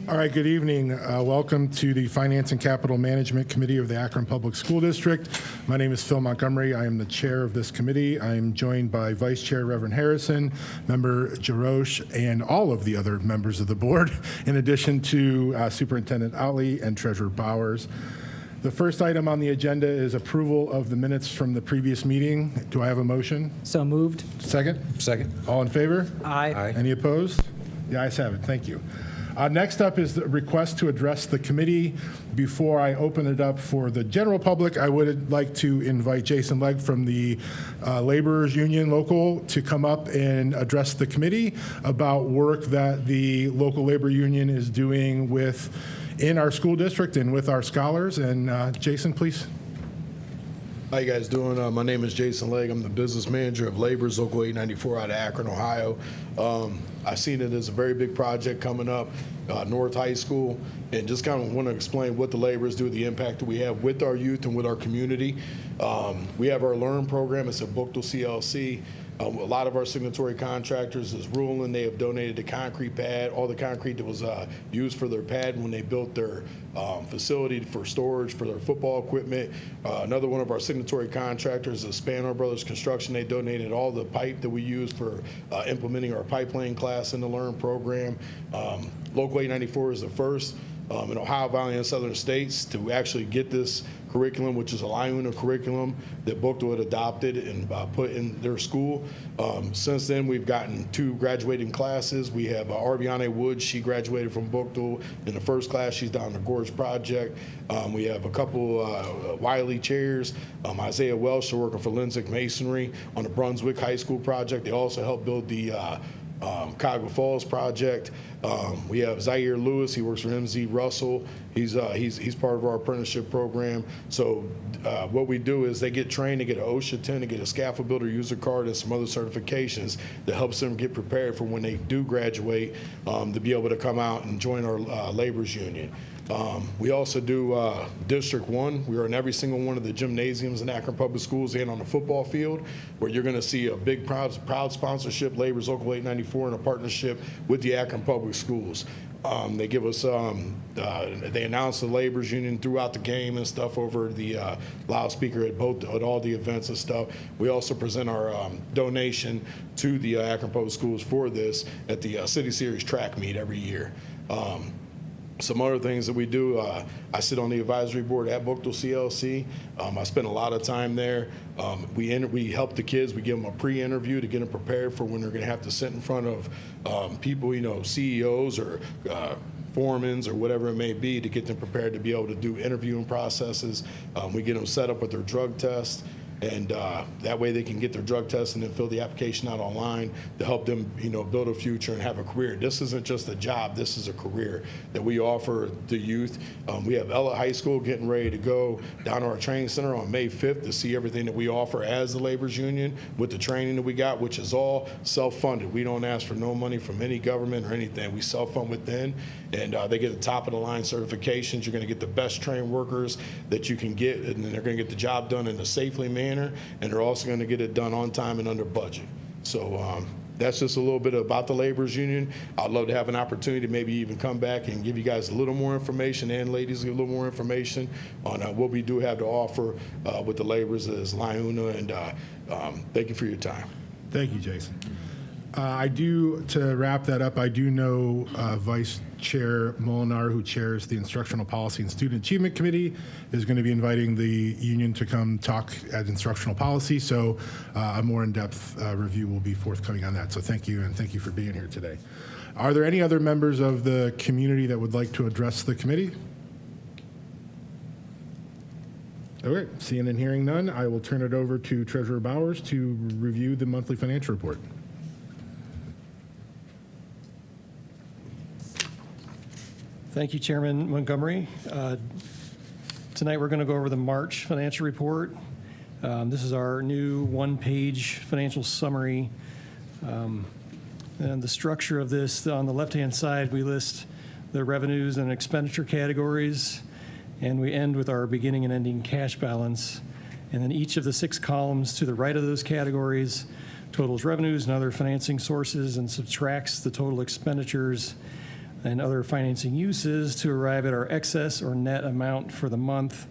All right, good evening. Welcome to the Finance and Capital Management Committee of the Akron Public School District. My name is Phil Montgomery. I am the chair of this committee. I am joined by Vice Chair Reverend Harrison, Member Jarosh, and all of the other members of the board, in addition to Superintendent Outley and Treasurer Bowers. The first item on the agenda is approval of the minutes from the previous meeting. Do I have a motion? So moved. Second? Second. All in favor? Aye. Any opposed? The ayes have it. Thank you. Next up is the request to address the committee. Before I open it up for the general public, I would like to invite Jason Legg from the Laborers Union local to come up and address the committee about work that the local labor union is doing in our school district and with our scholars. And Jason, please. How you guys doing? My name is Jason Legg. I'm the business manager of Laborers Local 894 out of Akron, Ohio. I've seen it as a very big project coming up, North High School, and just kind of want to explain what the Laborers do, the impact that we have with our youth and with our community. We have our Learn program. It's a Booked CLC. A lot of our signatory contractors is ruling. They have donated the concrete pad, all the concrete that was used for their pad when they built their facility for storage for their football equipment. Another one of our signatory contractors is Spano Brothers Construction. They donated all the pipe that we use for implementing our pipe laying class in the Learn program. Local 894 is the first in Ohio Valley and Southern states to actually get this curriculum, which is a LIUNA curriculum that Booked had adopted and put in their school. Since then, we've gotten 2 graduating classes. We have Arviane Woods. She graduated from Booked in the first class. She's down the Gorge Project. We have a couple Wiley chairs. Isaiah Welsh, they're working for Lindsay Masonry on the Brunswick High School project. They also helped build the Cuyahoga Falls project. We have Zaire Lewis. He works for MZ Russell. He's part of our apprenticeship program. So what we do is they get trained, they get an OSHA 10, they get a scaffold builder user card and some other certifications that helps them get prepared for when they do graduate to be able to come out and join our laborers union. We also do District 1. We are in every single one of the gymnasiums in Akron Public Schools and on the football field, where you're going to see a big proud sponsorship, Laborers Local 894, in a partnership with the Akron Public Schools. They give us, they announce the Laborers Union throughout the game and stuff over the loudspeaker at all the events and stuff. We also present our donation to the Akron Public Schools for this at the City Series track meet every year. Some other things that we do, I sit on the advisory board at Booked CLC. I spend a lot of time there. We help the kids. We give them a pre-interview to get them prepared for when they're going to have to sit in front of people, CEOs or foremans or whatever it may be, to get them prepared to be able to do interviewing processes. We get them set up with their drug test. And that way they can get their drug test and then fill the application out online to help them, build a future and have a career. This isn't just a job. This is a career that we offer the youth. We have Ella High School getting ready to go down to our training center on May 5th to see everything that we offer as the Laborers Union with the training that we got, which is all self-funded. We don't ask for no money from any government or anything. We self-fund within, and they get the top-of-the-line certifications. You're going to get the best trained workers that you can get, and they're going to get the job done in a safely manner, and they're also going to get it done on time and under budget. So that's just a little bit about the Laborers Union. I'd love to have an opportunity to maybe even come back and give you guys a little more information, and ladies a little more information on what we do have to offer with the laborers as LIUNA, and thank you for your time. Thank you, Jason. To wrap that up, I do know Vice Chair Molinar, who chairs the Instructional Policy and Student Achievement Committee, is going to be inviting the union to come talk at instructional policy. So a more in-depth review will be forthcoming on that. So thank you, and thank you for being here today. Are there any other members of the community that would like to address the committee? Okay, seeing and hearing none, I will turn it over to Treasurer Bowers to review the monthly financial report. Thank you, Chairman Montgomery. Tonight we're going to go over the March financial report. This is our new one-page financial summary. And the structure of this, on the left-hand side, we list the revenues and expenditure categories, and we end with our beginning and ending cash balance. And then each of the 6 columns to the right of those categories totals revenues and other financing sources and subtracts the total expenditures and other financing uses to arrive at our excess or net amount for the month.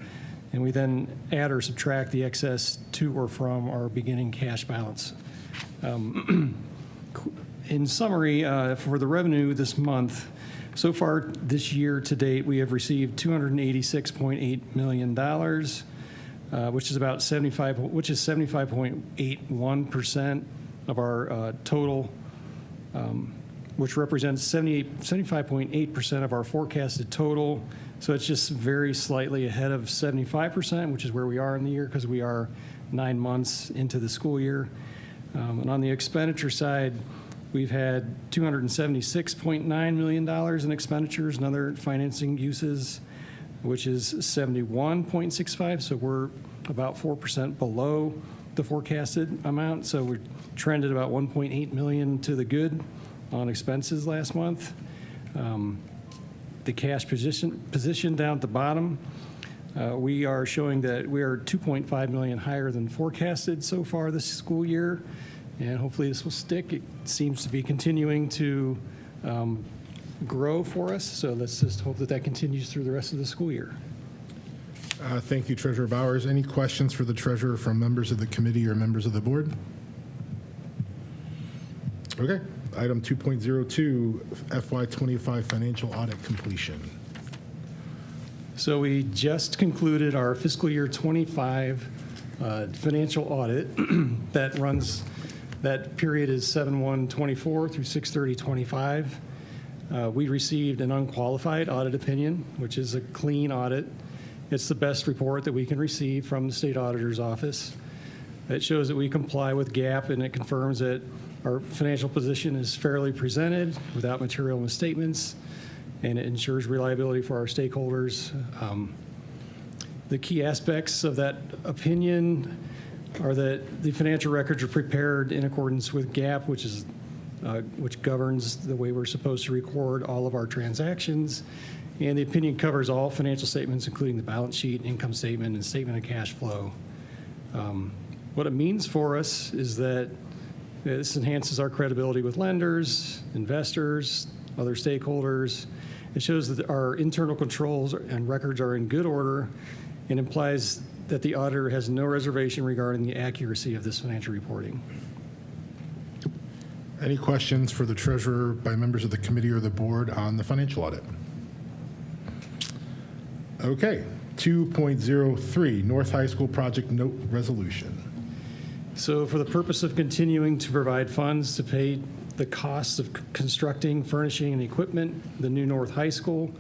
And we then add or subtract the excess to or from our beginning cash balance. In summary, for the revenue this month, so far this year to date, we have received $286.8 million, which is 75.81% of our total, which represents 75.8% of our forecasted total. So it's just very slightly ahead of 75%, which is where we are in the year because we are 9 months into the school year. And on the expenditure side, we've had $276.9 million in expenditures and other financing uses, which is 71.65. So we're about 4% below the forecasted amount. So we're trended about 1.8 million to the good on expenses last month. The cash position down at the bottom, we are showing that we are 2.5 million higher than forecasted so far this school year, and hopefully this will stick. It seems to be continuing to grow for us, so let's just hope that that continues through the rest of the school year. Thank you, Treasurer Bowers. Any questions for the treasurer from members of the committee or members of the board? Okay. Item 2.02, FY25 financial audit completion. So we just concluded our fiscal year 25 financial audit that period is 7/1/24 through 6/30/25. We received an unqualified audit opinion, which is a clean audit. It's the best report that we can receive from the state auditor's office. It shows that we comply with GAAP, and it confirms that our financial position is fairly presented without material misstatements, and it ensures reliability for our stakeholders. The key aspects of that opinion are that the financial records are prepared in accordance with GAAP, which governs the way we're supposed to record all of our transactions. And the opinion covers all financial statements, including the balance sheet, income statement, and statement of cash flow. What it means for us is that this enhances our credibility with lenders, investors, other stakeholders. It shows that our internal controls and records are in good order and implies that the auditor has no reservation regarding the accuracy of this financial reporting. Any questions for the treasurer by members of the committee or the board on the financial audit? Okay. 2.03, North High School project note resolution. So for the purpose of continuing to provide funds to pay the costs of constructing, furnishing, and equipment, the new North High School,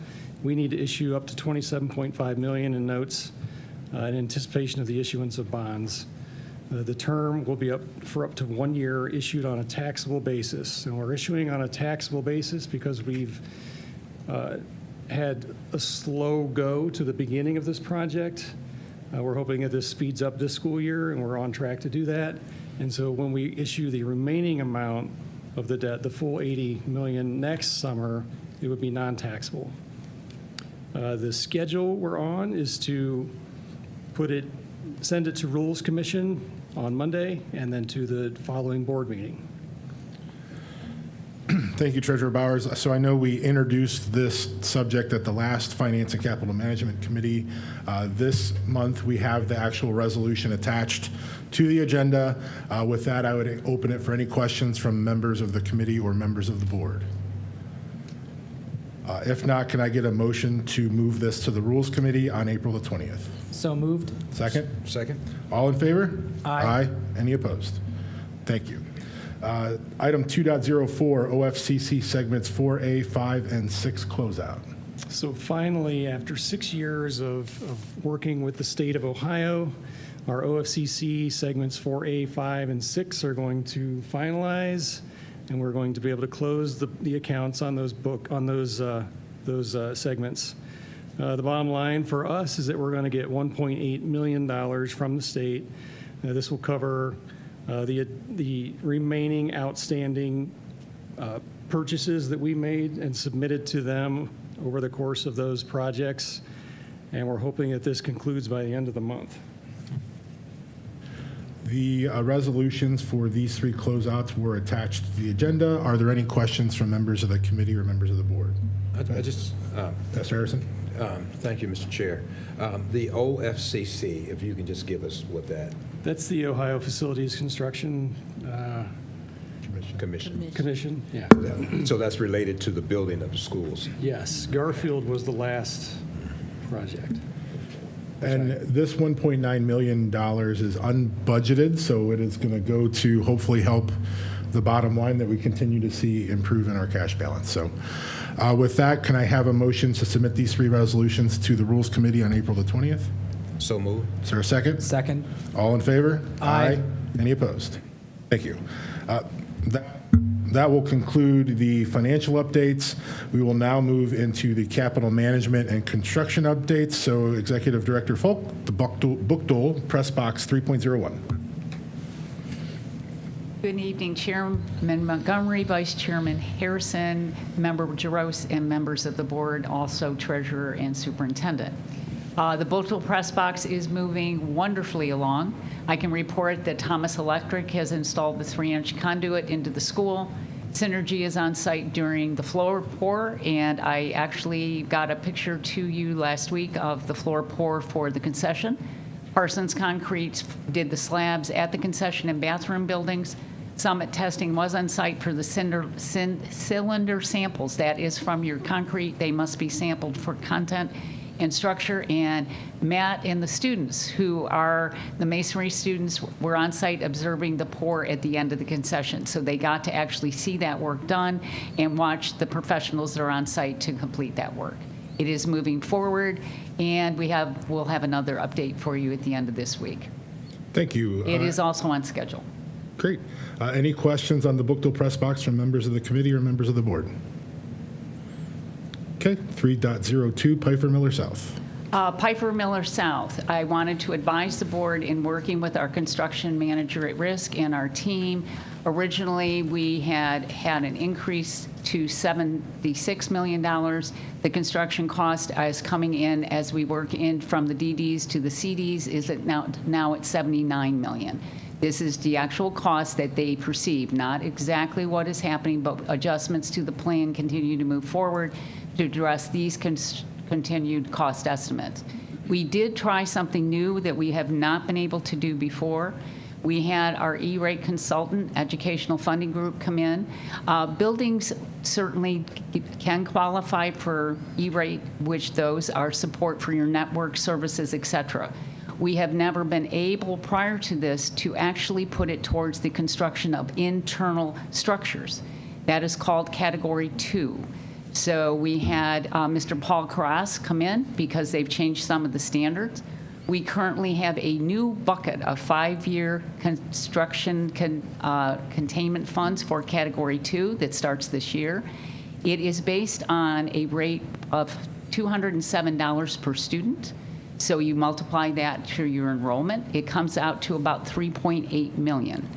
we need to issue up to $27.5 million in notes in anticipation of the issuance of bonds. The term will be up to 1 year, issued on a taxable basis. And we're issuing on a taxable basis because we've had a slow go to the beginning of this project. We're hoping that this speeds up this school year, and we're on track to do that. And so when we issue the remaining amount of the debt, the full $80 million next summer, it would be non-taxable. The schedule we're on is to send it to Rules Commission on Monday, and then to the following board meeting. Thank you, Treasurer Bowers. So I know we introduced this subject at the last Finance and Capital Management Committee. This month, we have the actual resolution attached to the agenda. With that, I would open it for any questions from members of the committee or members of the board. If not, can I get a motion to move this to the Rules Committee on April the 20th? So moved. Second? Second. All in favor? Aye. Any opposed? Thank you. Item 2.04, OFCC segments 4A, 5, and 6 closeout. So finally, after 6 years of working with the state of Ohio, our OFCC segments 4A, 5, and 6 are going to finalize, and we're going to be able to close the accounts on those segments. The bottom line for us is that we're going to get $1.8 million from the state. This will cover the remaining outstanding purchases that we made and submitted to them over the course of those projects, and we're hoping that this concludes by the end of the month. The resolutions for these three closeouts were attached to the agenda. Are there any questions from members of the committee or members of the board? I just, Mr. Harrison? thank you, Mr. Chair. The OFCC, if you can just give us what that That's the Ohio Facilities Construction commission. Commission. Yeah. So that's related to the building of the schools. Yes, Garfield was the last project. And this $1.9 million is unbudgeted, so it is going to go to hopefully help the bottom line that we continue to see improve in our cash balance. So with that, can I have a motion to submit these three resolutions to the Rules Committee on April the 20th? So moved. Is there a second? Second. All in favor? Aye. Any opposed? Thank you. That will conclude the financial updates. We will now move into the capital management and construction updates. So Executive Director Folk, the book dole, press box 3.01. Good evening, Chairman Montgomery, Vice Chairman Harrison, Member Jaros, and members of the board, also Treasurer and Superintendent. The Bothell press box is moving wonderfully along. I can report that Thomas Electric has installed the 3-inch conduit into the school. Synergy is on site during the floor pour, and I actually got a picture to you last week of the floor pour for the concession. Parsons Concrete did the slabs at the concession and bathroom buildings. Summit testing was on site for the cylinder samples. That is from your concrete. They must be sampled for content and structure. And Matt and the students, who are the masonry students, were on site observing the pour at the end of the concession. So they got to actually see that work done and watch the professionals that are on site to complete that work. It is moving forward, and we'll have another update for you at the end of this week. Thank you. It is also on schedule. Great. Any questions on the book dole press box from members of the committee or members of the board? Okay, 3.02, Piper Miller South. Piper Miller South, I wanted to advise the board in working with our construction manager at risk and our team. Originally, we had an increase to $76 million. The construction cost is coming in as we work in from the DDs to the CDs is now at $79 million. This is the actual cost that they perceive, not exactly what is happening, but adjustments to the plan continue to move forward to address these continued cost estimates. We did try something new that we have not been able to do before. We had our E-rate consultant, educational funding group, come in. Buildings certainly can qualify for E-rate, which those are support for your network services, et cetera. We have never been able, prior to this, to actually put it towards the construction of internal structures. That is called Category 2. So we had Mr. Paul Cross come in because they've changed some of the standards. We currently have a new bucket of 5-year construction containment funds for Category 2 that starts this year. It is based on a rate of $207 per student. So you multiply that through your enrollment, it comes out to about $3.8 million.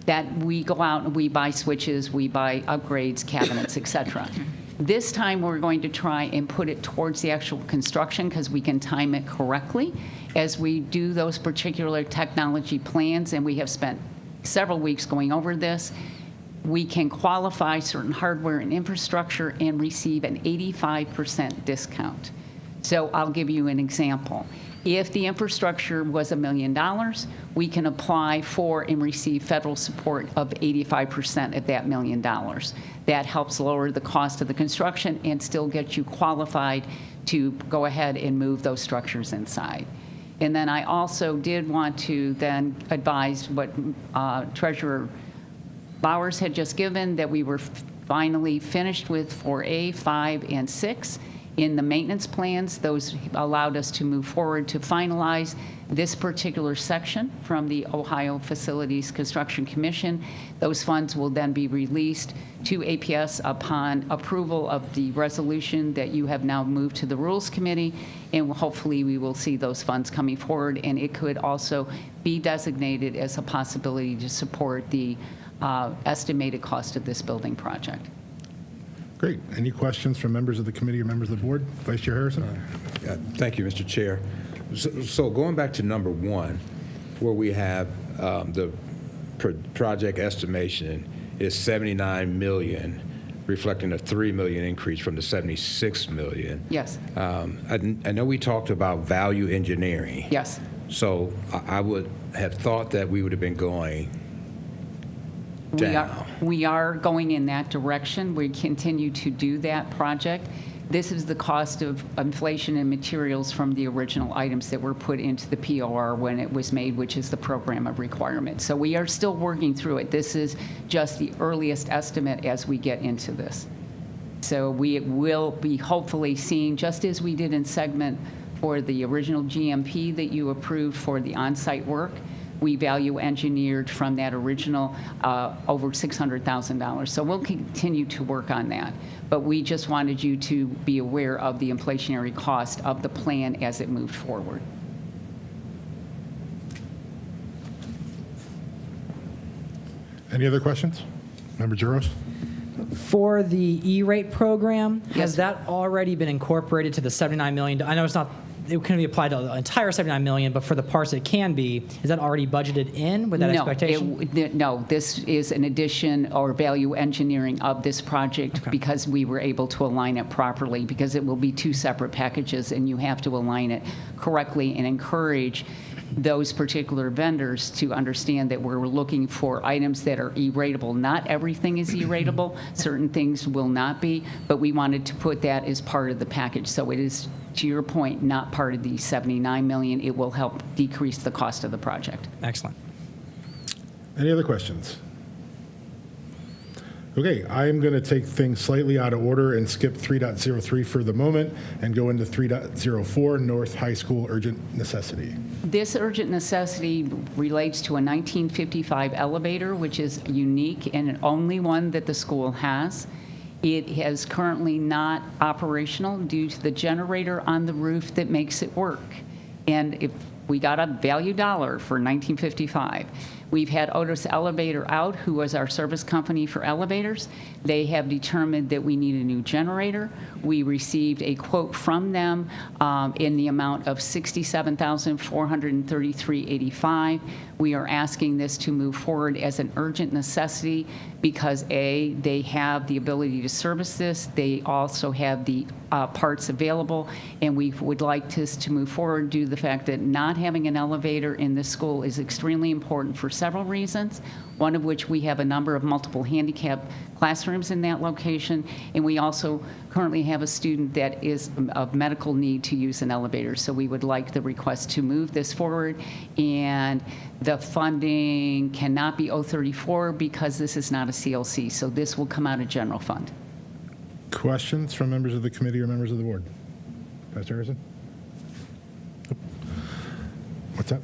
That we go out and we buy switches, we buy upgrades, cabinets, et cetera. This time we're going to try and put it towards the actual construction because we can time it correctly as we do those particular technology plans, and we have spent several weeks going over this. We can qualify certain hardware and infrastructure and receive an 85% discount. So I'll give you an example. If the infrastructure was $1 million, we can apply for and receive federal support of 85% of that $1 million. That helps lower the cost of the construction and still get you qualified to go ahead and move those structures inside. And then I also did want to then advise what Treasurer Bowers had just given, that we were finally finished with 4A, 5, and 6. In the maintenance plans, those allowed us to move forward to finalize this particular section from the Ohio Facilities Construction Commission. Those funds will then be released to APS upon approval of the resolution that you have now moved to the Rules Committee, and hopefully we will see those funds coming forward, and it could also be designated as a possibility to support the estimated cost of this building project. Great. Any questions from members of the committee or members of the board? Vice Chair Harrison? Thank you, Mr. Chair. So going back to number 1, where we have the project estimation is 79 million, reflecting a 3 million increase from the 76 million. Yes, I know we talked about value engineering. yes. So I would have thought that we would have been going down. We are going in that direction. We continue to do that project. This is the cost of inflation and materials from the original items that were put into the POR when it was made, which is the program of requirements. So we are still working through it. This is just the earliest estimate as we get into this. So we will be hopefully seeing, just as we did in segment for the original GMP that you approved for the on-site work, we value engineered from that original over $600,000. So we'll continue to work on that. But we just wanted you to be aware of the inflationary cost of the plan as it moved forward. Any other questions? Member Juros? For the E-rate program, Yes. has that already been incorporated to the $79 million? I know it's not, it couldn't be applied to the entire $79 million, but for the parts it can be, is that already budgeted in with that expectation? No, this is an addition or value engineering of this project because we were able to align it properly, because it will be two separate packages and you have to align it correctly and encourage those particular vendors to understand that we're looking for items that are E-ratable. Not everything is E-ratable. Certain things will not be, but we wanted to put that as part of the package. So it is, to your point, not part of the $79 million. It will help decrease the cost of the project. Excellent. Any other questions? Okay, I'm going to take things slightly out of order and skip 3.03 for the moment and go into 3.04, North High School urgent necessity. This urgent necessity relates to a 1955 elevator, which is unique and only one that the school has. It is currently not operational due to the generator on the roof that makes it work. And if we got a value dollar for 1955. We've had Otis Elevator out, who was our service company for elevators. They have determined that we need a new generator. We received a quote from them in the amount of $67,433.85. We are asking this to move forward as an urgent necessity because A, they have the ability to service this. They also have the parts available, and we would like this to move forward due to the fact that not having an elevator in this school is extremely important for several reasons, one of which we have a number of multiple handicap classrooms in that location, and we also currently have a student that is of medical need to use an elevator. So we would like the request to move this forward, and the funding cannot be 034 because this is not a CLC, so this will come out of general fund. Questions from members of the committee or members of the board? Pastor Harrison? What's that?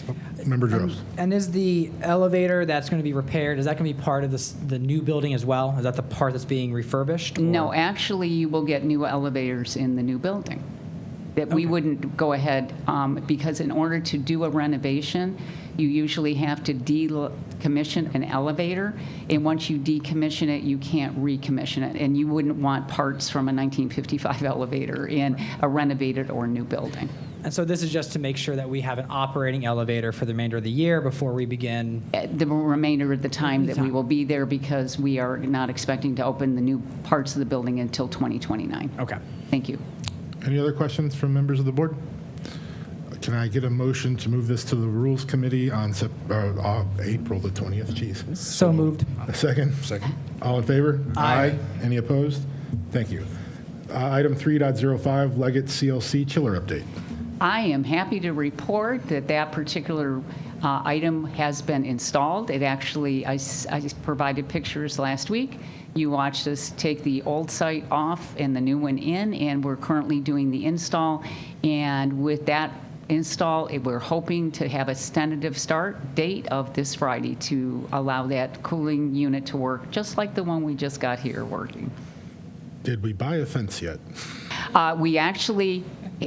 Oh, Member Droz. And is the elevator that's going to be repaired, is that going to be part of the new building as well? Is that the part that's being refurbished? or- No, actually, you will get new elevators in the new building. That we wouldn't go ahead, because in order to do a renovation, you usually have to decommission an elevator, and once you decommission it, you can't recommission it, and you wouldn't want parts from a 1955 elevator in a renovated or new building. And so this is just to make sure that we have an operating elevator for the remainder of the year before we begin. The remainder of the time that we Time. will be there, because we are not expecting to open the new parts of the building until 2029. Okay. Thank you. Any other questions from members of the board? Can I get a motion to move this to the Rules Committee on April the 20th? Jeez. So moved. A second? Second. All in favor? Aye. Any opposed? Thank you. Item 3.05, Leggett CLC chiller update. I am happy to report that that particular item has been installed. It actually, I provided pictures last week. You watched us take the old site off and the new one in, and we're currently doing the install. And with that install, we're hoping to have a tentative start date of this Friday to allow that cooling unit to work, just like the one we just got here working. Did we buy a fence yet? We actually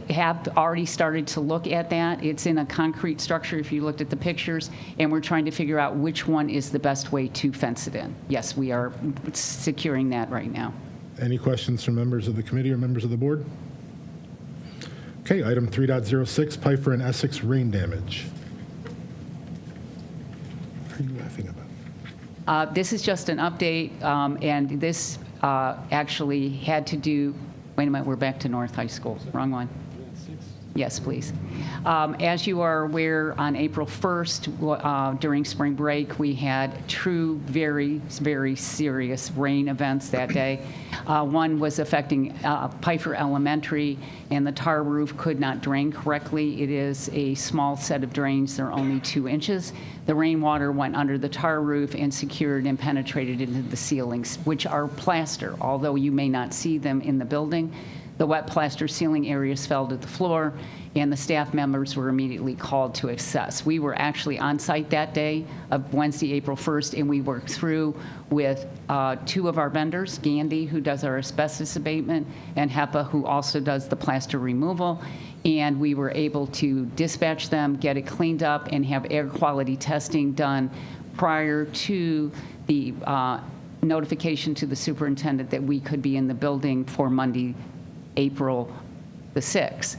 have already started to look at that. It's in a concrete structure, if you looked at the pictures, and we're trying to figure out which one is the best way to fence it in. Yes, we are securing that right now. Any questions from members of the committee or members of the board? Okay, item 3.06, Piper and Essex rain damage. anything about? This is just an update, and this actually had to do, wait a minute, we're back to North High School. Wrong one. Yes, please. As you are aware, on April 1st, during spring break, we had true, very, very serious rain events that day. One was affecting Pfeiffer Elementary, and the tar roof could not drain correctly. It is a small set of drains. They're only 2 inches. The rainwater went under the tar roof and secured and penetrated into the ceilings, which are plaster, although you may not see them in the building. The wet plaster ceiling areas fell to the floor, and the staff members were immediately called to assess. We were actually on site that day of Wednesday, April 1st, and we worked through with 2 of our vendors, Gandy, who does our asbestos abatement, and HEPA, who also does the plaster removal. And we were able to dispatch them, get it cleaned up, and have air quality testing done prior to the notification to the superintendent that we could be in the building for Monday, April the 6th.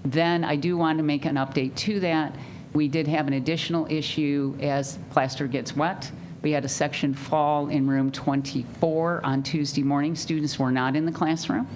Then I do want to make an update to that. We did have an additional issue as plaster gets wet. We had a section fall in room 24 on Tuesday morning. Students were not in the classroom.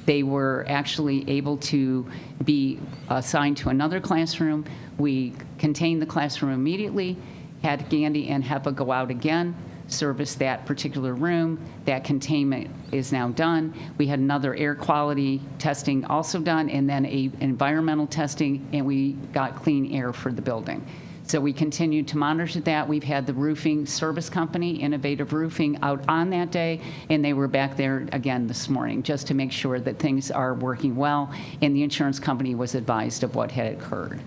They were actually able to be assigned to another classroom. We contained the classroom immediately, had Gandy and HEPA go out again, service that particular room. That containment is now done. We had another air quality testing also done, and then an environmental testing, and we got clean air for the building. So we continue to monitor that. We've had the roofing service company, Innovative Roofing, out on that day, and they were back there again this morning just to make sure that things are working well, and the insurance company was advised of what had occurred.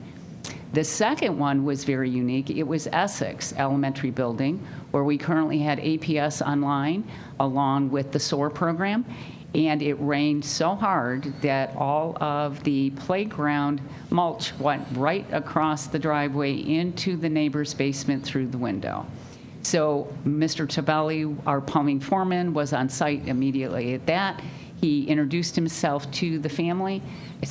The second one was very unique. It was Essex Elementary Building, where we currently had APS online along with the SOAR program, and it rained so hard that all of the playground mulch went right across the driveway into the neighbor's basement through the window. So Mr. Tabelli, our plumbing foreman, was on site immediately at that. He introduced himself to the family,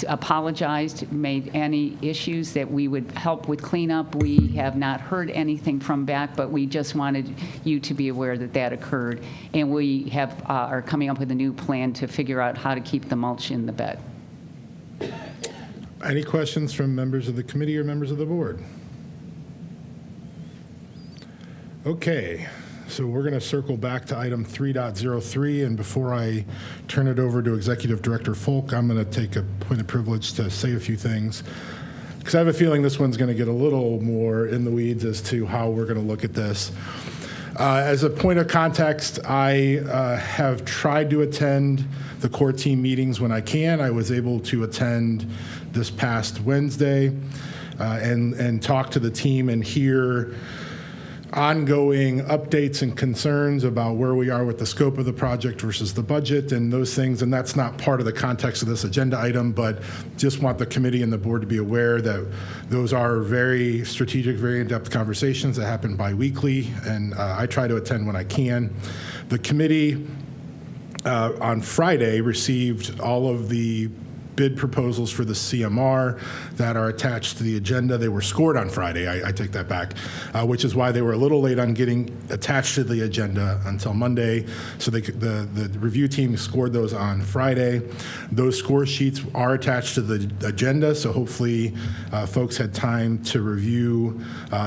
apologized, made any issues that we would help with cleanup. We have not heard anything from back, but we just wanted you to be aware that that occurred. And we have are coming up with a new plan to figure out how to keep the mulch in the bed. Any questions from members of the committee or members of the board? Okay. So we're going to circle back to item 3.03, and before I turn it over to Executive Director Folk, I'm going to take a point of privilege to say a few things, because I have a feeling this one's going to get a little more in the weeds as to how we're going to look at this. As a point of context, I have tried to attend the core team meetings when I can. I was able to attend this past Wednesday and talk to the team and hear ongoing updates and concerns about where we are with the scope of the project versus the budget and those things. And that's not part of the context of this agenda item, but just want the committee and the board to be aware that those are very strategic, very in-depth conversations that happen bi-weekly, and I try to attend when I can. The committee on Friday received all of the bid proposals for the CMR that are attached to the agenda. They were scored on Friday, I take that back, which is why they were a little late on getting attached to the agenda until Monday. So the review team scored those on Friday. Those score sheets are attached to the agenda, so hopefully folks had time to review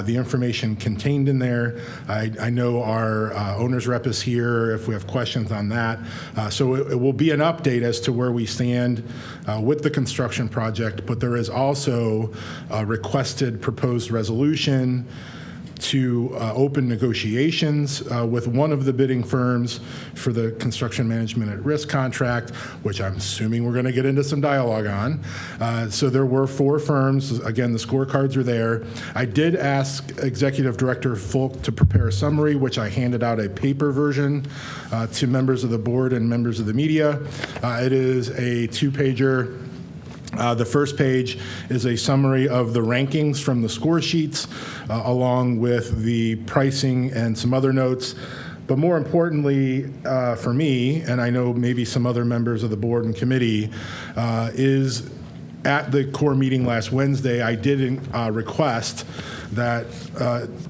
the information contained in there. I know our owner's rep is here if we have questions on that. So it will be an update as to where we stand with the construction project, but there is also a requested proposed resolution to open negotiations with one of the bidding firms for the construction management at risk contract, which I'm assuming we're going to get into some dialogue on. So there were 4 firms. Again, the scorecards are there. I did ask Executive Director Folk to prepare a summary, which I handed out a paper version to members of the board and members of the media. It is a 2-pager. The first page is a summary of the rankings from the score sheets, along with the pricing and some other notes. But more importantly for me, and I know maybe some other members of the board and committee, is at the core meeting last Wednesday, I did request that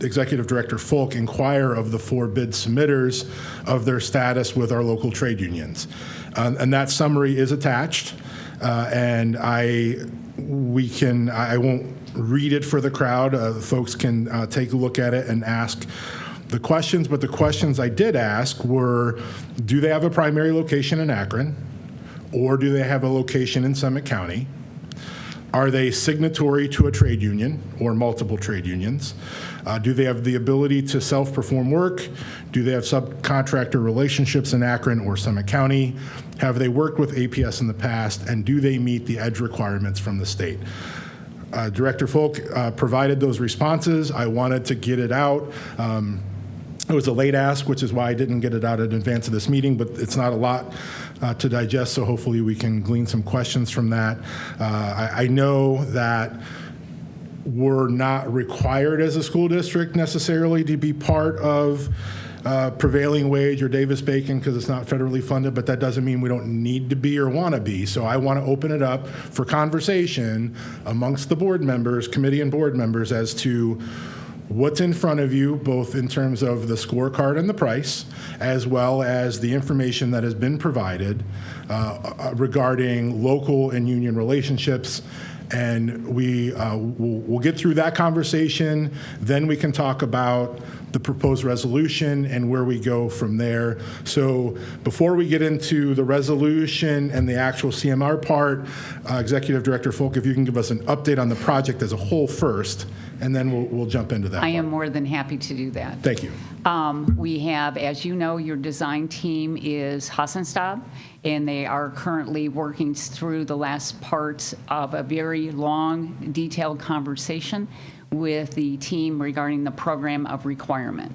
Executive Director Folk inquire of the 4 bid submitters of their status with our local trade unions. And that summary is attached, and I won't read it for the crowd. Folks can take a look at it and ask the questions, but the questions I did ask were, do they have a primary location in Akron, or do they have a location in Summit County? Are they signatory to a trade union or multiple trade unions? Do they have the ability to self-perform work? Do they have subcontractor relationships in Akron or Summit County? Have they worked with APS in the past? And do they meet the EDGE requirements from the state? Director Folk provided those responses. I wanted to get it out. It was a late ask, which is why I didn't get it out in advance of this meeting, but it's not a lot to digest, so hopefully we can glean some questions from that. I know that we're not required as a school district necessarily to be part of prevailing wage or Davis-Bacon because it's not federally funded, but that doesn't mean we don't need to be or want to be. So I want to open it up for conversation amongst the board members, committee and board members, as to what's in front of you, both in terms of the scorecard and the price, as well as the information that has been provided regarding local and union relationships. And we'll get through that conversation. Then we can talk about the proposed resolution and where we go from there. So before we get into the resolution and the actual CMR part, Executive Director Folk, if you can give us an update on the project as a whole first, and then we'll jump into that. I am more than happy to do that. Thank you. We have, as you know, your design team is Hassenstab, and they are currently working through the last parts of a very long, detailed conversation with the team regarding the program of requirement.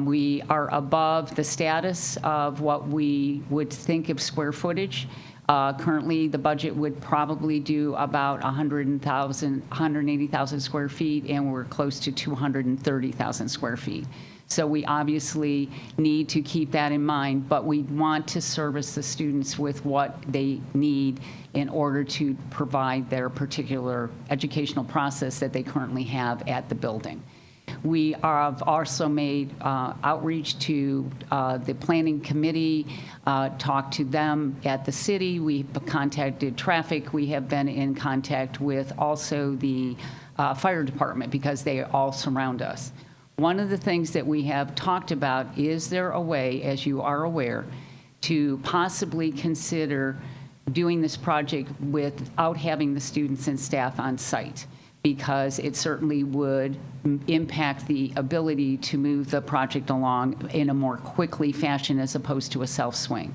We are above the status of what we would think of square footage. Currently, the budget would probably do about 180,000 square feet, and we're close to 230,000 square feet. So we obviously need to keep that in mind, but we want to service the students with what they need in order to provide their particular educational process that they currently have at the building. We have also made outreach to the planning committee, talked to them at the city. We've contacted traffic. We have been in contact with also the fire department because they all surround us. One of the things that we have talked about, is there a way, as you are aware, to possibly consider doing this project without having the students and staff on site? Because it certainly would impact the ability to move the project along in a more quickly fashion as opposed to a self-swing.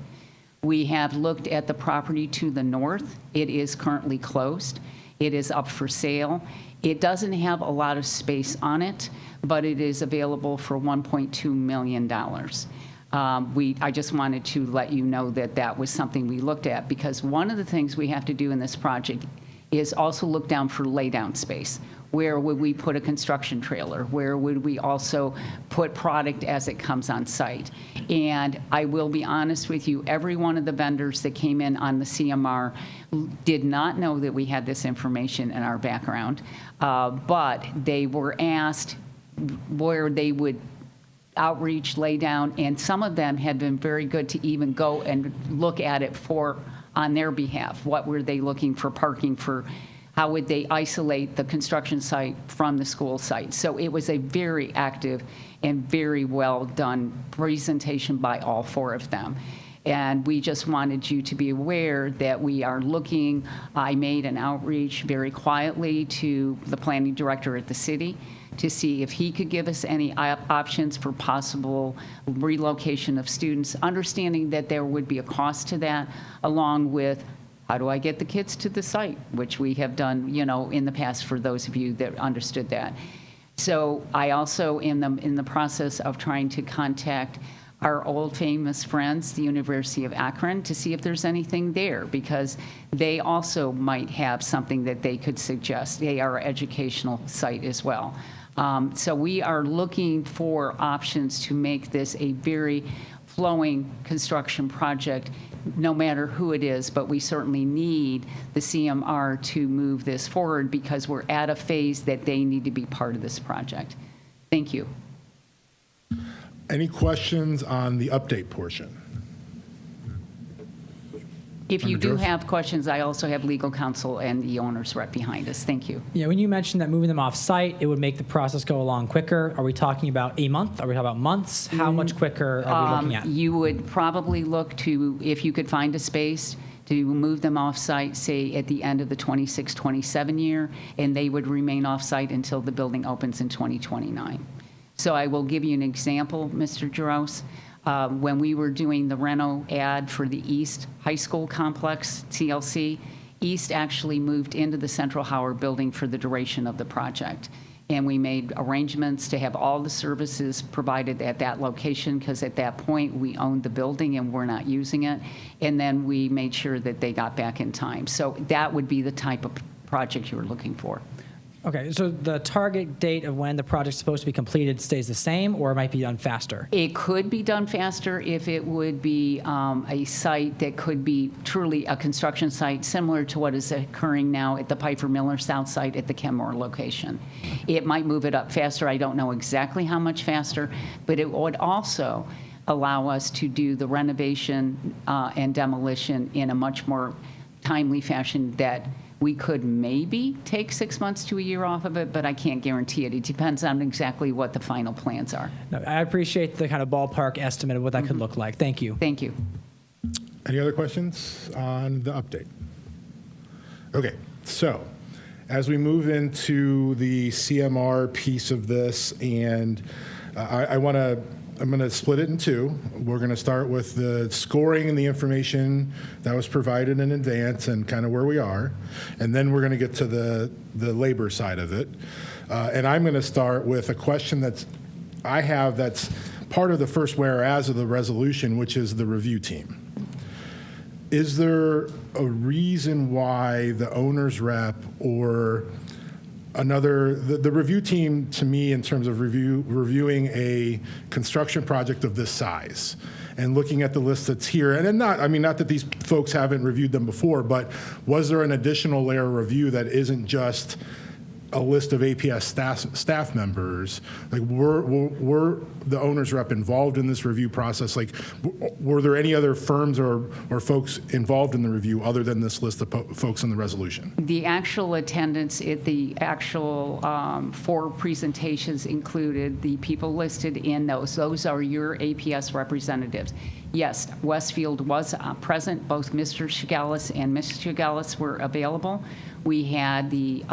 We have looked at the property to the north. It is currently closed. It is up for sale. It doesn't have a lot of space on it, but it is available for $1.2 million. I just wanted to let you know that that was something we looked at, because one of the things we have to do in this project is also look down for laydown space. Where would we put a construction trailer? Where would we also put product as it comes on site? And I will be honest with you, every one of the vendors that came in on the CMR did not know that we had this information in our background, but they were asked where they would outreach, lay down, and some of them had been very good to even go and look at it on their behalf. What were they looking for parking for? How would they isolate the construction site from the school site? So it was a very active and very well done presentation by all 4 of them. And we just wanted you to be aware that we are looking. I made an outreach very quietly to the planning director at the city to see if he could give us any options for possible relocation of students, understanding that there would be a cost to that, along with how do I get the kids to the site, which we have done, in the past for those of you that understood that. So I also am in the process of trying to contact our old famous friends, the University of Akron, to see if there's anything there, because they also might have something that they could suggest. They are an educational site as well. So we are looking for options to make this a very flowing construction project no matter who it is, but we certainly need the CMR to move this forward because we're at a phase that they need to be part of this project. Thank you. Any questions on the update portion? If you do Jones? have questions, I also have legal counsel and the owner's rep behind us. Thank you. Yeah, when you mentioned that moving them off site, it would make the process go along quicker. Are we talking about a month? Are we talking about months? How much quicker are we looking at? You would probably look to, if you could find a space, to move them off-site, say, at the end of the 26-27 year, and they would remain off-site until the building opens in 2029. So I will give you an example, Mr. Jaros. When we were doing the reno ad for the East High School Complex, TLC, East actually moved into the Central Howard building for the duration of the project. And we made arrangements to have all the services provided at that location because at that point we owned the building and we're not using it. And then we made sure that they got back in time. So that would be the type of project you were looking for. Okay, so the target date of when the project's supposed to be completed stays the same, or it might be done faster? It could be done faster if it would be a site that could be truly a construction site similar to what is occurring now at the Piper Miller South site at the Kenmore location. It might move it up faster. I don't know exactly how much faster, but it would also allow us to do the renovation and demolition in a much more timely fashion that we could maybe take 6 months to a year off of it, but I can't guarantee it. It depends on exactly what the final plans are. No, I appreciate the kind of ballpark estimate of what that could look like. Thank you. Thank you. Any other questions on the update? Okay, so as we move into the CMR piece of this, and I'm going to split it in two. We're going to start with the scoring and the information that was provided in advance and kind of where we are. And then we're going to get to the labor side of it. And I'm going to start with a question that's part of the first whereas of the resolution, which is the review team. Is there a reason why the owner's rep or the review team, to me, in terms of reviewing a construction project of this size and looking at the list that's here, and not that these folks haven't reviewed them before, but was there an additional layer of review that isn't just a list of APS staff members? Like, were the owner's rep involved in this review process? Like, were there any other firms or folks involved in the review other than this list of folks in the resolution? The actual attendance at the actual 4 presentations included the people listed in those. Those are your APS representatives. Yes, Westfield was present. Both Mr. Shigalis and Ms. Shigalis were available. We had the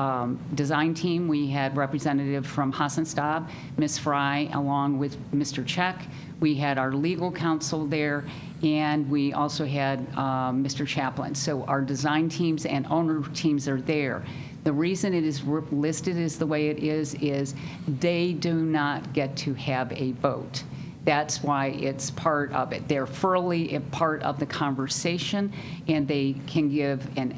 design team. We had representative from Hassenstab, Ms. Fry, along with Mr. Check. We had our legal counsel there, and we also had Mr. Chaplin. So our design teams and owner teams are there. The reason it is listed as the way it is they do not get to have a vote. That's why it's part of it. They're fully a part of the conversation, and they can give an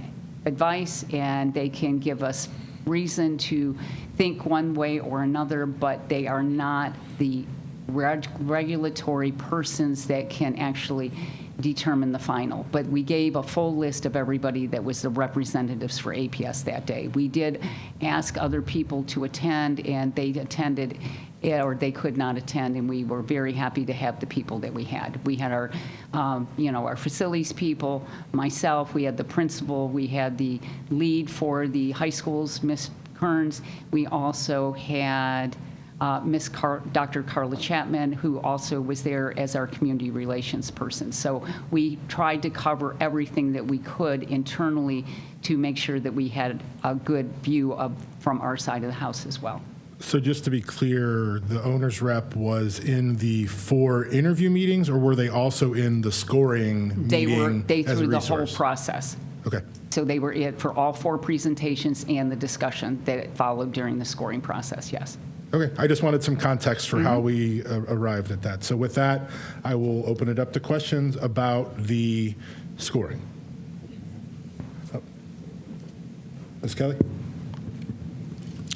advice, and they can give us reason to think one way or another, but they are not the regulatory persons that can actually determine the final. But we gave a full list of everybody that was the representatives for APS that day. We did ask other people to attend, and they attended, or they could not attend, and we were very happy to have the people that we had. We had our, our facilities people, myself, we had the principal, we had the lead for the high schools, Ms. Kearns. We also had Dr. Carla Chapman, who also was there as our community relations person. So we tried to cover everything that we could internally to make sure that we had a good view from our side of the house as well. So just to be clear, the owner's rep was in the 4 interview meetings, or were they also in the scoring meeting They as a through the whole resource? process. Okay. So they were it for all 4 presentations and the discussion that followed during the scoring process, yes. Okay, I just wanted some context for how we arrived at that. So with that, I will open it up to questions about the scoring. Ms. Kelly?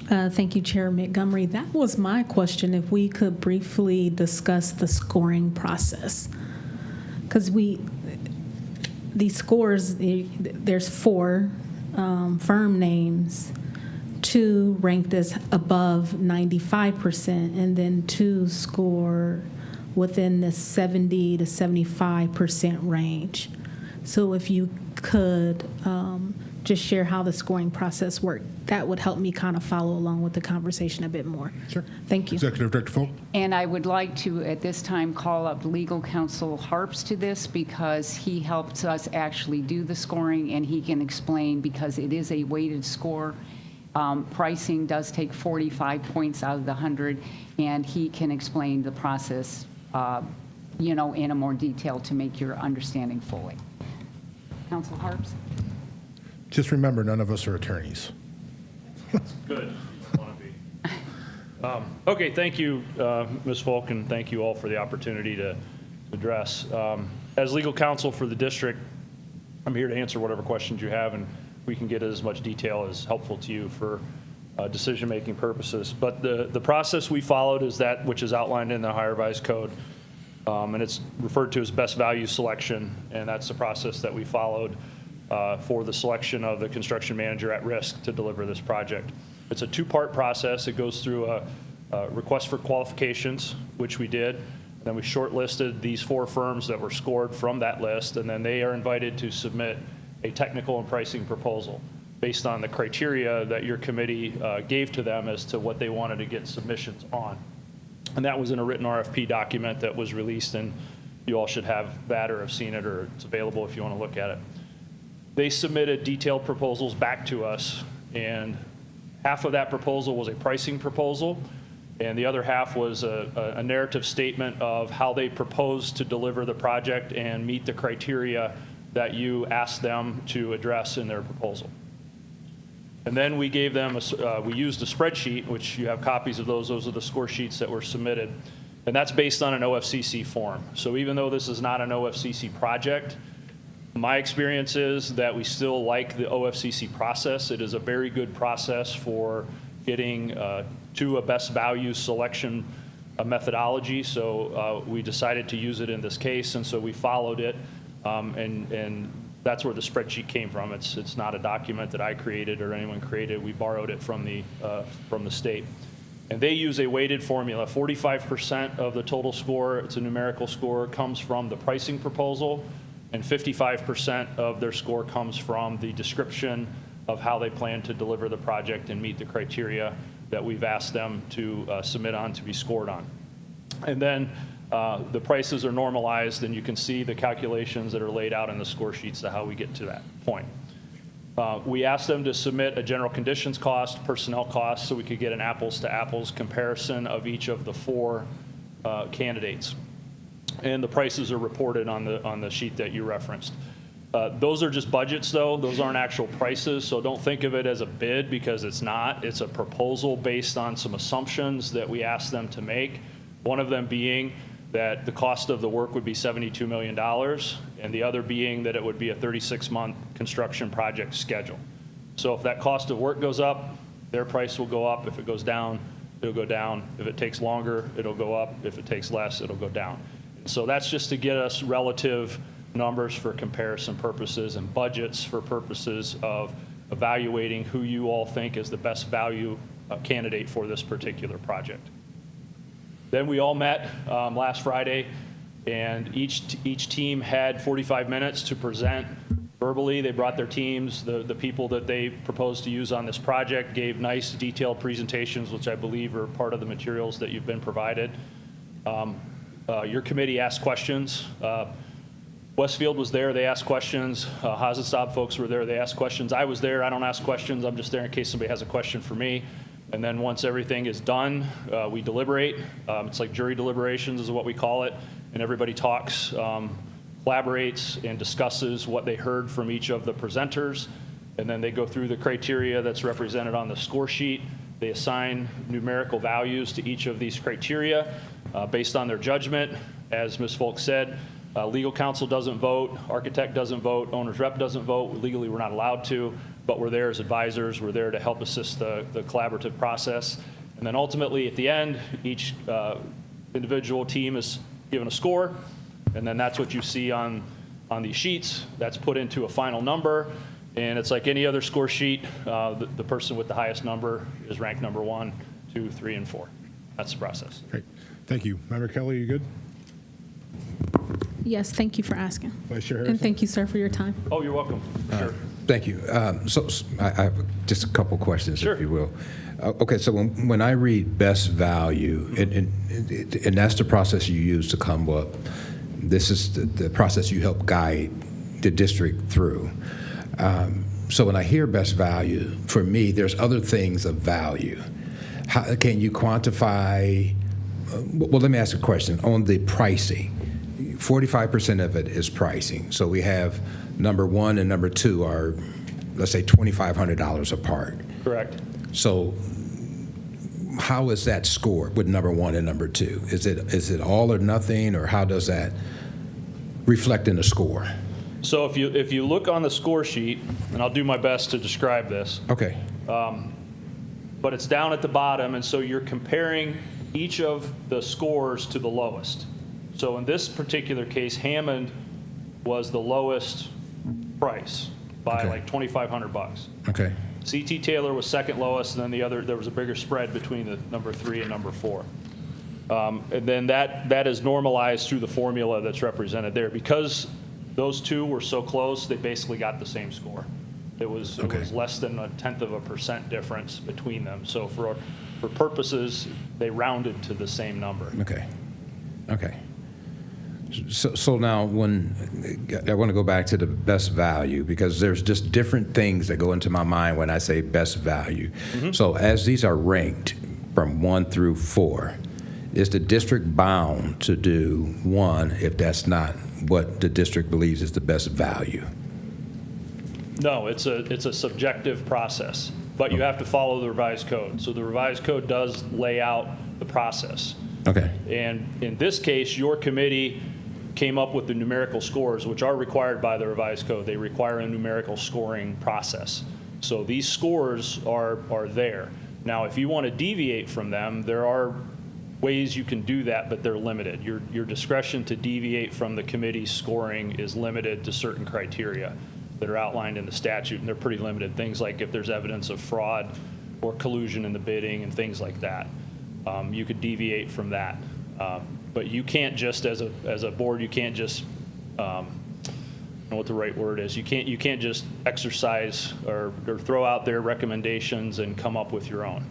Thank you, Chair Montgomery. That was my question, if we could briefly discuss the scoring process. Because these scores, there's 4 firm names, 2 ranked as above 95%, and then 2 score within the 70 to 75% range. So if you could just share how the scoring process worked, that would help me kind of follow along with the conversation a bit more. Sure. Thank you. Executive Director Folk. And I would like to, at this time, call up legal counsel Harps to this because he helps us actually do the scoring, and he can explain, because it is a weighted score. Pricing does take 45 points out of the 100, and he can explain the process, in a more detail to make your understanding fully. Counsel Harps? Just remember, none of us are attorneys. Good. Want to be. Okay, thank you, Ms. Folk, and thank you all for the opportunity to address. As legal counsel for the district, I'm here to answer whatever questions you have, and we can get as much detail as helpful to you for decision-making purposes. But the process we followed is that which is outlined in the Ohio Revised Code, and it's referred to as best value selection, and that's the process that we followed for the selection of the construction manager at risk to deliver this project. It's a 2-part process. It goes through a request for qualifications, which we did. And then we shortlisted these 4 firms that were scored from that list, and then they are invited to submit a technical and pricing proposal based on the criteria that your committee gave to them as to what they wanted to get submissions on. And that was in a written RFP document that was released, and you all should have that or have seen it, or it's available if you want to look at it. They submitted detailed proposals back to us, and half of that proposal was a pricing proposal, and the other half was a narrative statement of how they proposed to deliver the project and meet the criteria that you asked them to address in their proposal. And then we gave them, we used a spreadsheet, which you have copies of those. Those are the score sheets that were submitted. And that's based on an OFCC form. So even though this is not an OFCC project, my experience is that we still like the OFCC process. It is a very good process for getting to a best value selection methodology. So we decided to use it in this case, and so we followed it. And that's where the spreadsheet came from. It's not a document that I created or anyone created. We borrowed it from the state. And they use a weighted formula. 45% of the total score, it's a numerical score, comes from the pricing proposal, and 55% of their score comes from the description of how they plan to deliver the project and meet the criteria that we've asked them to submit on to be scored on. And then the prices are normalized, and you can see the calculations that are laid out in the score sheets to how we get to that point. We asked them to submit a general conditions cost, personnel cost, so we could get an apples-to-apples comparison of each of the 4 candidates. And the prices are reported on the sheet that you referenced. Those are just budgets, though. Those aren't actual prices, so don't think of it as a bid, because it's not. It's a proposal based on some assumptions that we asked them to make, one of them being that the cost of the work would be $72 million, and the other being that it would be a 36-month construction project schedule. So if that cost of work goes up, their price will go up. If it goes down, it'll go down. If it takes longer, it'll go up. If it takes less, it'll go down. So that's just to get us relative numbers for comparison purposes and budgets for purposes of evaluating who you all think is the best value candidate for this particular project. Then we all met last Friday, and each team had 45 minutes to present verbally. They brought their teams. The people that they proposed to use on this project gave nice detailed presentations, which I believe are part of the materials that you've been provided. Your committee asked questions. Westfield was there. They asked questions. Hazanstab folks were there. They asked questions. I was there. I don't ask questions. I'm just there in case somebody has a question for me. And then once everything is done, we deliberate. It's like jury deliberations is what we call it. And everybody talks, collaborates, and discusses what they heard from each of the presenters. And then they go through the criteria that's represented on the score sheet. They assign numerical values to each of these criteria based on their judgment. As Ms. Folk said, legal counsel doesn't vote, architect doesn't vote, owner's rep doesn't vote. Legally, we're not allowed to, but we're there as advisors. We're there to help assist the collaborative process. And then ultimately, at the end, each individual team is given a score, and then that's what you see on on these sheets. That's put into a final number, and it's like any other score sheet. The person with the highest number is ranked number 1, 2, 3, and 4. That's the process. Great. Thank you. Member Kelly, you good? Yes, thank you for asking. Vice Chair Harrison? And thank you, sir, for your time. Oh, you're welcome. Sure. Thank you. So I have just a couple questions, Sure. if you will. Okay, so when I read best value, and that's the process you use to come up, this is the process you help guide the district through. So when I hear best value, for me, there's other things of value. How can you quantify? Well, let me ask a question. On the pricing, 45% of it is pricing. So we have number 1 and number 2 are, let's say, $2,500 apart. Correct. So how is that scored with number 1 and number 2? Is it all or nothing, or how does that reflect in the score? So if you look on the score sheet, and I'll do my best to describe this, Okay. but it's down at the bottom, and so you're comparing each of the scores to the lowest. So in this particular case, Hammond was the lowest price by Okay. like $2,500. Okay. C.T. Taylor was second lowest, and then there was a bigger spread between the number 3 and number 4. And then that is normalized through the formula that's represented there. Because those two were so close, they basically got the same score. It was less than 0.1% difference between them. So for purposes, they rounded to the same number. Okay. Okay. So now when I want to go back to the best value, because there's just different things that go into my mind when I say best value. Mm-hmm. So as these are ranked from 1 through 4, is the district bound to do 1 if that's not what the district believes is the best value? No, it's a subjective process, but you have to follow the revised code. So the revised code does lay out the process. Okay. And in this case, your committee came up with the numerical scores, which are required by the revised code. They require a numerical scoring process. So these scores are there. Now, if you want to deviate from them, there are ways you can do that, but they're limited. Your discretion to deviate from the committee's scoring is limited to certain criteria that are outlined in the statute, and they're pretty limited. Things like if there's evidence of fraud or collusion in the bidding and things like that. You could deviate from that. But you can't just, as a board, you can't just, I don't know what the right word is, you can't just exercise or throw out their recommendations and come up with your own.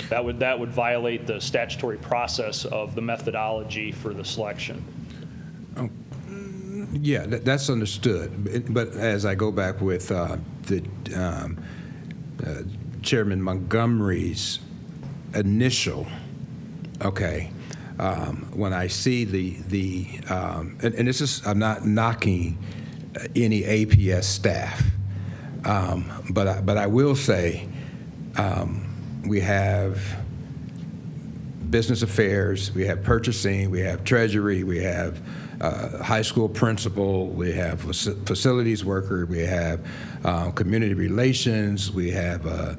That would violate the statutory process of the methodology for the selection. Yeah, that's understood. But as I go back with Chairman Montgomery's initial, when I see and this is, I'm not knocking any APS staff, but I will say we have business affairs, we have purchasing, we have treasury, we have high school principal, we have facilities worker, we have community relations, we have a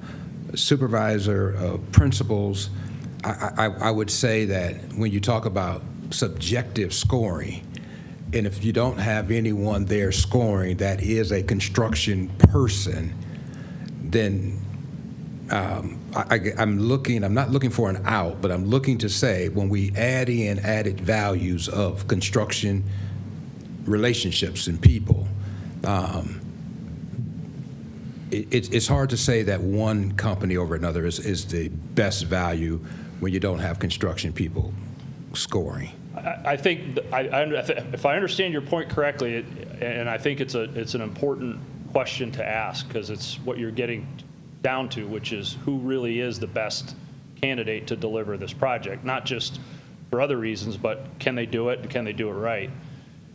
supervisor of principals. I would say that when you talk about subjective scoring, and if you don't have anyone there scoring that is a construction person, then I'm not looking for an out, but I'm looking to say when we add in added values of construction relationships and people, it's hard to say that one company over another is the best value when you don't have construction people scoring. I think, if I understand your point correctly, and I think it's an important question to ask, because it's what you're getting down to, which is who really is the best candidate to deliver this project, not just for other reasons, but can they do it and can they do it right?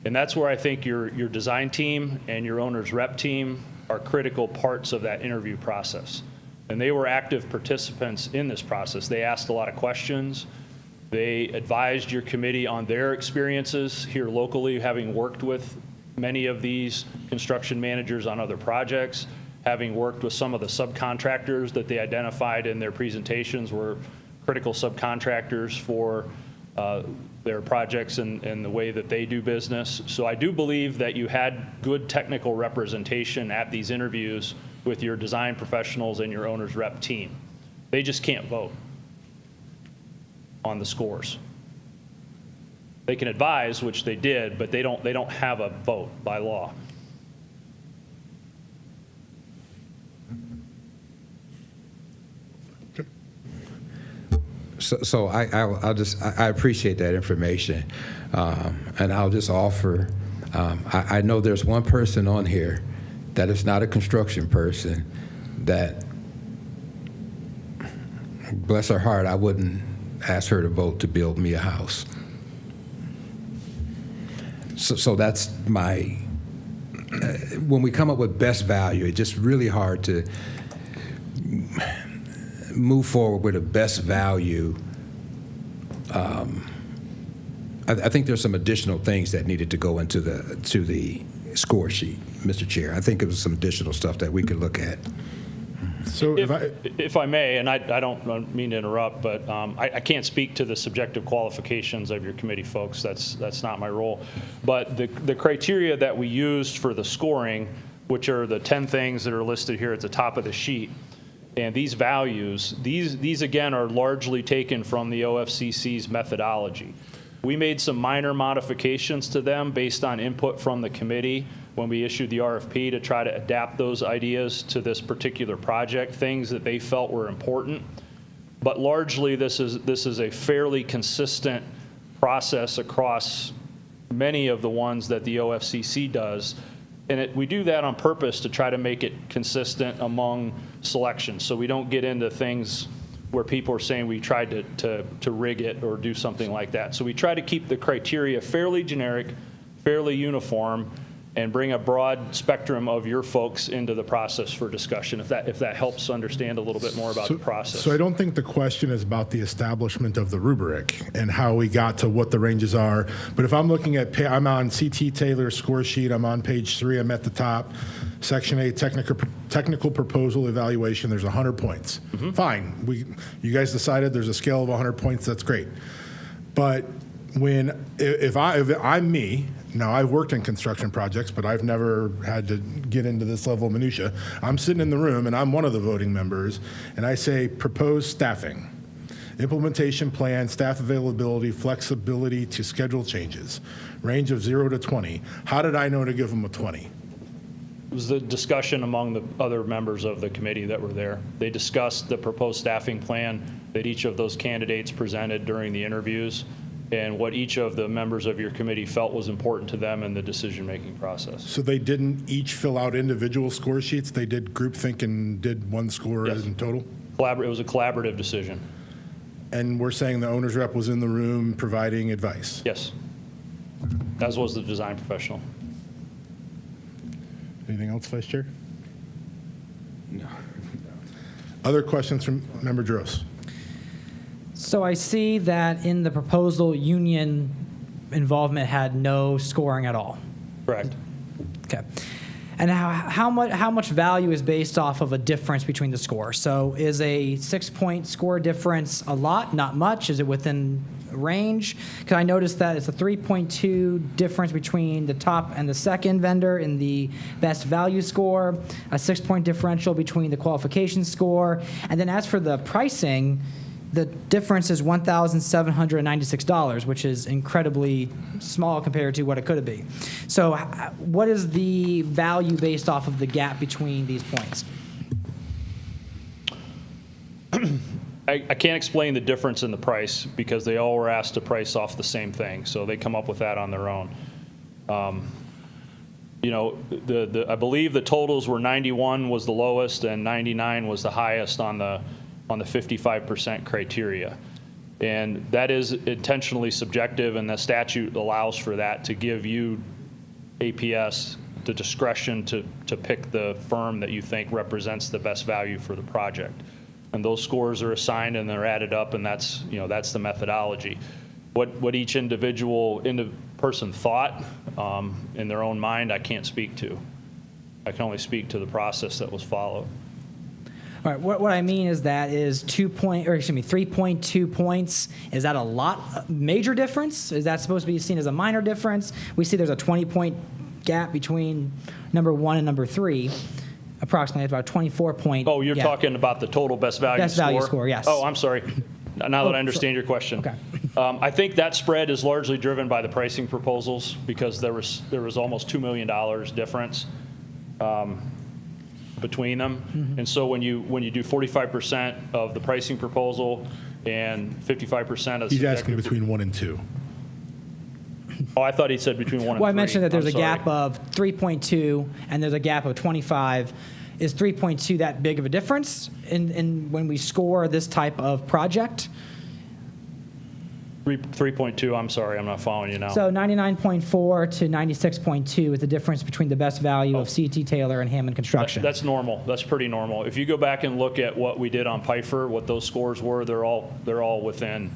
And that's where I think your design team and your owner's rep team are critical parts of that interview process. And they were active participants in this process. They asked a lot of questions. They advised your committee on their experiences here locally, having worked with many of these construction managers on other projects, having worked with some of the subcontractors that they identified in their presentations were critical subcontractors for their projects and the way that they do business. So I do believe that you had good technical representation at these interviews with your design professionals and your owner's rep team. They just can't vote on the scores. They can advise, which they did, but they don't have a vote by law. So I appreciate that information, and I'll just offer. I know there's one person on here that is not a construction person that, bless her heart, I wouldn't ask her to vote to build me a house. So that's my. When we come up with best value, it's just really hard to move forward with a best value. I think there's some additional things that needed to go into the score sheet, Mr. Chair. I think it was some additional stuff that we could look at. So If I may, and I don't mean to interrupt, but I can't speak to the subjective qualifications of your committee folks. That's not my role. But the criteria that we used for the scoring, which are the 10 things that are listed here at the top of the sheet, and these values, these again are largely taken from the OFCC's methodology. We made some minor modifications to them based on input from the committee when we issued the RFP to try to adapt those ideas to this particular project, things that they felt were important. But largely, this is a fairly consistent process across many of the ones that the OFCC does. And we do that on purpose to try to make it consistent among selections, so we don't get into things where people are saying we tried to rig it or do something like that. So we try to keep the criteria fairly generic, fairly uniform, and bring a broad spectrum of your folks into the process for discussion, if that helps understand a little bit more about the process. So I don't think the question is about the establishment of the rubric and how we got to what the ranges are. But if I'm looking at, I'm on CT Taylor's score sheet, I'm on page 3, I'm at the top, Section 8, technical proposal evaluation, there's 100 points. Mm-hmm. Fine, you guys decided there's a scale of 100 points, that's great. But if I'm me, now I've worked in construction projects, but I've never had to get into this level of minutia. I'm sitting in the room and I'm one of the voting members, and I say proposed staffing, implementation plan, staff availability, flexibility to schedule changes, range of 0 to 20. How did I know to give them a 20? It was the discussion among the other members of the committee that were there. They discussed the proposed staffing plan that each of those candidates presented during the interviews and what each of the members of your committee felt was important to them in the decision-making process. So they didn't each fill out individual score sheets? They did groupthink and did one score Yes. in total? It was a collaborative decision. And we're saying the owner's rep was in the room providing advice? Yes. As was the design professional. Anything else, Vice Chair? No. Other questions from Member Droz? So I see that in the proposal, union involvement had no scoring at all. Correct. Okay. And how much value is based off of a difference between the score? So is a 6-point score difference a lot, not much? Is it within range? Because I noticed that it's a 3.2 difference between the top and the second vendor in the best value score, a 6-point differential between the qualification score, and then as for the pricing, the difference is $1,796, which is incredibly small compared to what it could be. So what is the value based off of the gap between these points? I can't explain the difference in the price because they all were asked to price off the same thing, so they come up with that on their own. You know, I believe the totals were 91 was the lowest and 99 was the highest on the 55% criteria. And that is intentionally subjective, and the statute allows for that to give you, APS, the discretion to pick the firm that you think represents the best value for the project. And those scores are assigned and they're added up, and that's the methodology. What each individual person thought in their own mind, I can't speak to. I can only speak to the process that was followed. All right, what I mean is that is 3.2 points. Is that a major difference? Is that supposed to be seen as a minor difference? We see there's a 20-point gap between number 1 and number 3. Approximately about 24-point. Oh, you're talking about the total best value score? Best value score, yes. Oh, I'm sorry. Now that I understand your question. Okay. I think that spread is largely driven by the pricing proposals because there was almost $2 million difference between them. Mm-hmm. And so when you do 45% of the pricing proposal and 55% of He's asking subjective- between 1 and 2. Oh, I thought he said between 1 and 3. Well, I mentioned that there's I'm a gap sorry. of 3.2 and there's a gap of 25. Is 3.2 that big of a difference in when we score this type of project? 3.2, I'm sorry, I'm not following you now. So 99.4 to 96.2 is the difference between the best value of CT Taylor and Hammond Construction. That's normal. That's pretty normal. If you go back and look at what we did on Pfeiffer, what those scores were, they're all within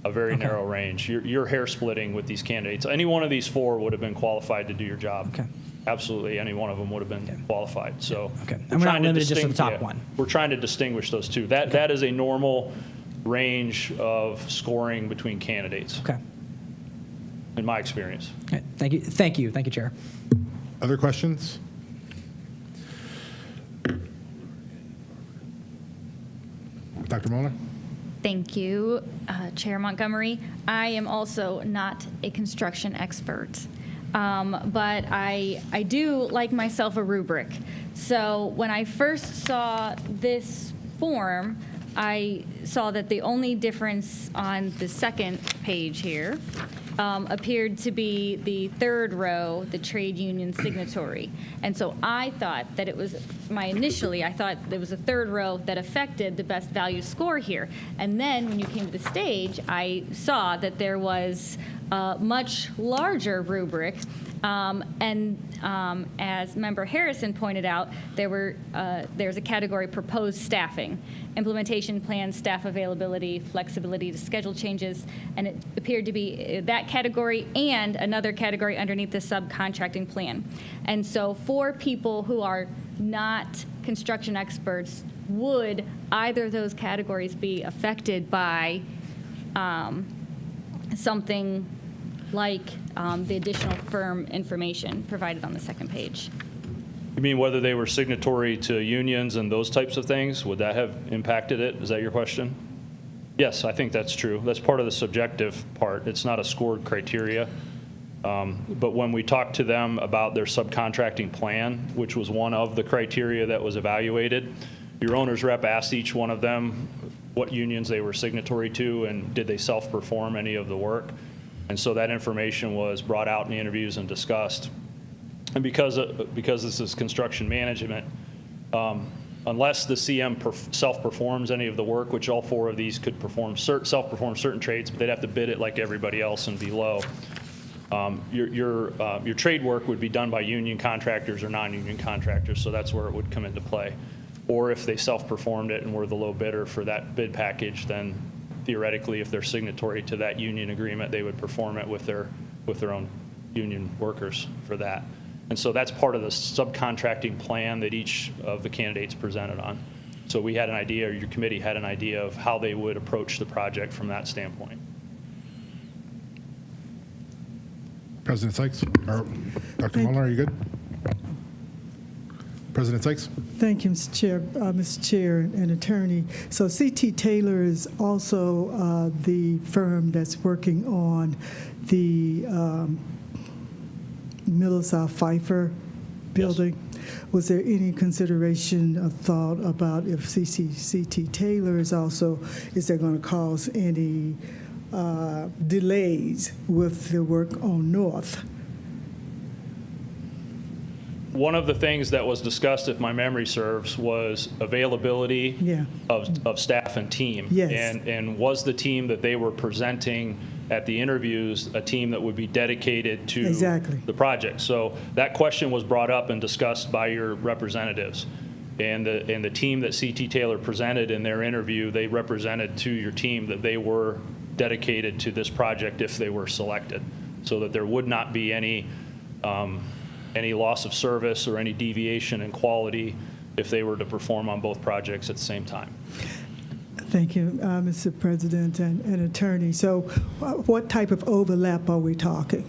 a very narrow range. You're hair splitting with these candidates. Any one of these 4 would have been qualified to do your job. Okay. Absolutely, any one of them would have been qualified. So Okay. And we're not trying to limited just to the top distinguish- one. We're trying to distinguish those two. That is a normal range of scoring between candidates, Okay. in my experience. Okay. Thank you, Chair. Other questions? Dr. Mueller? Thank you, Chair Montgomery. I am also not a construction expert, but I do like myself a rubric. So when I first saw this form, I saw that the only difference on the second page here appeared to be the third row, the trade union signatory. And so I thought that it was, I thought there was a third row that affected the best value score here. And then when you came to the stage, I saw that there was a much larger rubric. As Member Harrison pointed out, there's a category proposed staffing, implementation plan, staff availability, flexibility to schedule changes, and it appeared to be that category and another category underneath the subcontracting plan. And so for people who are not construction experts, would either of those categories be affected by something like the additional firm information provided on the second page? You mean whether they were signatory to unions and those types of things? Would that have impacted it? Is that your question? Yes, I think that's true. That's part of the subjective part. It's not a scored criteria. But when we talked to them about their subcontracting plan, which was one of the criteria that was evaluated, your owner's rep asked each one of them what unions they were signatory to and did they self-perform any of the work. And so that information was brought out in the interviews and discussed. And because this is construction management, unless the CM self-performs any of the work, which all 4 of these could self-perform certain trades, but they'd have to bid it like everybody else and be low. Your trade work would be done by union contractors or non-union contractors, so that's where it would come into play. Or if they self-performed it and were the low bidder for that bid package, then theoretically, if they're signatory to that union agreement, they would perform it with their own union workers for that. And so that's part of the subcontracting plan that each of the candidates presented on. So we had an idea, or your committee had an idea of how they would approach the project from that standpoint. President Sykes? Or Dr. Mueller, are you good? President Sykes? Thank you, Mr. Chair and Attorney. So CT Taylor is also the firm that's working on the Middle South Pfeiffer building. Yes. Was there any consideration or thought about if CT Taylor is there going to cause any delays with the work on North? One of the things that was discussed, if my memory serves, was availability of staff and team. Yes. And was the team that they were presenting at the interviews a team that would be dedicated to the project? So that question was brought up and discussed by your representatives. And the team that CT Taylor presented in their interview, they represented to your team that they were dedicated to this project if they were selected, so that there would not be any loss of service or any deviation in quality if they were to perform on both projects at the same time. Thank you, Mr. President and Attorney. So what type of overlap are we talking?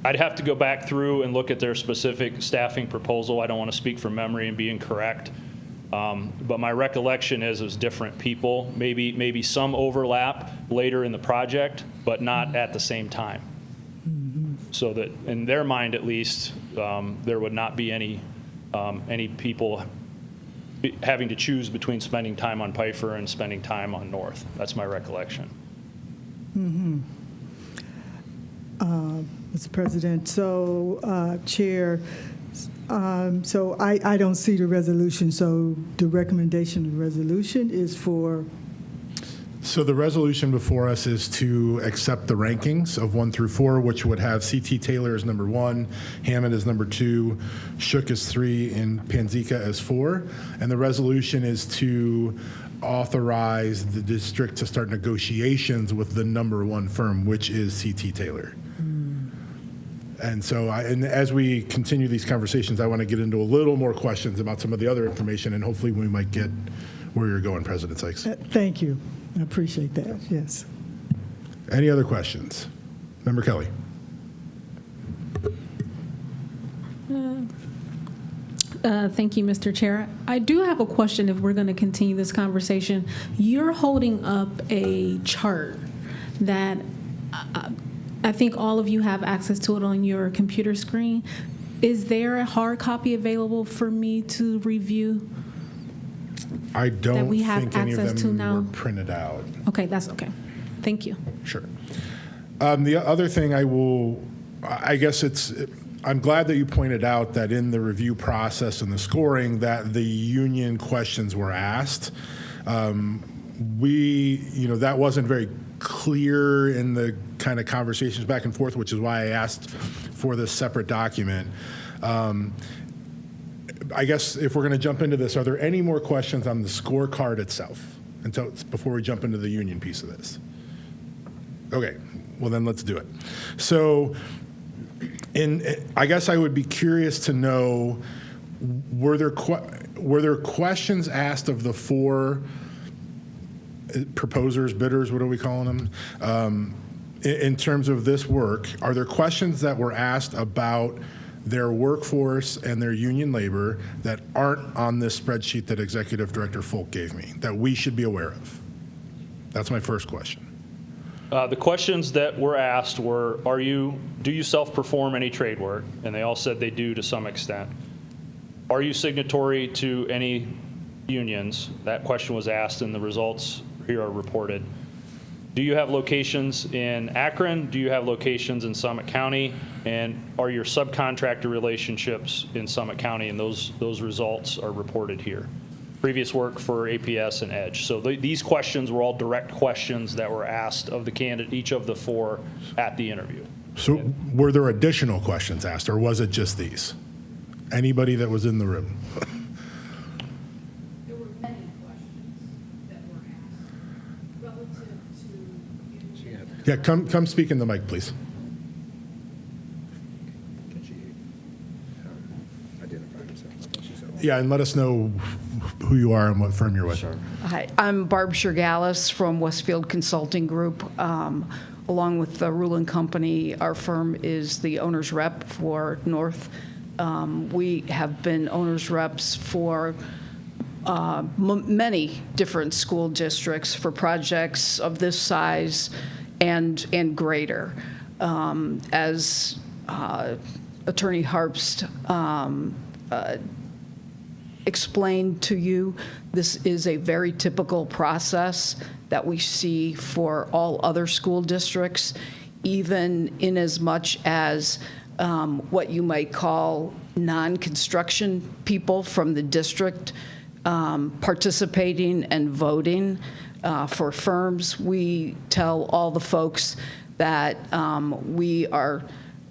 I'd have to go back through and look at their specific staffing proposal. I don't want to speak from memory and be incorrect. But my recollection is it was different people, maybe some overlap later in the project, but not at the same time. So that in their mind, at least, there would not be any people having to choose between spending time on Pfeiffer and spending time on North. That's my recollection. Mr. President, so Chair, so I don't see the resolution, so the recommendation of the resolution is for, So the resolution before us is to accept the rankings of 1 through 4, which would have C.T. Taylor as number 1, Hammond as number 2, Shook as 3, and Panzica as 4. And the resolution is to authorize the district to start negotiations with the number 1 firm, which is C.T. Taylor. And so, and as we continue these conversations, I want to get into a little more questions about some of the other information, and hopefully we might get where you're going, President Sykes. thank you. I appreciate that, yes. Any other questions? Member Kelly. Thank you, Mr. Chair. I do have a question if we're going to continue this conversation. You're holding up a chart that I think all of you have access to it on your computer screen. Is there a hard copy available for me to review? I don't we have think any of access to them now? were printed out. Okay, that's okay. Thank you. Sure. The other thing I'm glad that you pointed out that in the review process and the scoring that the union questions were asked. That wasn't very clear in the kind of conversations back and forth, which is why I asked for this separate document. I guess if we're going to jump into this, are there any more questions on the scorecard itself before we jump into the union piece of this? Okay, well then let's do it. So I guess I would be curious to know, were there questions asked of the 4 proposers, bidders, what are we calling them? In terms of this work, are there questions that were asked about their workforce and their union labor that aren't on this spreadsheet that Executive Director Folk gave me that we should be aware of? That's my first question. The questions that were asked were, do you self-perform any trade work? And they all said they do to some extent. Are you signatory to any unions? That question was asked, and the results here are reported. Do you have locations in Akron? Do you have locations in Summit County? And are your subcontractor relationships in Summit County? And those results are reported here. Previous work for APS and EDGE. So these questions were all direct questions that were asked of the candidate, each of the 4 at the interview. So were there additional questions asked, or was it just these? Anybody that was in the room? There were many questions that were asked relative to. Yeah, come speak in the mic, please. Yeah, and let us know who you are and what firm you're with. Sure. Hi, I'm Barb Shergalis from Westfield Consulting Group. Along with the Rulin Company, our firm is the owner's rep for North. We have been owner's reps for many different school districts for projects of this size and greater. As Attorney Harpst explained to you, this is a very typical process that we see for all other school districts, even in as much as what you might call non-construction people from the district participating and voting for firms. We tell all the folks that we are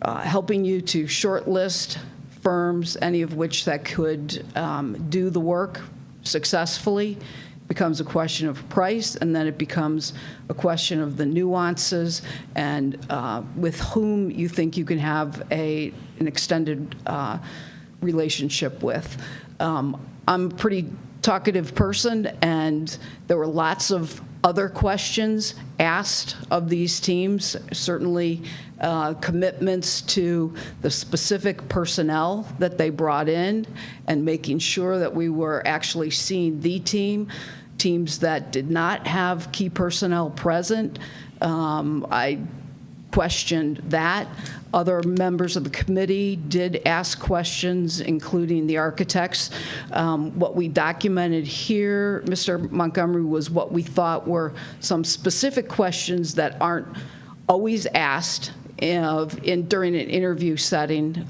helping you to shortlist firms, any of which that could do the work successfully. Becomes a question of price, and then it becomes a question of the nuances and with whom you think you can have an extended relationship with. I'm a pretty talkative person, and there were lots of other questions asked of these teams, certainly commitments to the specific personnel that they brought in and making sure that we were actually seeing the teams that did not have key personnel present. I questioned that. Other members of the committee did ask questions, including the architects. What we documented here, Mr. Montgomery, was what we thought were some specific questions that aren't always asked during an interview setting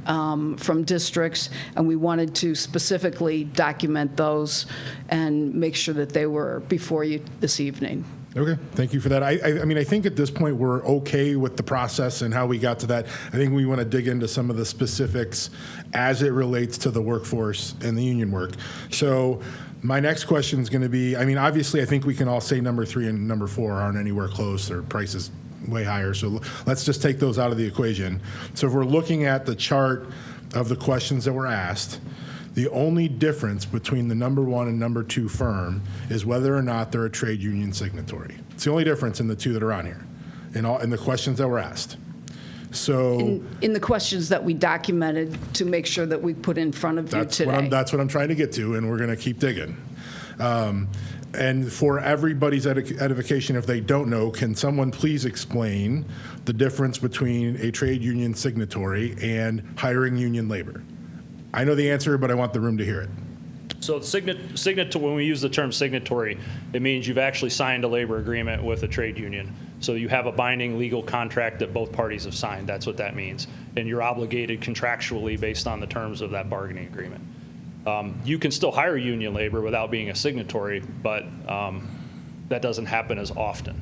from districts, and we wanted to specifically document those and make sure that they were before you this evening. Okay, thank you for that. I mean, I think at this point we're okay with the process and how we got to that. I think we want to dig into some of the specifics as it relates to the workforce and the union work. So my next question is going to be, I mean, obviously I think we can all say number 3 and number 4 aren't anywhere close, or prices way higher. So let's just take those out of the equation. So if we're looking at the chart of the questions that were asked, the only difference between the number 1 and number 2 firm is whether or not they're a trade union signatory. It's the only difference in the two that are on here, in the questions that were asked. So in the questions that we documented to make sure that we put in front of you today. That's what I'm trying to get to, and we're going to keep digging. And for everybody's edification, if they don't know, can someone please explain the difference between a trade union signatory and hiring union labor? I know the answer, but I want the room to hear it. So when we use the term signatory, it means you've actually signed a labor agreement with a trade union. So you have a binding legal contract that both parties have signed. That's what that means. And you're obligated contractually based on the terms of that bargaining agreement. You can still hire union labor without being a signatory, but that doesn't happen as often.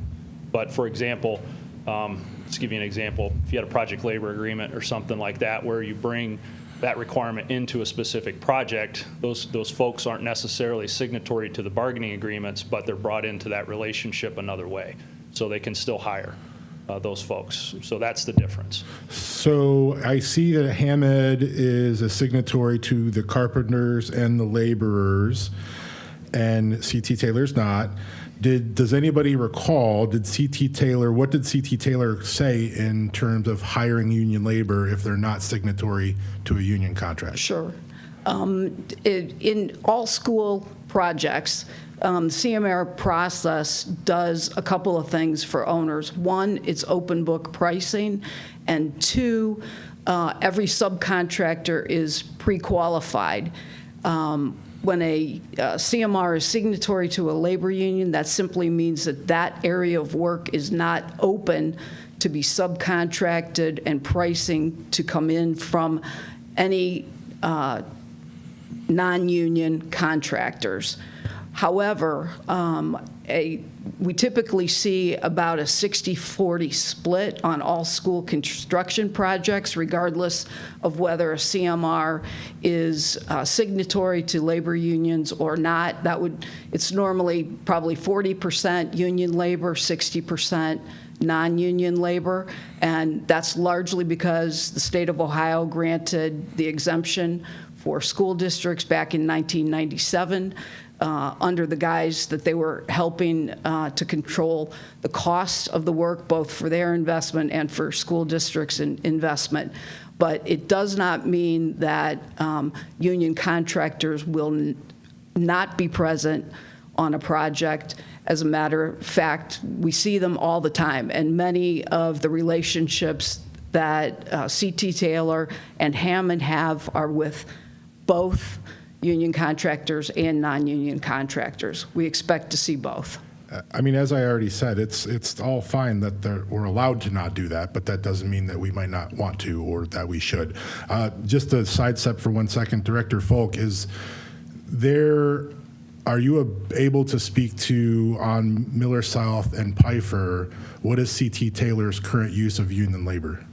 But for example, let's give you an example. If you had a project labor agreement or something like that where you bring that requirement into a specific project, those folks aren't necessarily signatory to the bargaining agreements, but they're brought into that relationship another way. So they can still hire those folks. So that's the difference. So I see that Hamed is a signatory to the carpenters and the laborers, and C.T. Taylor's not. Does anybody recall, what did C.T. Taylor say in terms of hiring union labor if they're not signatory to a union contract? Sure. In all school projects, CMR process does a couple of things for owners. One, it's open book pricing, and 2, every subcontractor is pre-qualified. When a CMR is signatory to a labor union, that simply means that that area of work is not open to be subcontracted and pricing to come in from any non-union contractors. However, we typically see about a 60-40 split on all school construction projects, regardless of whether a CMR is signatory to labor unions or not. It's normally probably 40% union labor, 60% non-union labor, and that's largely because the state of Ohio granted the exemption for school districts back in 1997. Under the guise that they were helping to control the cost of the work, both for their investment and for school districts' investment. But it does not mean that union contractors will not be present on a project. As a matter of fact, we see them all the time, and many of the relationships that C.T. Taylor and Hammond have are with both union contractors and non-union contractors. We expect to see both. I mean, as I already said, it's all fine that we're allowed to not do that, but that doesn't mean that we might not want to or that we should. Just a sidestep for 1 second, Director Folk, are you able to speak to, on Miller South and Pfeiffer, what is C.T. Taylor's current use of union labor?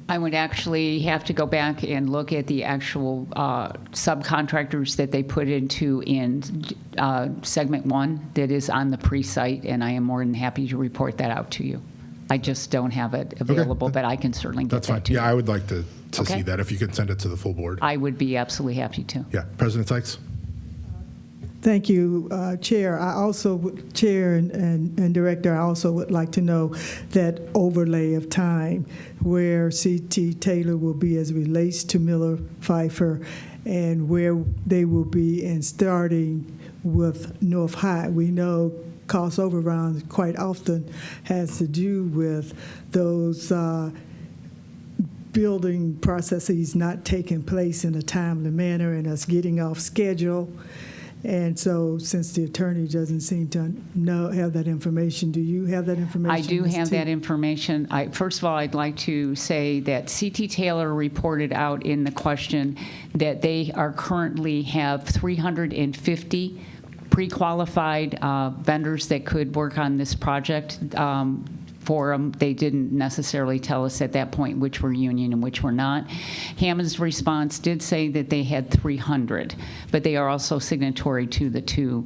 I would actually have to go back and look at the actual subcontractors that they put into in segment 1 that is on the pre-site, and I am more than happy to report that out to you. I just don't have it available, but I can certainly get That's fine. that to you. Yeah, I would like to Okay. see that if you can send it to the full board. I would be absolutely happy to. Yeah, President Sykes? Thank you, Chair. I also, Chair and Director, I also would like to know that overlay of time where C.T. Taylor will be as it relates to Miller Pfeiffer and where they will be in starting with North High. We know cost overruns quite often has to do with those building processes not taking place in a timely manner and us getting off schedule. And so, since the attorney doesn't seem to have that information, do you have that information? I do Ms. have T? that information. First of all, I'd like to say that C.T. Taylor reported out in the question that they are currently have 350 pre-qualified vendors that could work on this project for them. They didn't necessarily tell us at that point which were union and which were not. Hammond's response did say that they had 300, but they are also signatory to the two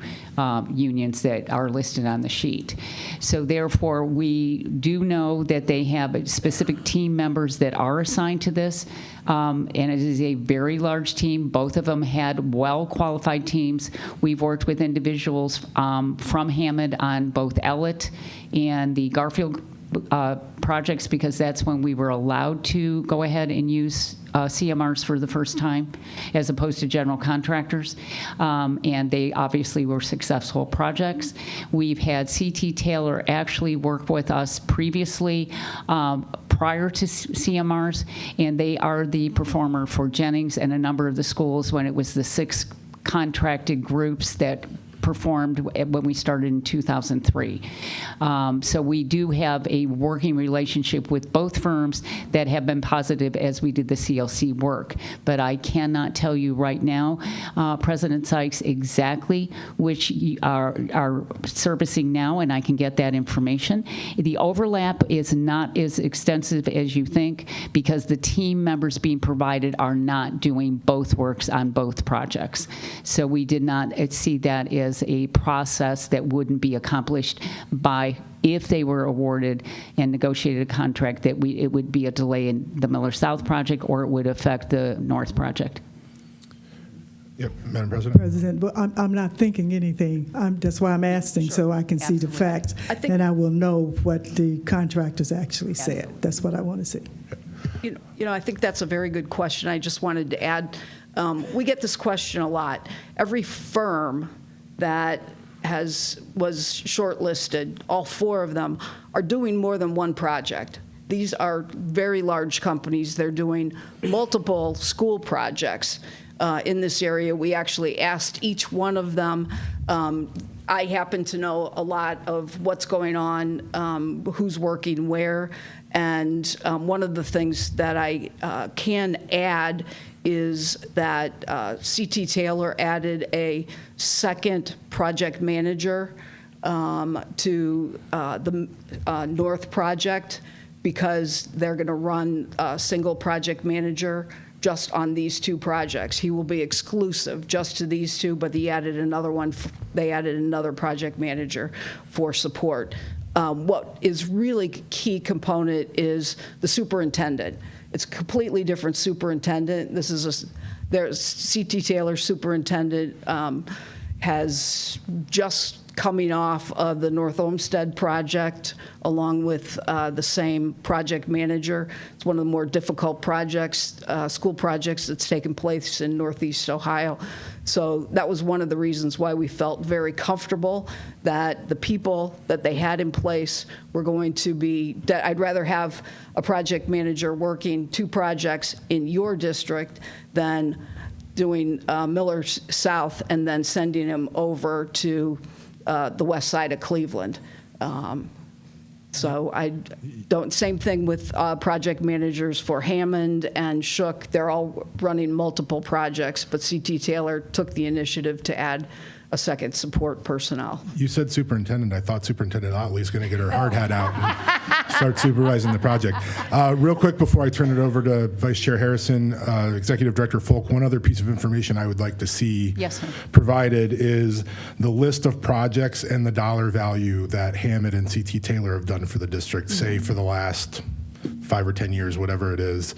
unions that are listed on the sheet. So therefore, we do know that they have specific team members that are assigned to this, and it is a very large team. Both of them had well-qualified teams. We've worked with individuals from Hammond on both Ellett and the Garfield projects, because that's when we were allowed to go ahead and use CMRs for the first time, as opposed to general contractors. And they obviously were successful projects. We've had C.T. Taylor actually work with us previously prior to CMRs, and they are the performer for Jennings and a number of the schools when it was the 6 contracted groups that performed when we started in 2003. So we do have a working relationship with both firms that have been positive as we did the CLC work. But I cannot tell you right now, President Sykes, exactly which are servicing now, and I can get that information. The overlap is not as extensive as you think, because the team members being provided are not doing both works on both projects. So we did not see that as a process that wouldn't be accomplished by, if they were awarded and negotiated a contract, that it would be a delay in the Miller South project, or it would affect the North project. Yep, Madam President. President, but I'm not thinking anything. That's why I'm asking, so I can see the facts, and I will know what the contractors actually said. That's what I want to see. You know, I think that's a very good question. I just wanted to add, we get this question a lot. Every firm that was shortlisted, all 4 of them, are doing more than one project. These are very large companies. They're doing multiple school projects in this area. We actually asked each one of them. I happen to know a lot of what's going on, who's working where, and one of the things that I can add is that C.T. Taylor added a second project manager to the North project, because they're going to run a single project manager just on these 2 projects. He will be exclusive just to these 2, but they added another project manager for support. What is really key component is the superintendent. It's a completely different superintendent. This is there's C.T. Taylor superintendent has just coming off of the North Olmsted project, along with the same project manager. It's one of the more difficult projects, school projects that's taken place in Northeast Ohio. So that was one of the reasons why we felt very comfortable that the people that they had in place were going to be, I'd rather have a project manager working 2 projects in your district than doing Miller South and then sending him over to the west side of Cleveland. So I don't, same thing with project managers for Hammond and Shook. They're all running multiple projects, but C.T. Taylor took the initiative to add a second support personnel. You said superintendent. I thought Superintendent Otley's going to get her hard hat out and start supervising the project. Real quick before I turn it over to Vice Chair Harrison, Executive Director Folk, one other piece of information I would like to see Yes, sir. provided is the list of projects and the dollar value that Hammett and CT Taylor have done for the district, say for the last 5 or 10 years, whatever it is.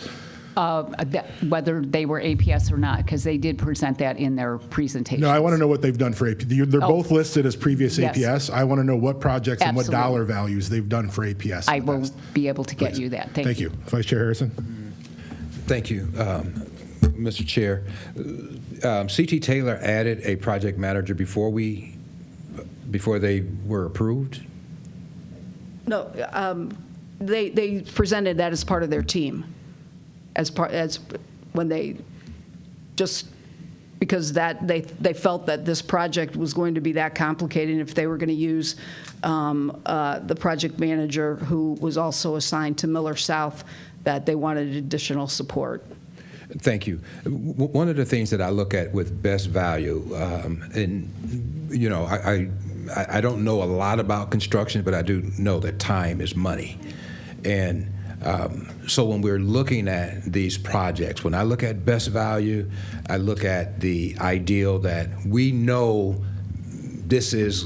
Whether they were APS or not, because they did present that in their presentation. No, I want to know what they've done for AP. They're both listed as previous Yes. APS. I want to know what projects and what Absolutely. dollar values they've done for APS. I in the will past. be able to get Please. you that. Thank you. Vice Chair Harrison. Thank you, Mr. Chair. CT Taylor added a project manager before they were approved? No, they presented that as part of their team, as when they just because they felt that this project was going to be that complicated. If they were going to use the project manager who was also assigned to Miller South, that they wanted additional support. Thank you. One of the things that I look at with best value, and you know, I don't know a lot about construction, but I do know that time is money. And so when we're looking at these projects, when I look at best value, I look at the ideal that we know this is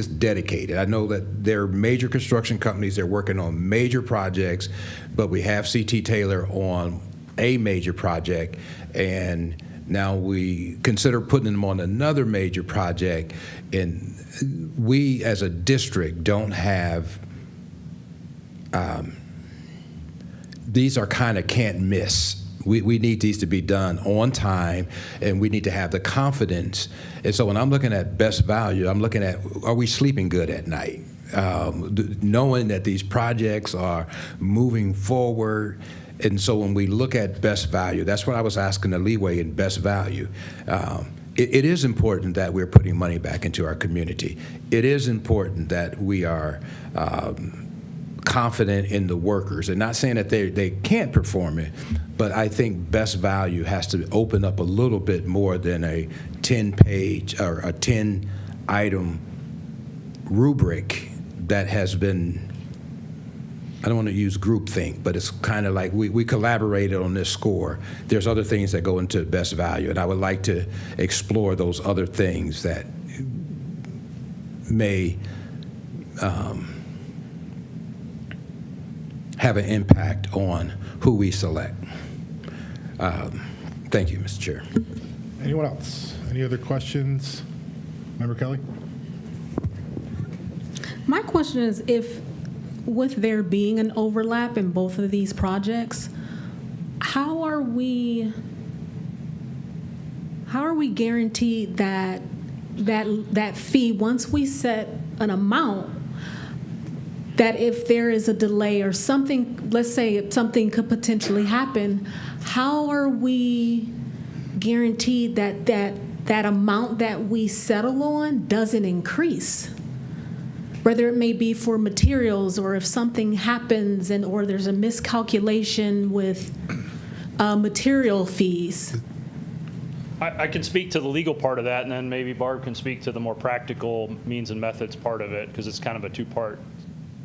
dedicated. I know that there are major construction companies, they're working on major projects, but we have CT Taylor on a major project, and now we consider putting them on another major project, and we as a district don't have these are kind of can't miss. We need these to be done on time, and we need to have the confidence. And so when I'm looking at best value, I'm looking at, are we sleeping good at night? Knowing that these projects are moving forward. And so when we look at best value, that's what I was asking the leeway in best value. It is important that we're putting money back into our community. It is important that we are confident in the workers, and not saying that they can't perform it, but I think best value has to open up a little bit more than a 10-page or a 10-item rubric that has been, I don't want to use groupthink, but it's kind of like we collaborated on this score. There's other things that go into best value, and I would like to explore those other things that may have an impact on who we select. Thank you, Mr. Chair. Anyone else? Any other questions? Member Kelly? My question is, if with there being an overlap in both of these projects, how are we guaranteed that fee, once we set an amount, that if there is a delay or something, let's say something could potentially happen, how are we guaranteed that amount that we settle on doesn't increase? Whether it may be for materials, or if something happens or there's a miscalculation with material fees. I can speak to the legal part of that, and then maybe Barb can speak to the more practical means and methods part of it, because it's kind of a two-part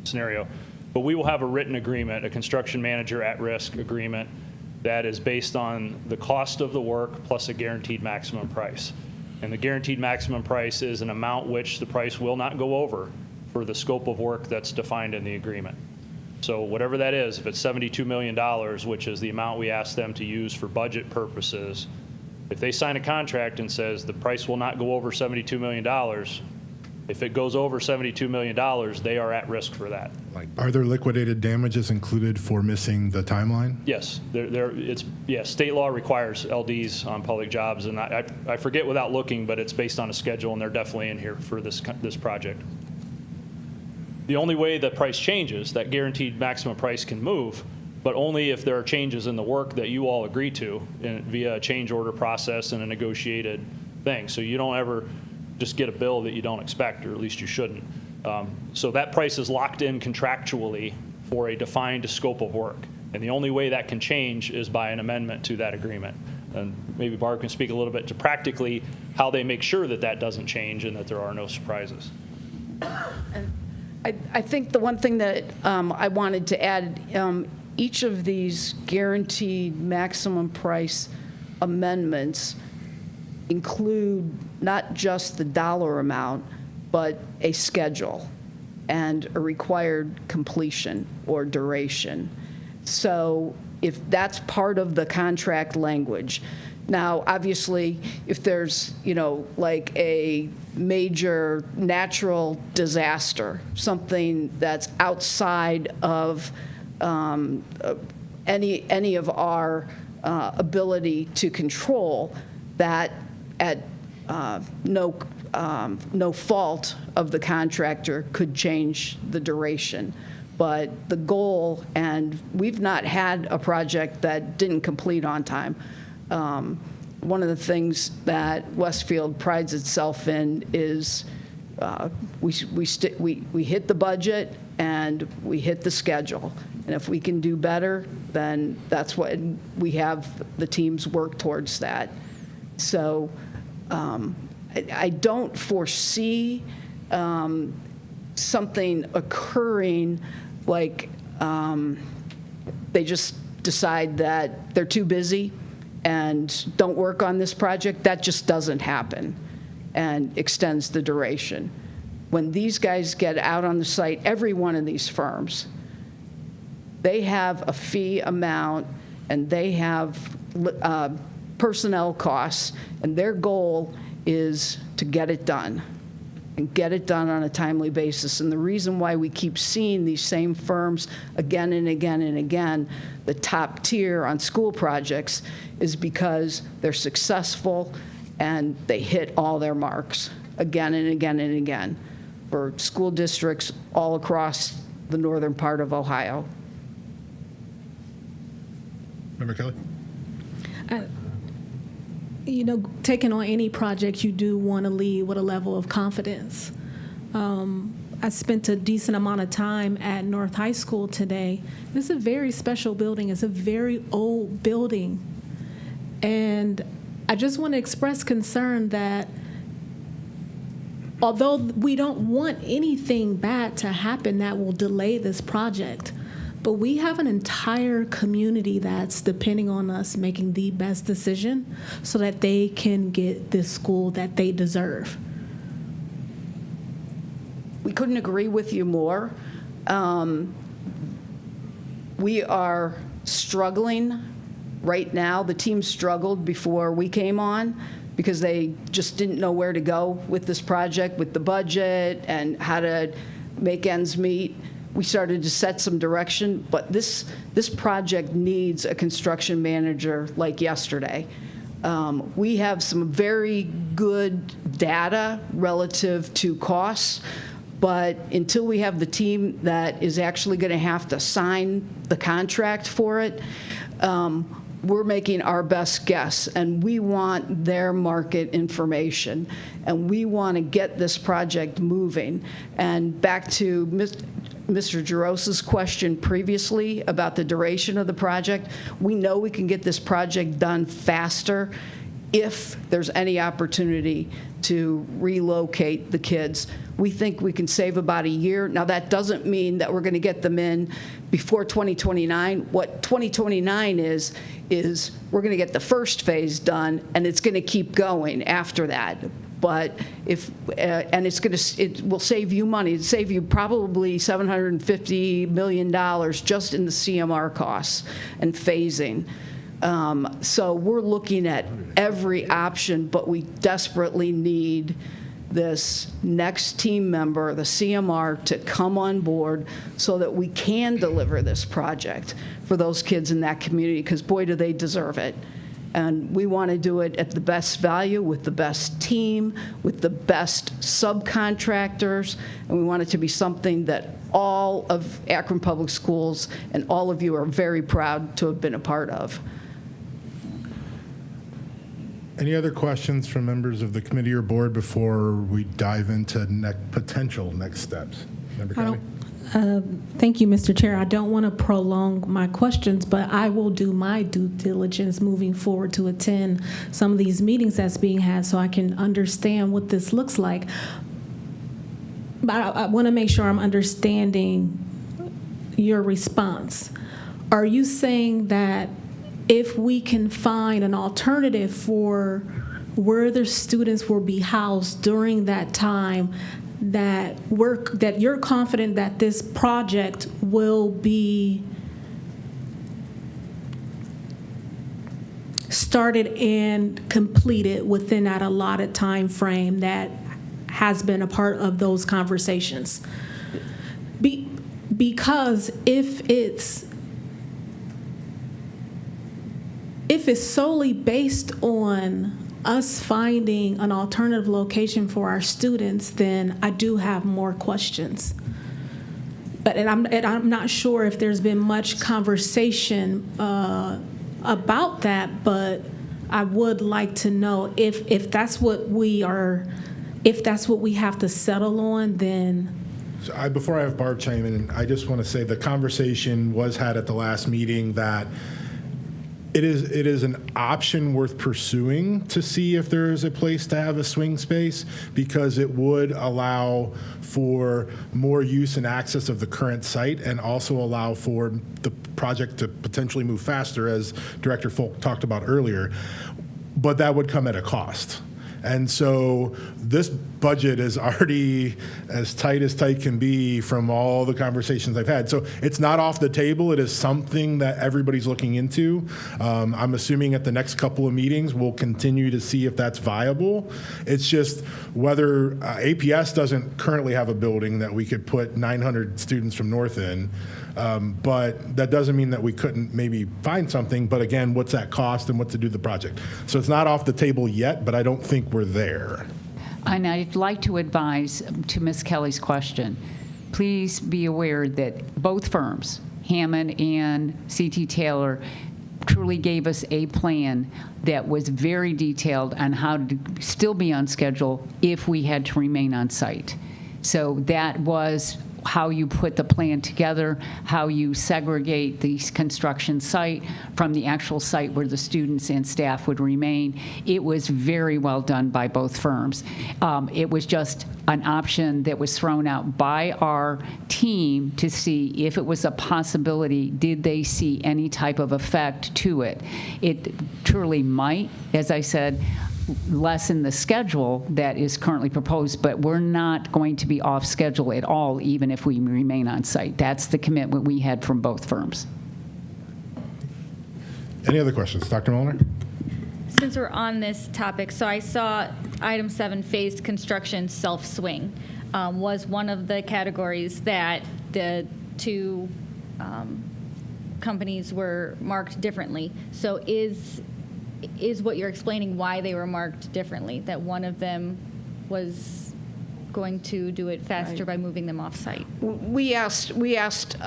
scenario. But we will have a written agreement, a construction manager at-risk agreement, that is based on the cost of the work plus a guaranteed maximum price. And the guaranteed maximum price is an amount which the price will not go over for the scope of work that's defined in the agreement. So whatever that is, if it's $72 million, which is the amount we ask them to use for budget purposes, if they sign a contract and says the price will not go over $72 million, if it goes over $72 million, they are at risk for that. Are there liquidated damages included for missing the timeline? Yes, state law requires LDs on public jobs, and I forget without looking, but it's based on a schedule, and they're definitely in here for this project. The only way the price changes, that guaranteed maximum price can move, but only if there are changes in the work that you all agree to via a change order process and a negotiated thing. So you don't ever just get a bill that you don't expect, or at least you shouldn't. So that price is locked in contractually for a defined scope of work. And the only way that can change is by an amendment to that agreement. And maybe Barb can speak a little bit to practically how they make sure that that doesn't change and that there are no surprises. I think the one thing that I wanted to add, each of these guaranteed maximum price amendments include not just the dollar amount, but a schedule and a required completion or duration. So if that's part of the contract language. Now, obviously, if there's, like a major natural disaster, something that's outside of any of our ability to control, that at no fault of the contractor could change the duration. But the goal, and we've not had a project that didn't complete on time. One of the things that Westfield prides itself in is we hit the budget and we hit the schedule. And if we can do better, then that's what we have the teams work towards that. So I don't foresee something occurring like they just decide that they're too busy and don't work on this project. That just doesn't happen and extends the duration. When these guys get out on the site, every one of these firms, they have a fee amount and they have personnel costs, and their goal is to get it done and get it done on a timely basis. And the reason why we keep seeing these same firms again and again and again, the top tier on school projects, is because they're successful and they hit all their marks again and again and again for school districts all across the northern part of Ohio. Member Kelly? Taking on any project, you do want to lead with a level of confidence. I spent a decent amount of time at North High School today. It's a very special building. It's a very old building. And I just want to express concern that although we don't want anything bad to happen that will delay this project, but we have an entire community that's depending on us making the best decision so that they can get this school that they deserve. We couldn't agree with you more. We are struggling right now. The team struggled before we came on because they just didn't know where to go with this project, with the budget and how to make ends meet. We started to set some direction, but this project needs a construction manager like yesterday. We have some very good data relative to costs, but until we have the team that is actually going to have to sign the contract for it, we're making our best guess, and we want their market information, and we want to get this project moving. And back to Mr. Jarosa's question previously about the duration of the project, we know we can get this project done faster if there's any opportunity to relocate the kids. We think we can save about a year. Now, that doesn't mean that we're going to get them in before 2029. What 2029 is we're going to get the first phase done, and it's going to keep going after that. But it will save you money. It'll save you probably $750 million just in the CMR costs and phasing. So we're looking at every option, but we desperately need this next team member, the CMR, to come on board so that we can deliver this project for those kids in that community, because boy, do they deserve it. And we want to do it at the best value, with the best team, with the best subcontractors, and we want it to be something that all of Akron Public Schools and all of you are very proud to have been a part of. Any other questions from members of the committee or board before we dive into potential next steps? Member Kelly? Thank you, Mr. Chair. I don't want to prolong my questions, but I will do my due diligence moving forward to attend some of these meetings that's being had so I can understand what this looks like. But I want to make sure I'm understanding your response. Are you saying that if we can find an alternative for where the students will be housed during that time, that you're confident that this project will be started and completed within that allotted time frame that has been a part of those conversations? Because if it's solely based on us finding an alternative location for our students, then I do have more questions. And I'm not sure if there's been much conversation about that, but I would like to know if that's what we have to settle on, then. So before I have Barb chime in, I just want to say the conversation was had at the last meeting that it is an option worth pursuing to see if there is a place to have a swing space, because it would allow for more use and access of the current site and also allow for the project to potentially move faster, as Director Folk talked about earlier. But that would come at a cost. And so this budget is already as tight can be from all the conversations I've had. So it's not off the table. It is something that everybody's looking into. I'm assuming at the next couple of meetings, we'll continue to see if that's viable. It's just whether APS doesn't currently have a building that we could put 900 students from North in. But that doesn't mean that we couldn't maybe find something. But again, what's that cost and what to do the project? So it's not off the table yet, but I don't think we're there. And I'd like to advise to Ms. Kelly's question, please be aware that both firms, Hammond and C.T. Taylor, truly gave us a plan that was very detailed on how to still be on schedule if we had to remain on site. So that was how you put the plan together, how you segregate the construction site from the actual site where the students and staff would remain. It was very well done by both firms. It was just an option that was thrown out by our team to see if it was a possibility, did they see any type of effect to it. It truly might, as I said, lessen the schedule that is currently proposed, but we're not going to be off schedule at all, even if we remain on site. That's the commitment we had from both firms. Any other questions? Dr. Mueller? Since we're on this topic, so I saw item 7, phased construction self-swing, was one of the categories that the two companies were marked differently. So is what you're explaining why they were marked differently, that one of them was going to do it faster by moving them off-site? We asked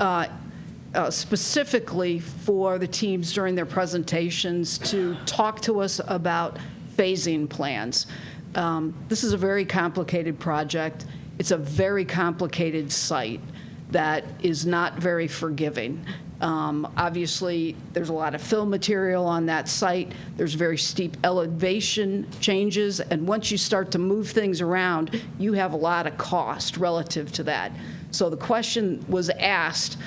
specifically for the teams during their presentations to talk to us about phasing plans. This is a very complicated project. It's a very complicated site that is not very forgiving. Obviously, there's a lot of fill material on that site. There's very steep elevation changes, and once you start to move things around, you have a lot of cost relative to that. So the question was asked,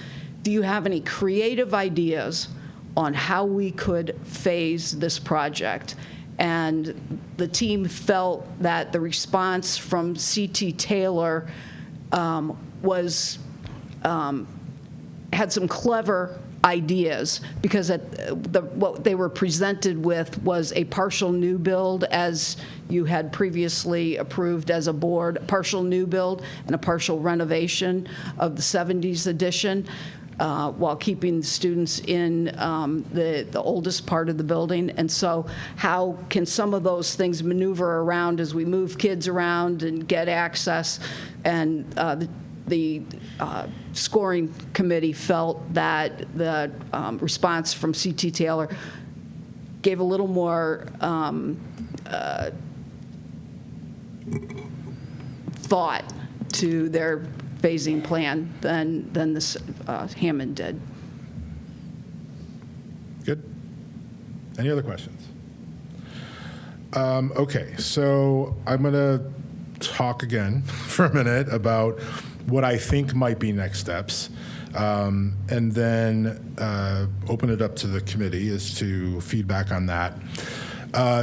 do you have any creative ideas on how we could phase this project? And the team felt that the response from C.T. Taylor had some clever ideas, because what they were presented with was a partial new build, as you had previously approved as a board, a partial new build and a partial renovation of the 70s edition, while keeping students in the oldest part of the building. And so how can some of those things maneuver around as we move kids around and get access? And the scoring committee felt that the response from C.T. Taylor gave a little more thought to their phasing plan than this Hammond did. Good. Any other questions? Okay, so I'm going to talk again for a minute about what I think might be next steps, and then open it up to the committee as to feedback on that.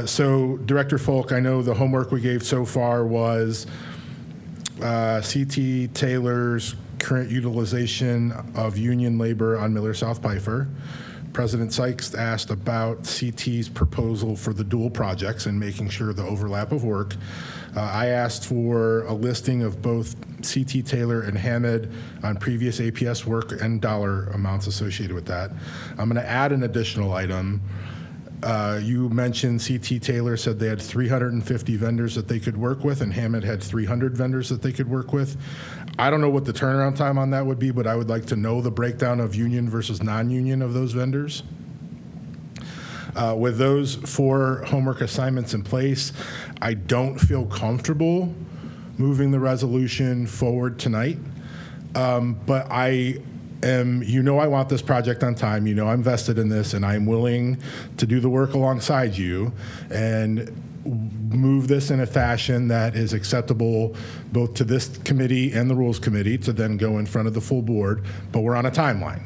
So, Director Folk, I know the homework we gave so far was CT Taylor's current utilization of union labor on Miller South Pfeiffer. President Sykes asked about CT's proposal for the dual projects and making sure the overlap of work. I asked for a listing of both CT Taylor and Hammond on previous APS work and dollar amounts associated with that. I'm going to add an additional item. You mentioned CT Taylor said they had 350 vendors that they could work with, and Hammond had 300 vendors that they could work with. I don't know what the turnaround time on that would be, but I would like to know the breakdown of union versus non-union of those vendors. With those 4 homework assignments in place, I don't feel comfortable moving the resolution forward tonight, but I I want this project on time. I'm vested in this, and I'm willing to do the work alongside you and move this in a fashion that is acceptable both to this committee and the Rules Committee to then go in front of the full board, but we're on a timeline.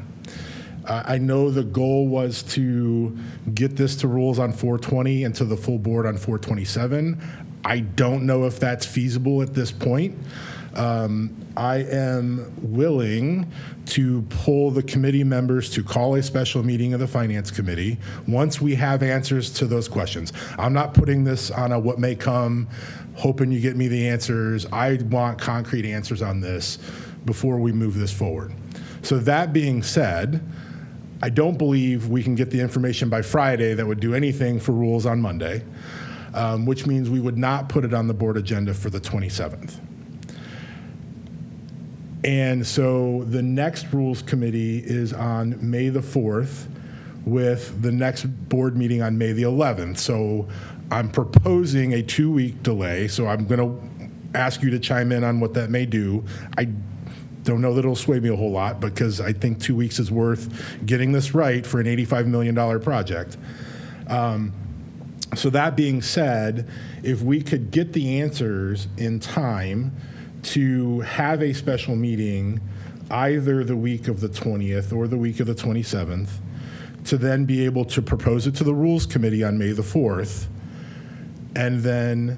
I know the goal was to get this to rules on 4/20 and to the full board on 4/27. I don't know if that's feasible at this point. I am willing to pull the committee members to call a special meeting of the Finance Committee once we have answers to those questions. I'm not putting this on a what may come, hoping you get me the answers. I want concrete answers on this before we move this forward. So that being said, I don't believe we can get the information by Friday that would do anything for rules on Monday, which means we would not put it on the board agenda for the 27th. And so the next Rules Committee is on May the 4th with the next board meeting on May the 11th. So I'm proposing a 2-week delay. So I'm going to ask you to chime in on what that may do. I don't know that it'll sway me a whole lot because I think 2 weeks is worth getting this right for an $85 million project. So that being said, if we could get the answers in time to have a special meeting either the week of the 20th or the week of the 27th, to then be able to propose it to the Rules Committee on May the 4th, and then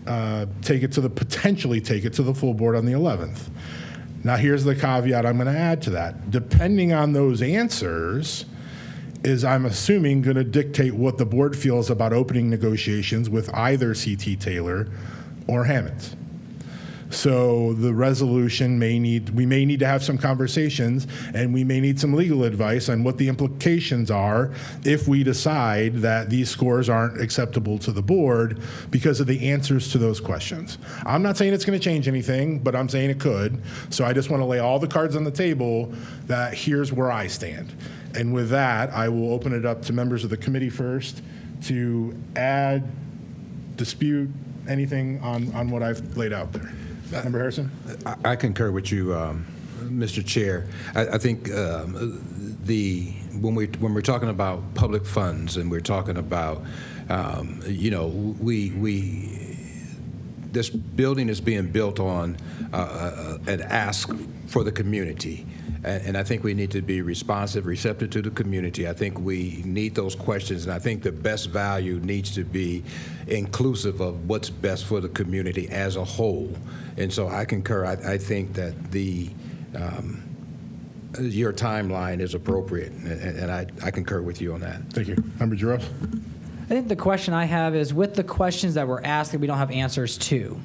potentially take it to the full board on the 11th. Now here's the caveat I'm going to add to that. Depending on those answers is, I'm assuming, going to dictate what the board feels about opening negotiations with either CT Taylor or Hammond. So the resolution we may need to have some conversations, and we may need some legal advice on what the implications are if we decide that these scores aren't acceptable to the board because of the answers to those questions. I'm not saying it's going to change anything, but I'm saying it could. So I just want to lay all the cards on the table that here's where I stand. And with that, I will open it up to members of the committee first to add, dispute, anything on what I've laid out there. Member Harrison? I concur with you, Mr. Chair. I think when we're talking about public funds and we're talking about, this building is being built on an ask for the community. And I think we need to be responsive, receptive to the community. I think we need those questions, and I think the best value needs to be inclusive of what's best for the community as a whole. And so I concur. I think that your timeline is appropriate, and I concur with you on that. Thank you. Member Giroux? I think the question I have is, with the questions that were asked that we don't have answers to,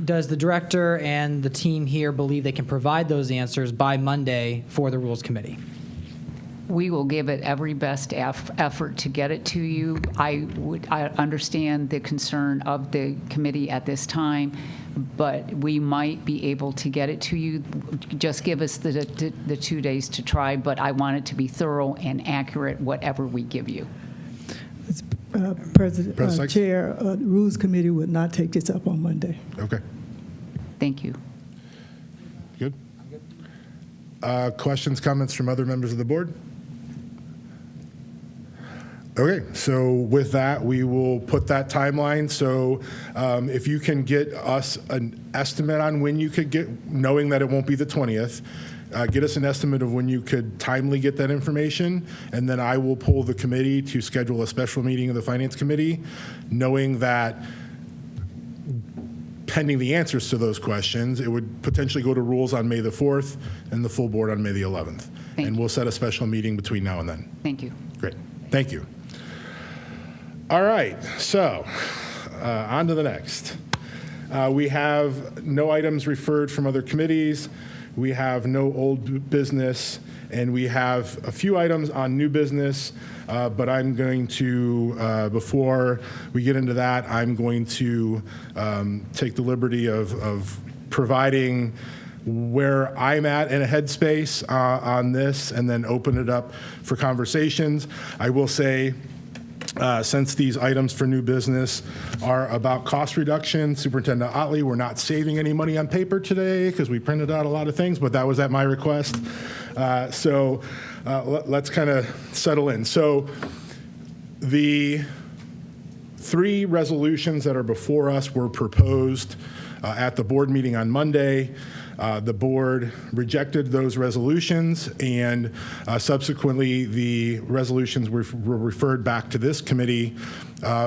does the director and the team here believe they can provide those answers by Monday for the Rules Committee? We will give it every best effort to get it to you. I understand the concern of the committee at this time, but we might be able to get it to you. Just give us the 2 days to try, but I want it to be thorough and accurate, whatever we give you. President Chair, Rules Committee would not take this up on Monday. Okay. Thank you. Questions, comments from other members of the board? Okay, so with that, we will put that timeline. So if you can get us an estimate on when you could get, knowing that it won't be the 20th, get us an estimate of when you could timely get that information, and then I will pull the committee to schedule a special meeting of the Finance Committee, knowing that pending the answers to those questions, it would potentially go to rules on May the 4th and the full board on May the 11th. Thank And you. we'll set a special meeting between now and then. Thank you. Great. Thank you. All right. So on to the next. We have no items referred from other committees. We have no old business, and we have a few items on new business, but I'm going to, before we get into that, I'm going to take the liberty of providing where I'm at in a headspace on this, and then open it up for conversations. I will say, since these items for new business are about cost reduction, Superintendent Otley, we're not saving any money on paper today because we printed out a lot of things, but that was at my request. So let's kind of settle in. So the 3 resolutions that are before us were proposed at the board meeting on Monday. The board rejected those resolutions, and subsequently the resolutions were referred back to this committee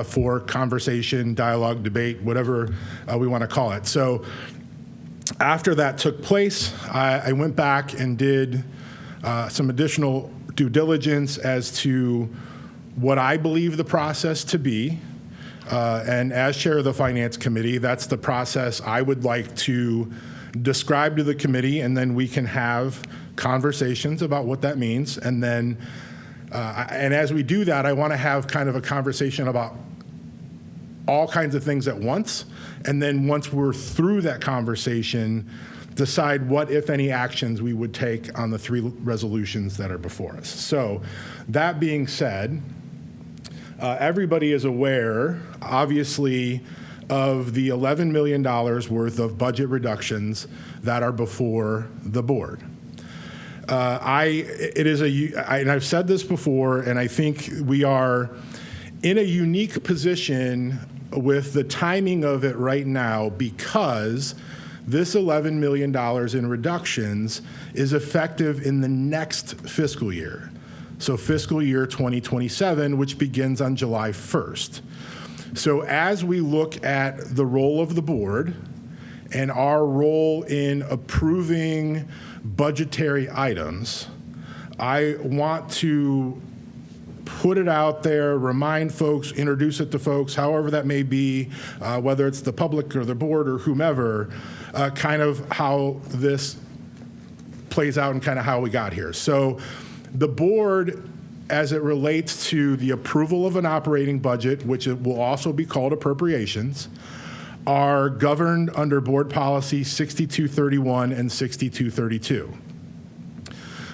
for conversation, dialogue, debate, whatever we want to call it. So after that took place, I went back and did some additional due diligence as to what I believe the process to be. And as chair of the Finance Committee, that's the process I would like to describe to the committee, and then we can have conversations about what that means. And then, and as we do that, I want to have kind of a conversation about all kinds of things at once. And then once we're through that conversation, decide what, if any, actions we would take on the 3 resolutions that are before us. So that being said, everybody is aware, obviously, of the $11 million worth of budget reductions that are before the board. And I've said this before, and I think we are in a unique position with the timing of it right now, because this $11 million in reductions is effective in the next fiscal year. So fiscal year 2027, which begins on July 1st. So as we look at the role of the board and our role in approving budgetary items, I want to put it out there, remind folks, introduce it to folks, however that may be, whether it's the public or the board or whomever, kind of how this plays out and kind of how we got here. So the board, as it relates to the approval of an operating budget, which it will also be called appropriations, are governed under Board Policy 6231 and 6232.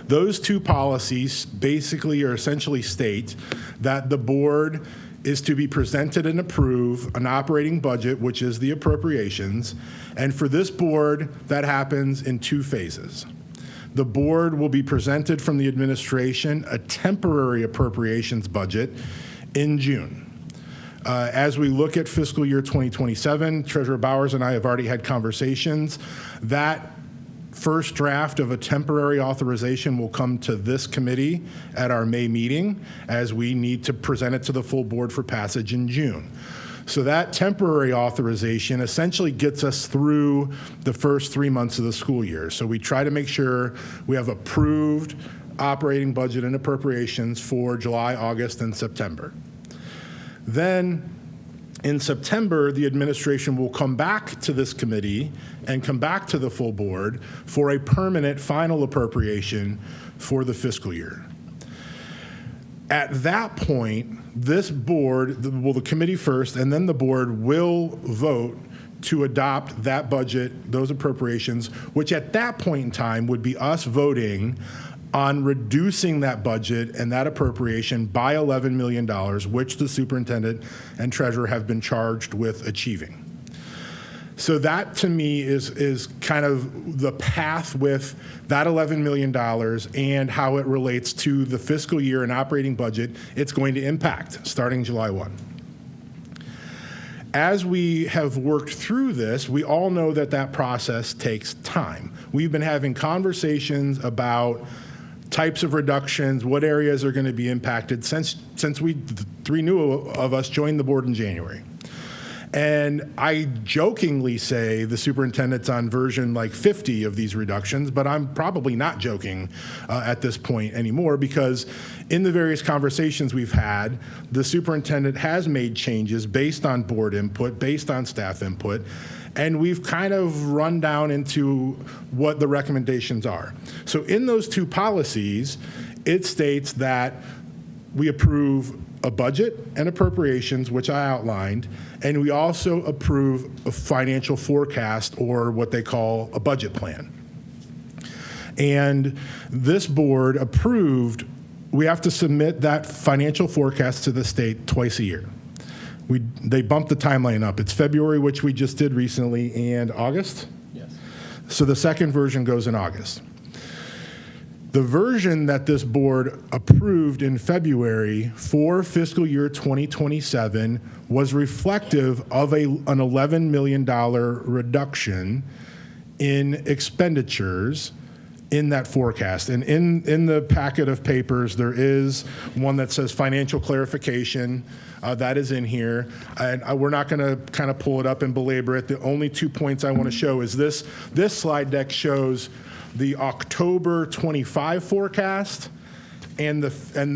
Those 2 policies basically or essentially state that the board is to be presented and approve an operating budget, which is the appropriations. And for this board, that happens in 2 phases. The board will be presented from the administration a temporary appropriations budget in June. As we look at fiscal year 2027, Treasurer Bowers and I have already had conversations. That first draft of a temporary authorization will come to this committee at our May meeting, as we need to present it to the full board for passage in June. So that temporary authorization essentially gets us through the first 3 months of the school year. So we try to make sure we have approved operating budget and appropriations for July, August, and September. Then in September, the administration will come back to this committee and come back to the full board for a permanent final appropriation for the fiscal year. At that point, this board, well, the committee first, and then the board will vote to adopt that budget, those appropriations, which at that point in time would be us voting on reducing that budget and that appropriation by $11 million, which the superintendent and treasurer have been charged with achieving. So that to me is kind of the path with that $11 million and how it relates to the fiscal year and operating budget it's going to impact starting July 1. As we have worked through this, we all know that that process takes time. We've been having conversations about types of reductions, what areas are going to be impacted since we, the three new of us, joined the board in January. And I jokingly say the superintendent's on version like 50 of these reductions, but I'm probably not joking at this point anymore, because in the various conversations we've had, the superintendent has made changes based on board input, based on staff input, and we've kind of run down into what the recommendations are. So in those two policies, it states that we approve a budget and appropriations, which I outlined, and we also approve a financial forecast, or what they call a budget plan. And this board approved, we have to submit that financial forecast to the state twice a year. They bumped the timeline up. It's February, which we just did recently, and August? Yes. So the second version goes in August. The version that this board approved in February for fiscal year 2027 was reflective of an $11 million reduction in expenditures in that forecast. And in the packet of papers, there is one that says financial clarification. That is in here. And we're not going to kind of pull it up and belabor it. The only 2 points I want to show is this slide deck shows the October 25 forecast and the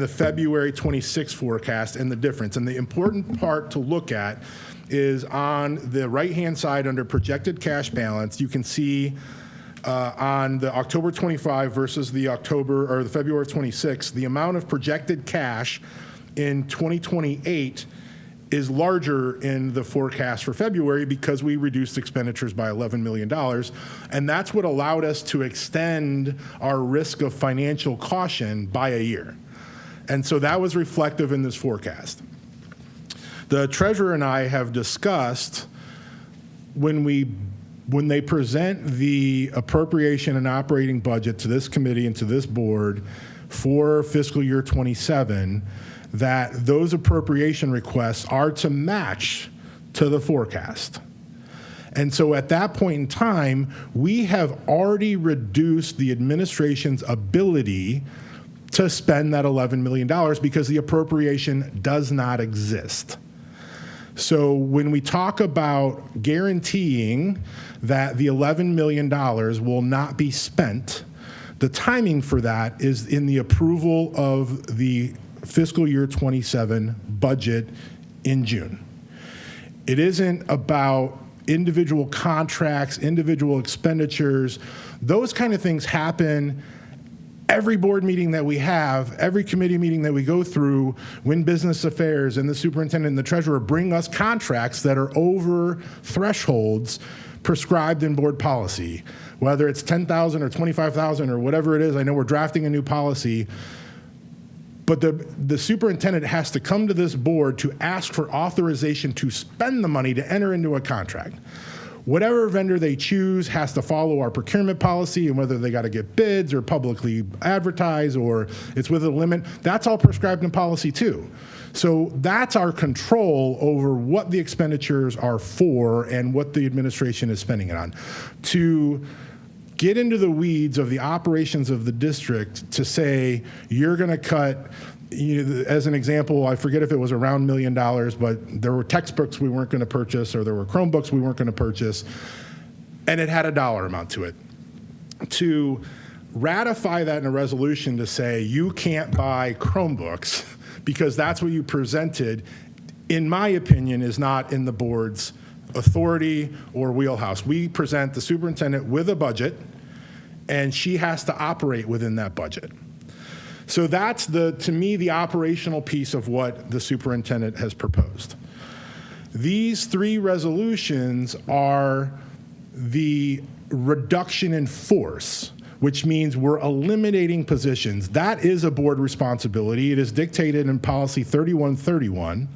February 26 forecast, and the difference. And the important part to look at is on the right-hand side under projected cash balance. You can see on the October 25 versus the February 26, the amount of projected cash in 2028 is larger in the forecast for February because we reduced expenditures by $11 million. And that's what allowed us to extend our risk of financial caution by a year. And so that was reflective in this forecast. The treasurer and I have discussed when they present the appropriation and operating budget to this committee and to this board for fiscal year 27, that those appropriation requests are to match to the forecast. And so at that point in time, we have already reduced the administration's ability to spend that $11 million because the appropriation does not exist. So when we talk about guaranteeing that the $11 million will not be spent, the timing for that is in the approval of the fiscal year 27 budget in June. It isn't about individual contracts, individual expenditures. Those kind of things happen every board meeting that we have, every committee meeting that we go through, when business affairs and the superintendent and the treasurer bring us contracts that are over thresholds prescribed in board policy, whether it's 10,000 or 25,000 or whatever it is. I know we're drafting a new policy, but the superintendent has to come to this board to ask for authorization to spend the money to enter into a contract. Whatever vendor they choose has to follow our procurement policy, and whether they got to get bids or publicly advertise or it's with a limit, that's all prescribed in policy too. So that's our control over what the expenditures are for and what the administration is spending it on. To get into the weeds of the operations of the district, to say you're going to cut, as an example, I forget if it was around $1 million, but there were textbooks we weren't going to purchase, or there were Chromebooks we weren't going to purchase, and it had a dollar amount to it. To ratify that in a resolution to say you can't buy Chromebooks because that's what you presented, in my opinion, is not in the board's authority or wheelhouse. We present the superintendent with a budget, and she has to operate within that budget. So that's to me, the operational piece of what the superintendent has proposed. These three resolutions are the reduction in force, which means we're eliminating positions. That is a board responsibility. It is dictated in policy 3131.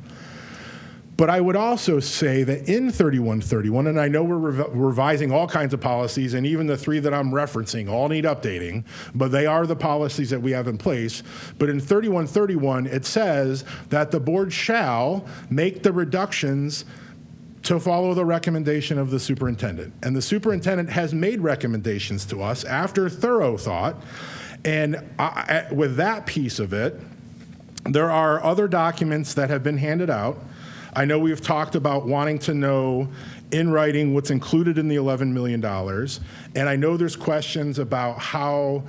But I would also say that in 3131, and I know we're revising all kinds of policies, and even the 3 that I'm referencing all need updating, but they are the policies that we have in place. But in 3131, it says that the board shall make the reductions to follow the recommendation of the superintendent. And the superintendent has made recommendations to us after thorough thought. And with that piece of it, there are other documents that have been handed out. I know we've talked about wanting to know in writing what's included in the $11 million. And I know there's questions about how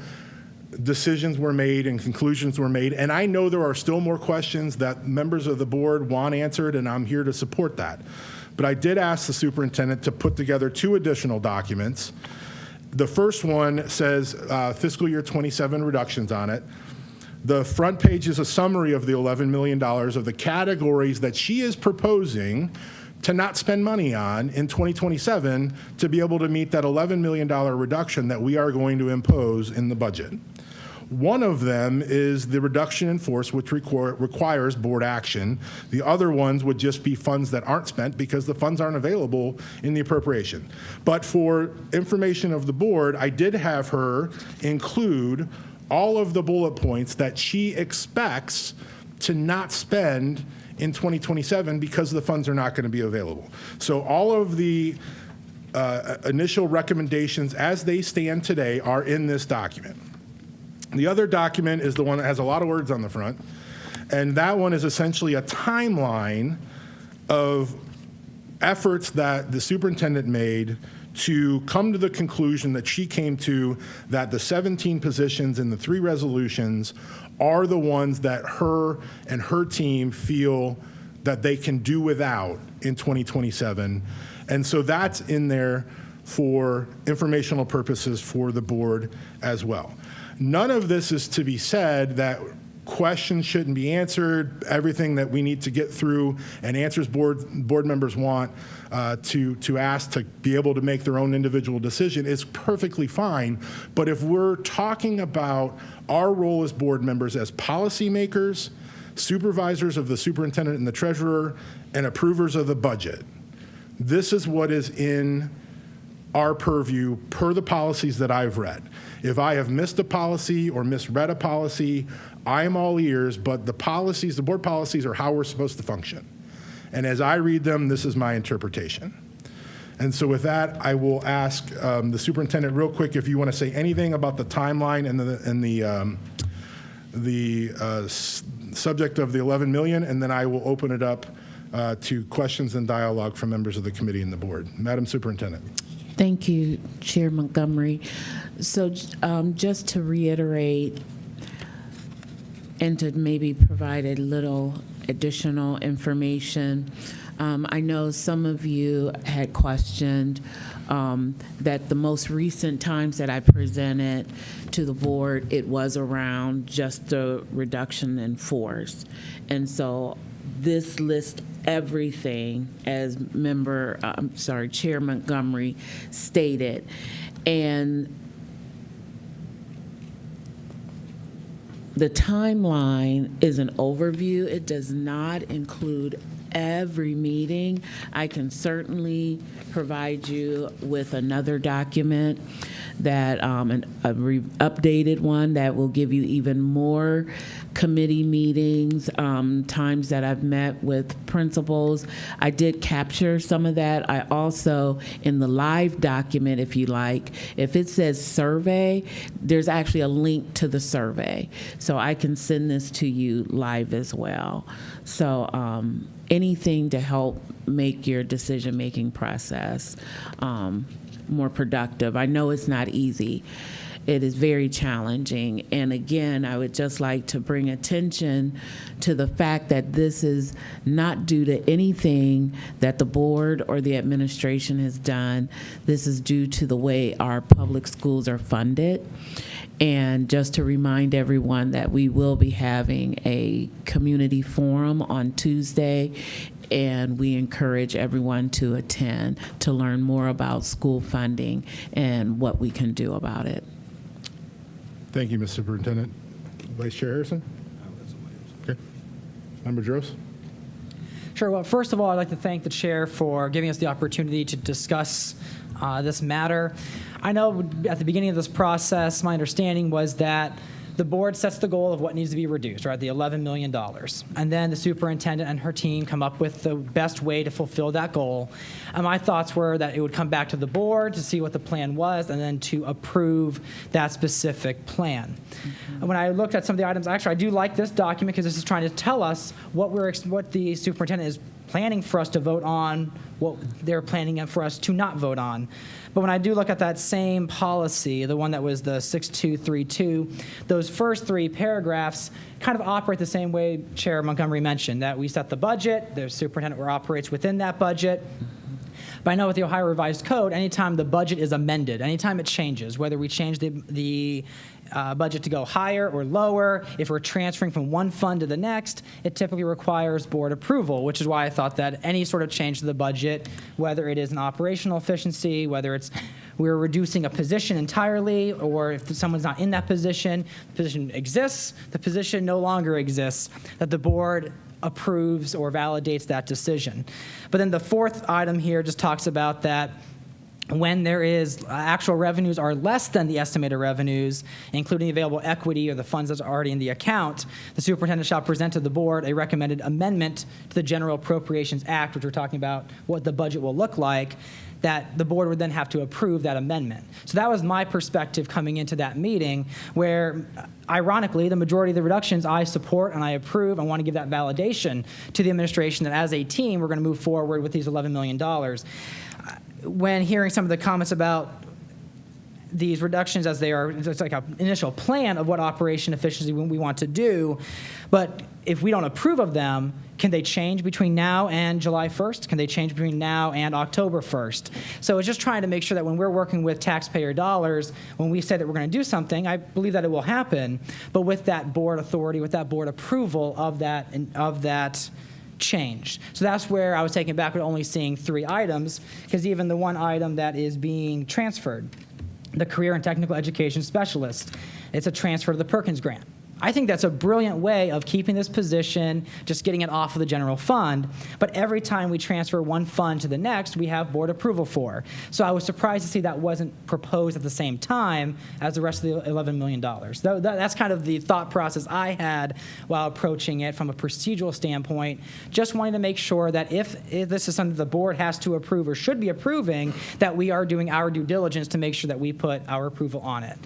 decisions were made and conclusions were made. And I know there are still more questions that members of the board want answered, and I'm here to support that. But I did ask the superintendent to put together 2 additional documents. The first one says fiscal year 27 reductions on it. The front page is a summary of the $11 million of the categories that she is proposing to not spend money on in 2027 to be able to meet that $11 million reduction that we are going to impose in the budget. One of them is the reduction in force, which requires board action. The other ones would just be funds that aren't spent because the funds aren't available in the appropriation. But for information of the board, I did have her include all of the bullet points that she expects to not spend in 2027 because the funds are not going to be available. So all of the initial recommendations as they stand today are in this document. The other document is the one that has a lot of words on the front, and that one is essentially a timeline of efforts that the superintendent made to come to the conclusion that she came to, that the 17 positions in the 3 resolutions are the ones that her and her team feel that they can do without in 2027. And so that's in there for informational purposes for the board as well. None of this is to be said that questions shouldn't be answered. Everything that we need to get through and answers board members want to ask to be able to make their own individual decision is perfectly fine. But if we're talking about our role as board members as policymakers, supervisors of the superintendent and the treasurer, and approvers of the budget, this is what is in our purview per the policies that I've read. If I have missed a policy or misread a policy, I'm all ears, but the policies, the board policies, are how we're supposed to function. And as I read them, this is my interpretation. And so with that, I will ask the superintendent real quick if you want to say anything about the timeline and the subject of the 11 million, and then I will open it up to questions and dialogue from members of the committee and the board. Madam Superintendent. Thank you, Chair Montgomery. So just to reiterate and to maybe provide a little additional information, I know some of you had questioned that the most recent times that I presented to the board, it was around just the reduction in force. And so this lists everything as Chair Montgomery stated. And the timeline is an overview. It does not include every meeting. I can certainly provide you with another document that updated one that will give you even more committee meetings, times that I've met with principals. I did capture some of that. I also, in the live document, if you like, if it says survey, there's actually a link to the survey. So I can send this to you live as well. So anything to help make your decision-making process more productive. I know it's not easy. It is very challenging. And again, I would just like to bring attention to the fact that this is not due to anything that the board or the administration has done. This is due to the way our public schools are funded. And just to remind everyone that we will be having a community forum on Tuesday, and we encourage everyone to attend to learn more about school funding and what we can do about it. Thank you, Ms. Superintendent. Vice Chair Harrison? Okay. Member Droz? Sure. Well, first of all, I'd like to thank the chair for giving us the opportunity to discuss this matter. I know at the beginning of this process, my understanding was that the board sets the goal of what needs to be reduced, right, the $11 million. And then the superintendent and her team come up with the best way to fulfill that goal. And my thoughts were that it would come back to the board to see what the plan was and then to approve that specific plan. And when I looked at some of the items, actually, I do like this document because this is trying to tell us what the superintendent is planning for us to vote on, what they're planning for us to not vote on. But when I do look at that same policy, the one that was the 6232, those first three paragraphs kind of operate the same way Chair Montgomery mentioned, that we set the budget, the superintendent operates within that budget. But I know with the Ohio Revised Code, anytime the budget is amended, anytime it changes, whether we change the budget to go higher or lower, if we're transferring from one fund to the next, it typically requires board approval, which is why I thought that any sort of change to the budget, whether it is an operational efficiency, whether it's we're reducing a position entirely, or if someone's not in that position, the position exists, the position no longer exists, that the board approves or validates that decision. But then the fourth item here just talks about that when there is actual revenues are less than the estimated revenues, including the available equity or the funds that are already in the account, the superintendent shall present to the board a recommended amendment to the General Appropriations Act, which we're talking about what the budget will look like, that the board would then have to approve that amendment. So that was my perspective coming into that meeting, where ironically, the majority of the reductions I support and I approve. I want to give that validation to the administration that as a team, we're going to move forward with these $11 million. When hearing some of the comments about these reductions as they are, it's like an initial plan of what operation efficiency we want to do, but if we don't approve of them, can they change between now and July 1st? Can they change between now and October 1st? So it's just trying to make sure that when we're working with taxpayer dollars, when we say that we're going to do something, I believe that it will happen, but with that board authority, with that board approval of that change. So that's where I was taken back with only seeing 3 items, because even the one item that is being transferred, the career and technical education specialist, it's a transfer to the Perkins grant. I think that's a brilliant way of keeping this position, just getting it off of the general fund. But every time we transfer one fund to the next, we have board approval for. So I was surprised to see that wasn't proposed at the same time as the rest of the $11 million. That's kind of the thought process I had while approaching it from a procedural standpoint, just wanting to make sure that if this is something the board has to approve or should be approving, that we are doing our due diligence to make sure that we put our approval on it.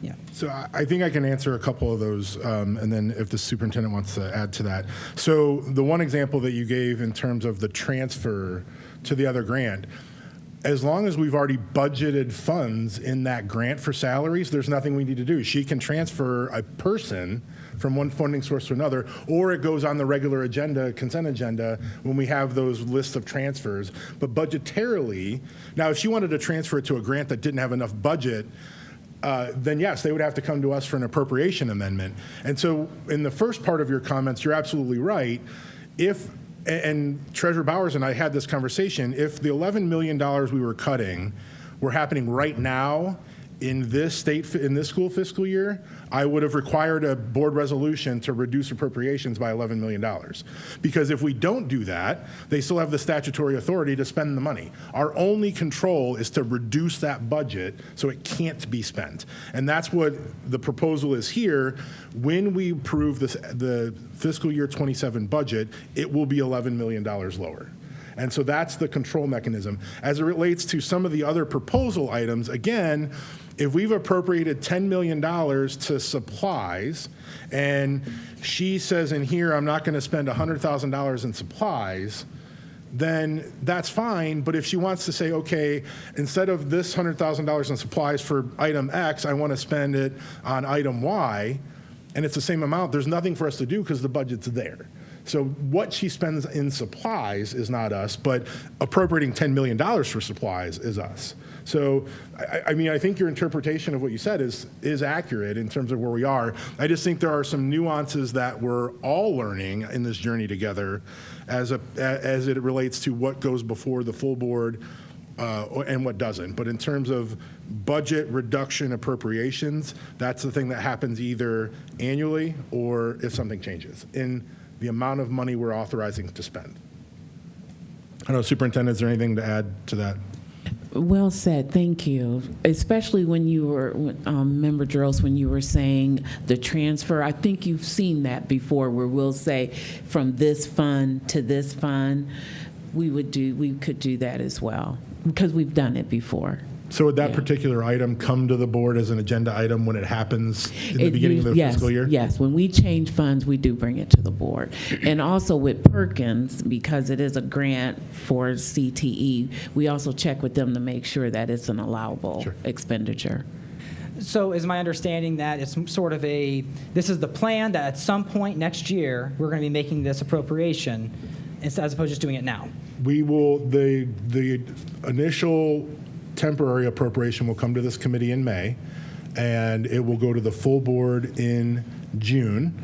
Yeah. So I think I can answer a couple of those, and then if the superintendent wants to add to that. So the one example that you gave in terms of the transfer to the other grant, as long as we've already budgeted funds in that grant for salaries, there's nothing we need to do. She can transfer a person from one funding source to another, or it goes on the regular agenda, consent agenda, when we have those lists of transfers. But budgetarily, now if she wanted to transfer it to a grant that didn't have enough budget, then yes, they would have to come to us for an appropriation amendment. And so in the first part of your comments, you're absolutely right. And Treasurer Bowers and I had this conversation, if the $11 million we were cutting were happening right now in this school fiscal year, I would have required a board resolution to reduce appropriations by $11 million. Because if we don't do that, they still have the statutory authority to spend the money. Our only control is to reduce that budget so it can't be spent. And that's what the proposal is here. When we approve the fiscal year 27 budget, it will be $11 million lower. And so that's the control mechanism. As it relates to some of the other proposal items, again, if we've appropriated $10 million to supplies, and she says in here, I'm not going to spend $100,000 in supplies, then that's fine. But if she wants to say, okay, instead of this $100,000 in supplies for item X, I want to spend it on item Y, and it's the same amount, there's nothing for us to do because the budget's there. So what she spends in supplies is not us, but appropriating $10 million for supplies is us. So, I mean, I think your interpretation of what you said is accurate in terms of where we are. I just think there are some nuances that we're all learning in this journey together as it relates to what goes before the full board and what doesn't. But in terms of budget reduction appropriations, that's the thing that happens either annually or if something changes in the amount of money we're authorizing to spend. I don't know, Superintendent, is there anything to add to that? Well said, thank you. Especially when you were, Member Dros, when you were saying the transfer, I think you've seen that before where we'll say from this fund to this fund, we could do that as well because we've done it before. So would that Yeah. particular item come to the board as an agenda item when it happens in the beginning of the fiscal year? Yes, when we change funds, we do bring it to the board. And also with Perkins, because it is a grant for CTE, we also check with them to make sure that it's an allowable Sure. expenditure. So is my understanding that it's sort of this is the plan that at some point next year, we're going to be making this appropriation as opposed to just doing it now? We will, the initial temporary appropriation will come to this committee in May, and it will go to the full board in June.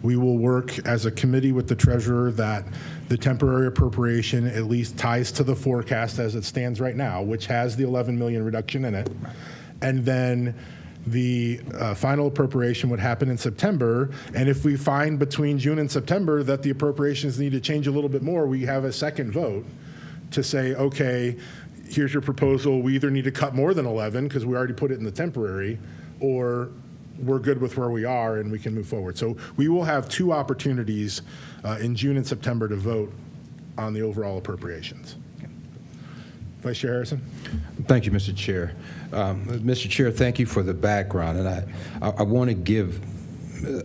We will work as a committee with the treasurer that the temporary appropriation at least ties to the forecast as it stands right now, which has the 11 million reduction in it. And then the final appropriation would happen in September, and if we find between June and September that the appropriations need to change a little bit more, we have a second vote to say, okay, here's your proposal. We either need to cut more than 11 because we already put it in the temporary, or we're good with where we are and we can move forward. So we will have two opportunities in June and September to vote on the overall appropriations. Vice Chair Harrison? Thank you, Mr. Chair. Mr. Chair, thank you for the background, and I want to give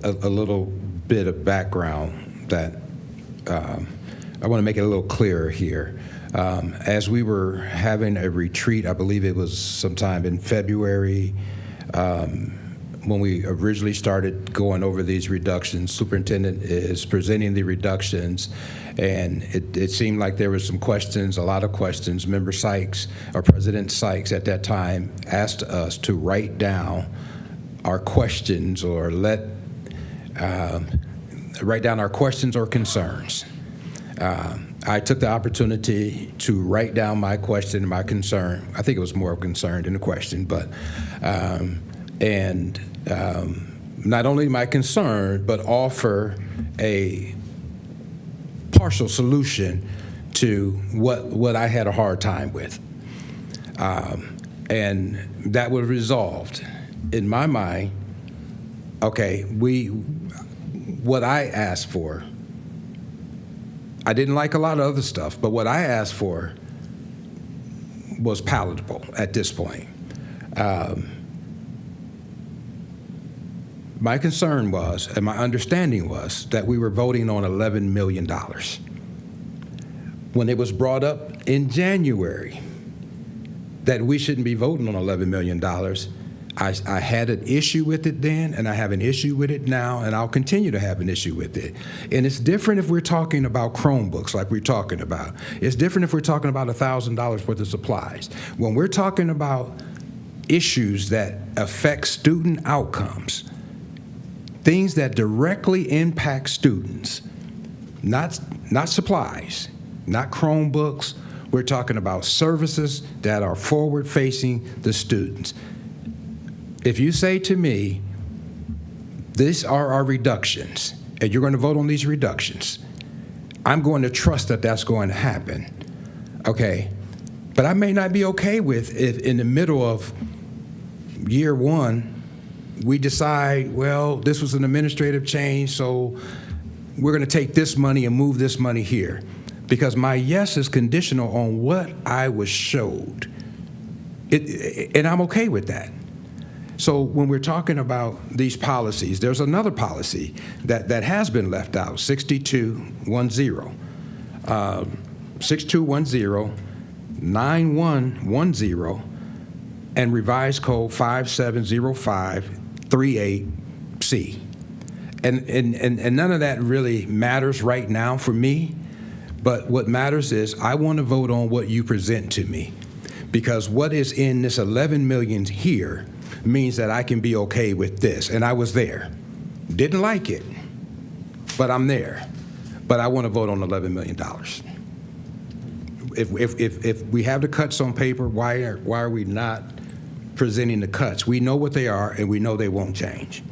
a little bit of background that I want to make it a little clearer here. As we were having a retreat, I believe it was sometime in February, when we originally started going over these reductions, superintendent is presenting the reductions, and it seemed like there were some questions, a lot of questions. Member Sykes, or President Sykes at that time, asked us to write down our questions or write down our questions or concerns. I took the opportunity to write down my question and my concern. I think it was more of a concern than a question, but not only my concern, but offer a partial solution to what I had a hard time with. And that was resolved in my mind. Okay, what I asked for, I didn't like a lot of other stuff, but what I asked for was palatable at this point. My concern was, and my understanding was, that we were voting on $11 million. When it was brought up in January that we shouldn't be voting on $11 million, I had an issue with it then, and I have an issue with it now, and I'll continue to have an issue with it. And it's different if we're talking about Chromebooks like we're talking about. It's different if we're talking about $1,000 worth of supplies. When we're talking about issues that affect student outcomes, things that directly impact students, not supplies, not Chromebooks. We're talking about services that are forward-facing the students. If you say to me, these are our reductions, and you're going to vote on these reductions, I'm going to trust that that's going to happen, okay? But I may not be okay with if in the middle of year one, we decide, well, this was an administrative change, so we're going to take this money and move this money here. Because my yes is conditional on what I was showed. And I'm okay with that. So when we're talking about these policies, there's another policy that has been left out, 6210. 6210, 9110, and revised code 570538C. And none of that really matters right now for me, but what matters is I want to vote on what you present to me, because what is in this 11 million here means that I can be okay with this, and I was there. Didn't like it, but I'm there. But I want to vote on $11 million. If we have the cuts on paper, why are we not presenting the cuts? We know what they are, and we know they won't change.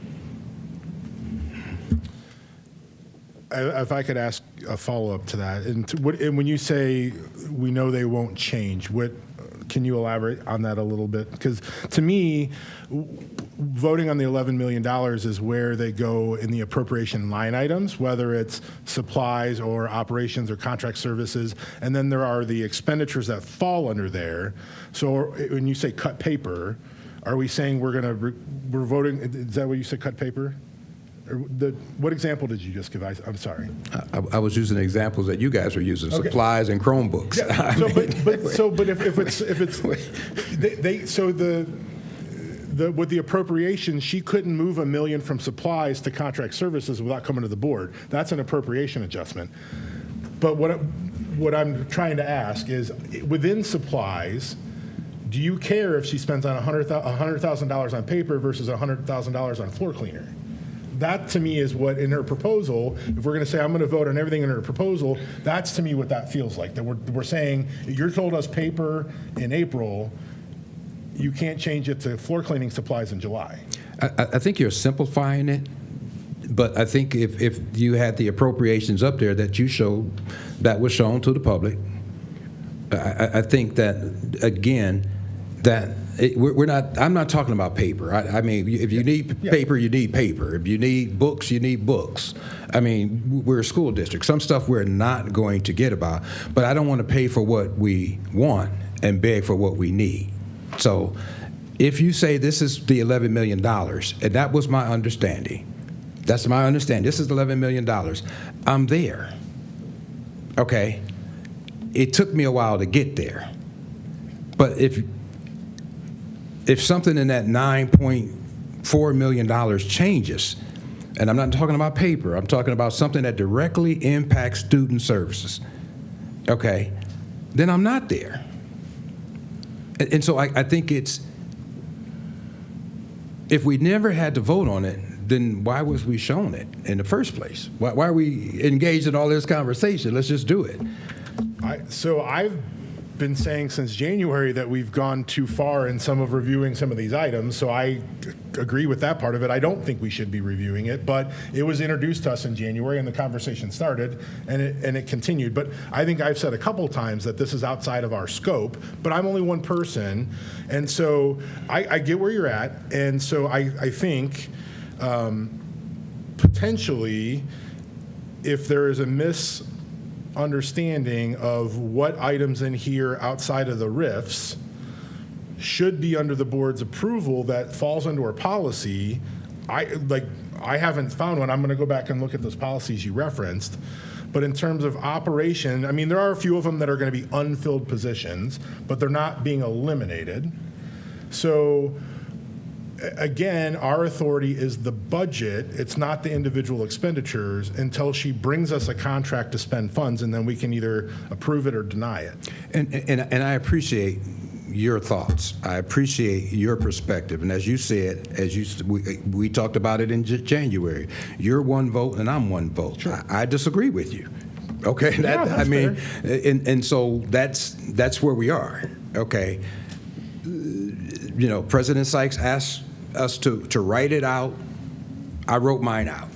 If I could ask a follow-up to that, and when you say we know they won't change. Can you elaborate on that a little bit? Because to me, voting on the $11 million is where they go in the appropriation line items, whether it's supplies or operations or contract services, and then there are the expenditures that fall under there. So when you say cut paper, are we saying we're voting, is that what you said, cut paper? What example did you just give? I'm sorry. I was using examples that you guys were using, Okay. supplies and Chromebooks. Yeah, with the appropriation, she couldn't move $1 million from supplies to contract services without coming to the board. That's an appropriation adjustment. But what I'm trying to ask is, within supplies, do you care if she spends on $100,000 on paper versus $100,000 on floor cleaner? That to me is what, in her proposal, if we're going to say I'm going to vote on everything in her proposal, that's to me what that feels like. That we're saying, you told us paper in April, you can't change it to floor cleaning supplies in July. I think you're simplifying it, but I think if you had the appropriations up there that you showed, that was shown to the public, I think that, again, that I'm not talking about paper. I mean, if you need paper, you need paper. If you need books, you need books. I mean, we're a school district. Some stuff we're not going to get about, but I don't want to pay for what we want and beg for what we need. So if you say this is the $11 million, and that was my understanding, that's my understanding, this is $11 million, I'm there. Okay? It took me a while to get there. But if something in that $9.4 million changes, and I'm not talking about paper, I'm talking about something that directly impacts student services, okay, then I'm not there. And so I think it's, if we never had to vote on it, then why was we shown it in the first place? Why are we engaged in all this conversation? Let's just do it. So I've been saying since January that we've gone too far in some of reviewing some of these items, so I agree with that part of it. I don't think we should be reviewing it, but it was introduced to us in January and the conversation started and it continued. But I think I've said a couple times that this is outside of our scope, but I'm only one person, and so I get where you're at, and so I think potentially if there is a misunderstanding of what items in here outside of the RIFs should be under the board's approval that falls under our policy, I haven't found one. I'm going to go back and look at those policies you referenced. But in terms of operation, I mean, there are a few of them that are going to be unfilled positions, but they're not being eliminated. So again, our authority is the budget. It's not the individual expenditures until she brings us a contract to spend funds, and then we can either approve it or deny it. And I appreciate your thoughts. I appreciate your perspective. And as you said, we talked about it in January. You're one vote and I'm one vote. Sure. I disagree with you. Okay, Yeah, I mean, and so that's where we are. Okay, you know, President Sykes asked us to write it out. I wrote mine out.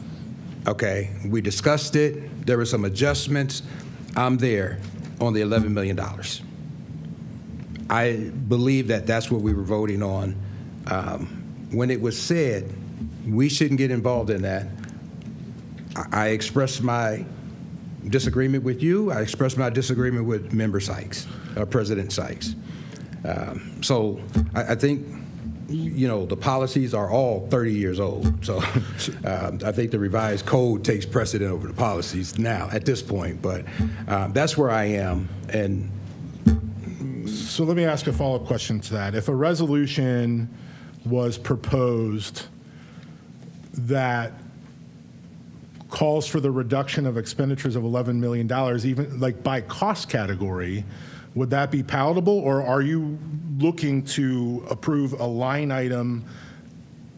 Okay, we discussed it. There were some adjustments. I'm there on the $11 million. I believe that that's what we were voting on. When it was said, we shouldn't get involved in that, I expressed my disagreement with you. I expressed my disagreement with Member Sykes, President Sykes. So I think, you know, the policies are all 30 years old. So I think the revised code takes precedent over the policies now at this point. But that's where I am. And so let me ask a follow-up question to that. If a resolution was proposed that calls for the reduction of expenditures of $11 million, even like by cost category, would that be palatable, or are you looking to approve a line item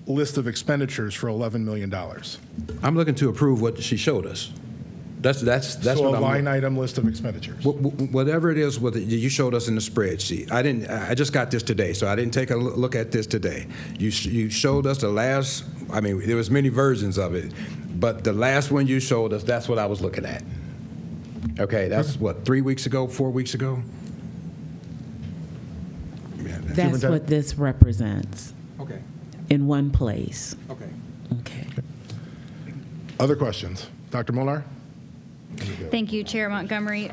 list of expenditures for $11 million? I'm looking to approve what she showed us. That's so what a line item list of expenditures. Whatever it is, you showed us in the spreadsheet. I just got this today, so I didn't take a look at this today. You showed us the last. I mean, there was many versions of it, but the last one you showed us, that's what I was looking at. Okay, that's what, 3 weeks ago, 4 weeks ago? That's what this represents Okay, in one place. okay. Okay. Other questions? Dr. Molnar? Thank you, Chair Montgomery.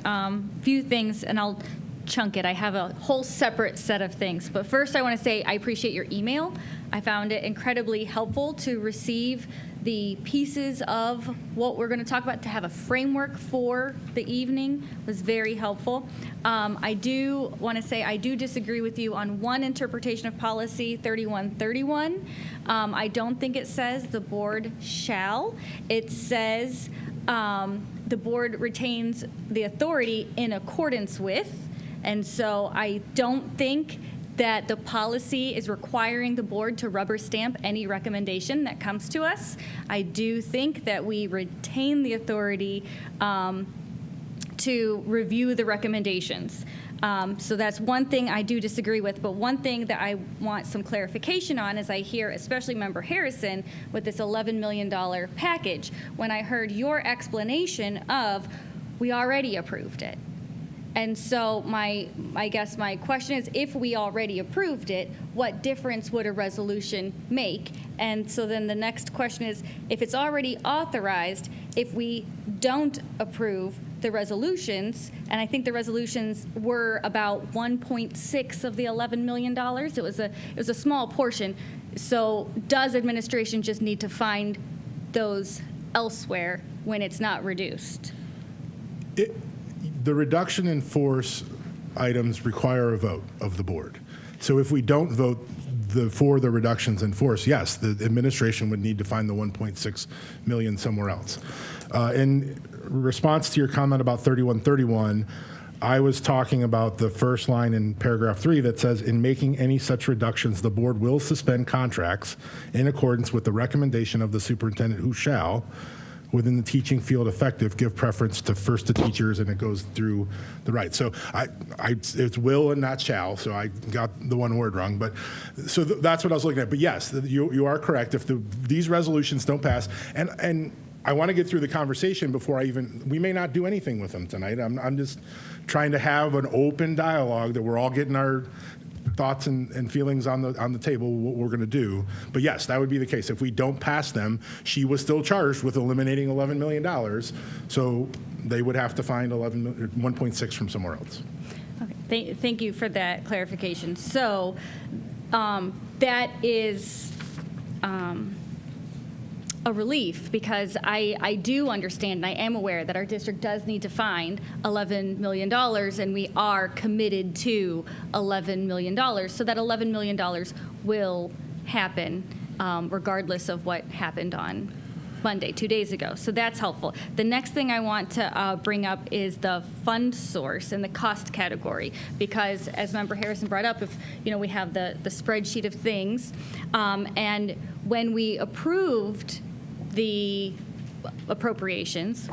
Few things, and I'll chunk it. I have a whole separate set of things. But first, I want to say I appreciate your email. I found it incredibly helpful to receive the pieces of what we're going to talk about, to have a framework for the evening was very helpful. I do want to say I do disagree with you on one interpretation of policy 3131. I don't think it says the board shall. It says the board retains the authority in accordance with. And so I don't think that the policy is requiring the board to rubber stamp any recommendation that comes to us. I do think that we retain the authority to review the recommendations. So that's one thing I do disagree with, but one thing that I want some clarification on is I hear, especially Member Harrison, with this $11 million package, when I heard your explanation of, we already approved it. And so I guess my question is, if we already approved it, what difference would a resolution make? And so then the next question is, if it's already authorized, if we don't approve the resolutions, and I think the resolutions were about 1.6 of the $11 million. It was a small portion. So does administration just need to find those elsewhere when it's not reduced? The reduction in force items require a vote of the board. So if we don't vote for the reductions in force, yes, the administration would need to find the 1.6 million somewhere else. In response to your comment about 3131, I was talking about the first line in paragraph 3 that says, in making any such reductions, the board will suspend contracts in accordance with the recommendation of the superintendent who shall, within the teaching field effective, give preference to first to teachers, and it goes through the right. So it's will and not shall, so I got the one word wrong, but so that's what I was looking at. But yes, you are correct. If these resolutions don't pass, and I want to get through the conversation before we may not do anything with them tonight. I'm just trying to have an open dialogue that we're all getting our thoughts and feelings on the table, what we're going to do. But yes, that would be the case. If we don't pass them, she was still charged with eliminating $11 million, so they would have to find 1.6 from somewhere else. Okay, thank you for that clarification. So that is a relief, because I do understand and I am aware that our district does need to find $11 million, and we are committed to $11 million. So that $11 million will happen regardless of what happened on Monday, 2 days ago. So that's helpful. The next thing I want to bring up is the fund source and the cost category, because as Member Harrison brought up, if we have the spreadsheet of things, and when we approved the appropriations,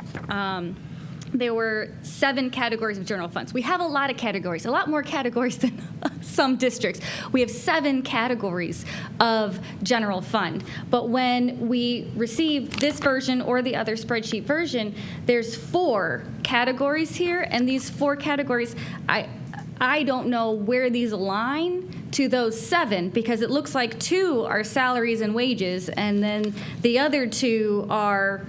there were 7 categories of general funds. We have a lot of categories, a lot more categories than some districts. We have 7 categories of general fund. But when we received this version or the other spreadsheet version, there's 4 categories here, and these 4 categories, I don't know where these align to those 7, because it looks like 2 are salaries and wages, and then the other 2 are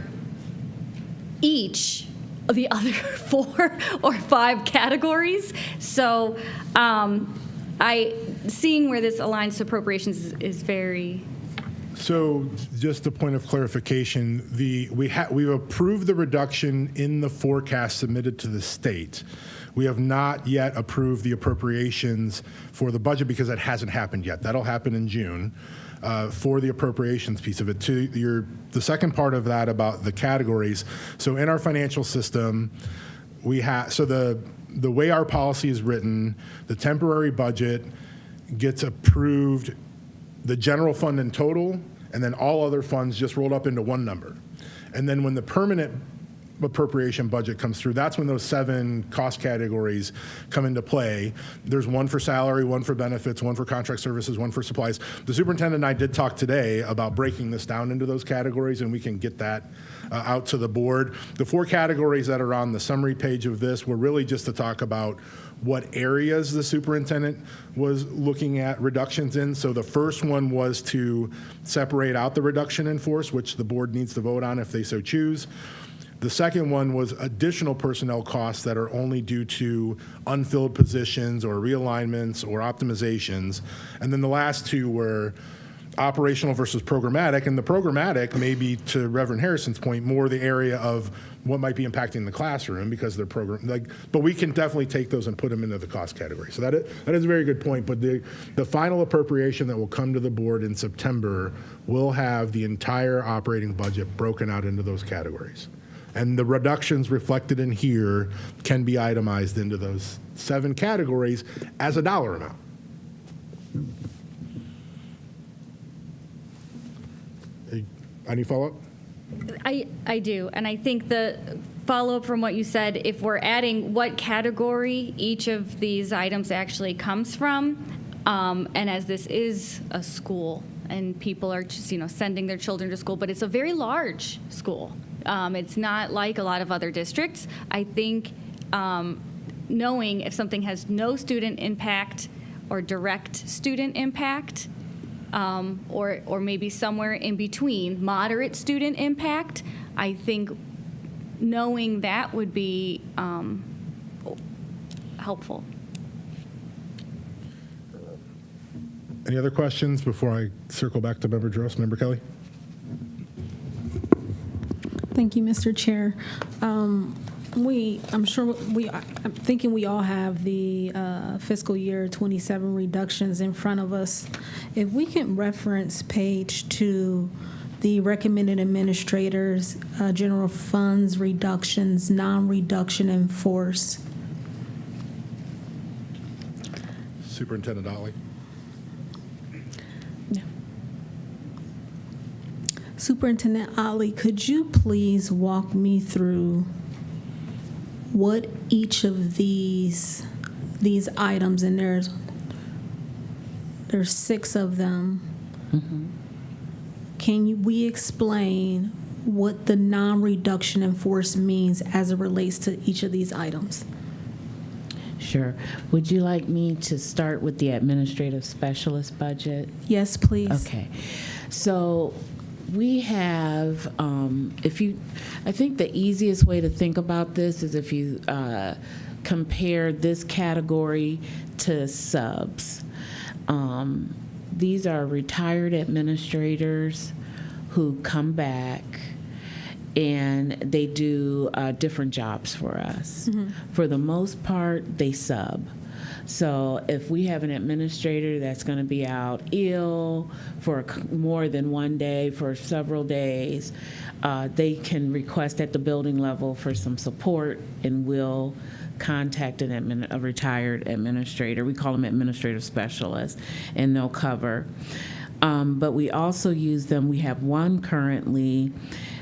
each of the other 4 or 5 categories. So seeing where this aligns to appropriations is very... So just a point of clarification, we've approved the reduction in the forecast submitted to the state. We have not yet approved the appropriations for the budget because that hasn't happened yet. That'll happen in June for the appropriations piece of it. To the second part of that about the categories, so in our financial system, we have, so the way our policy is written, the temporary budget gets approved, the general fund in total, and then all other funds just rolled up into one number. And then when the permanent appropriation budget comes through, that's when those 7 cost categories come into play. There's one for salary, one for benefits, one for contract services, one for supplies. The superintendent and I did talk today about breaking this down into those categories, and we can get that out to the board. The 4 categories that are on the summary page of this were really just to talk about what areas the superintendent was looking at reductions in. So the first one was to separate out the reduction in force, which the board needs to vote on if they so choose. The second one was additional personnel costs that are only due to unfilled positions or realignments or optimizations. And then the last 2 were operational versus programmatic. And the programmatic may be, to Reverend Harrison's point, more the area of what might be impacting the classroom because they're but we can definitely take those and put them into the cost category. So that is a very good point. But the final appropriation that will come to the board in September will have the entire operating budget broken out into those categories. And the reductions reflected in here can be itemized into those 7 categories as a dollar amount. Any follow-up? I do, and I think the follow-up from what you said, if we're adding what category each of these items actually comes from, and as this is a school, and people are just, sending their children to school, but it's a very large school. It's not like a lot of other districts. I think knowing if something has no student impact or direct student impact, or maybe somewhere in between, moderate student impact, I think knowing that would be helpful. Any other questions before I circle back to Member Drost? Member Kelly? Thank you, Mr. Chair. I'm thinking we all have the fiscal year 27 reductions in front of us. If we can reference page 2, the recommended administrators, general funds reductions, non-reduction in force. Superintendent Otley. Superintendent Otley, could you please walk me through what each of these items, and there's 6 of them. Mm-hmm. Can we explain what the non-reduction in force means as it relates to each of these items? Sure. Would you like me to start with the administrative specialist budget? Yes, please. Okay. So we have, I think the easiest way to think about this is if you compare this category to subs. These are retired administrators who come back and they do different jobs for us. Mm-hmm. For the most part, they sub. So if we have an administrator that's going to be out ill for more than one day, for several days, they can request at the building level for some support, and we'll contact a retired administrator. We call them administrative specialists, and they'll cover. But we also use them. We have one currently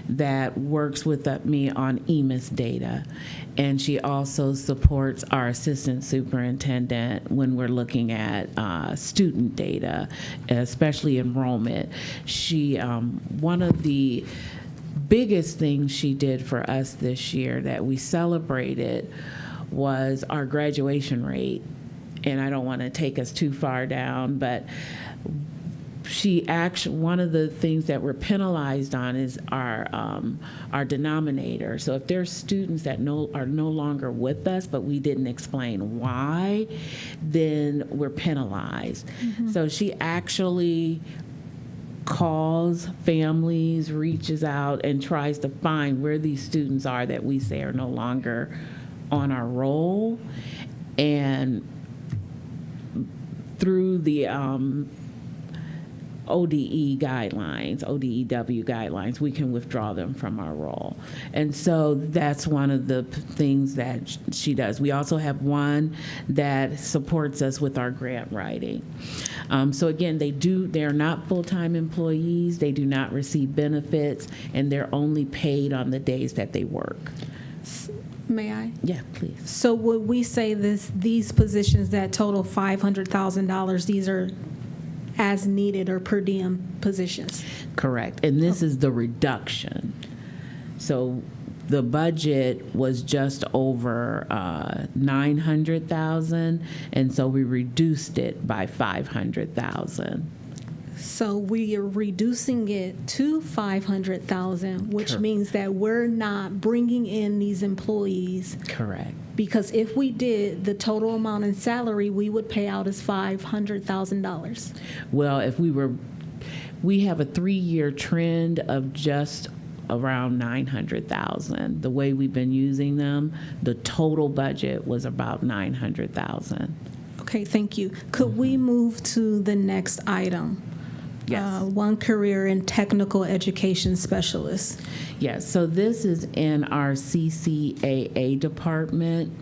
that works with me on EMIS data, and she also supports our assistant superintendent when we're looking at student data, especially enrollment. She, one of the biggest things she did for us this year that we celebrated was our graduation rate. And I don't want to take us too far down, but one of the things that we're penalized on is our denominator. So if there's students that are no longer with us, but we didn't explain why, then we're penalized. Mm-hmm. So she actually calls families, reaches out, and tries to find where these students are that we say are no longer on our roll. And through the ODE guidelines, ODEW guidelines, we can withdraw them from our roll. And so that's one of the things that she does. We also have one that supports us with our grant writing. So again, they're not full-time employees, they do not receive benefits, and they're only paid on the days that they work. May I? Yeah, please. So would we say these positions that total $500,000, these are as needed or per diem positions? Correct. And this is the reduction. So the budget was just over 900,000, and so we reduced it by 500,000. So we are reducing it to 500,000, which Correct. means that we're not bringing in these employees. Correct. Because if we did, the total amount in salary we would pay out is $500,000. Well, we have a 3-year trend of just around 900,000. The way we've been using them, the total budget was about 900,000. Okay, thank you. Could we move to the next item? Yes. One career in technical education specialist. Yes, so this is in our CCAA department,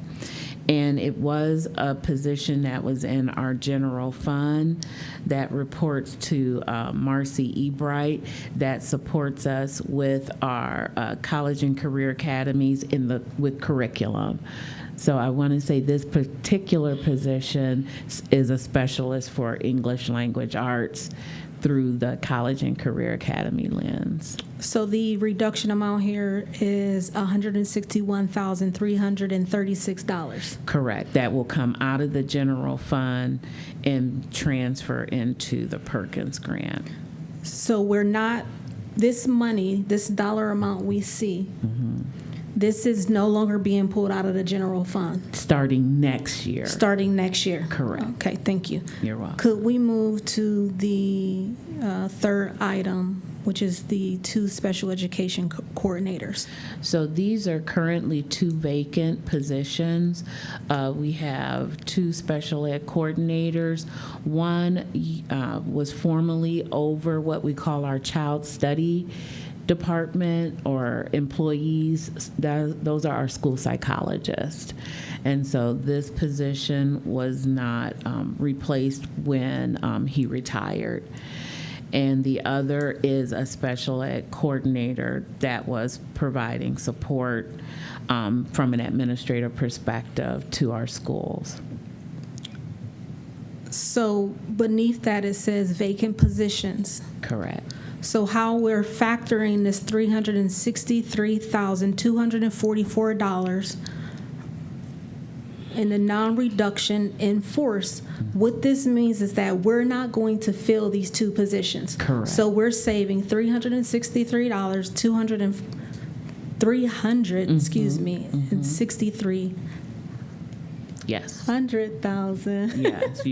and it was a position that was in our general fund that reports to Marcy Ebright, that supports us with our college and career academies with curriculum. So I want to say this particular position is a specialist for English language arts through the College and Career Academy lens. So the reduction amount here is $161,336. Correct. That will come out of the general fund and transfer into the Perkins grant. So we're not, this money, this dollar amount we see, this is no longer being pulled out of the general fund. Starting next year. Starting next year. Correct. Okay, thank you. You're welcome. Could we move to the third item, which is the 2 special education coordinators? So these are currently 2 vacant positions. We have 2 special ed coordinators. One was formerly over what we call our child study department or employees. Those are our school psychologists. And so this position was not replaced when he retired. And the other is a special ed coordinator that was providing support from an administrative perspective to our schools. So beneath that, it says vacant positions. Correct. So how we're factoring this $363,244 in the non-reduction in force, what this means is that we're not going to fill these 2 positions. Correct. So we're saving $363, and 63 Yes. $100,000. Yes, I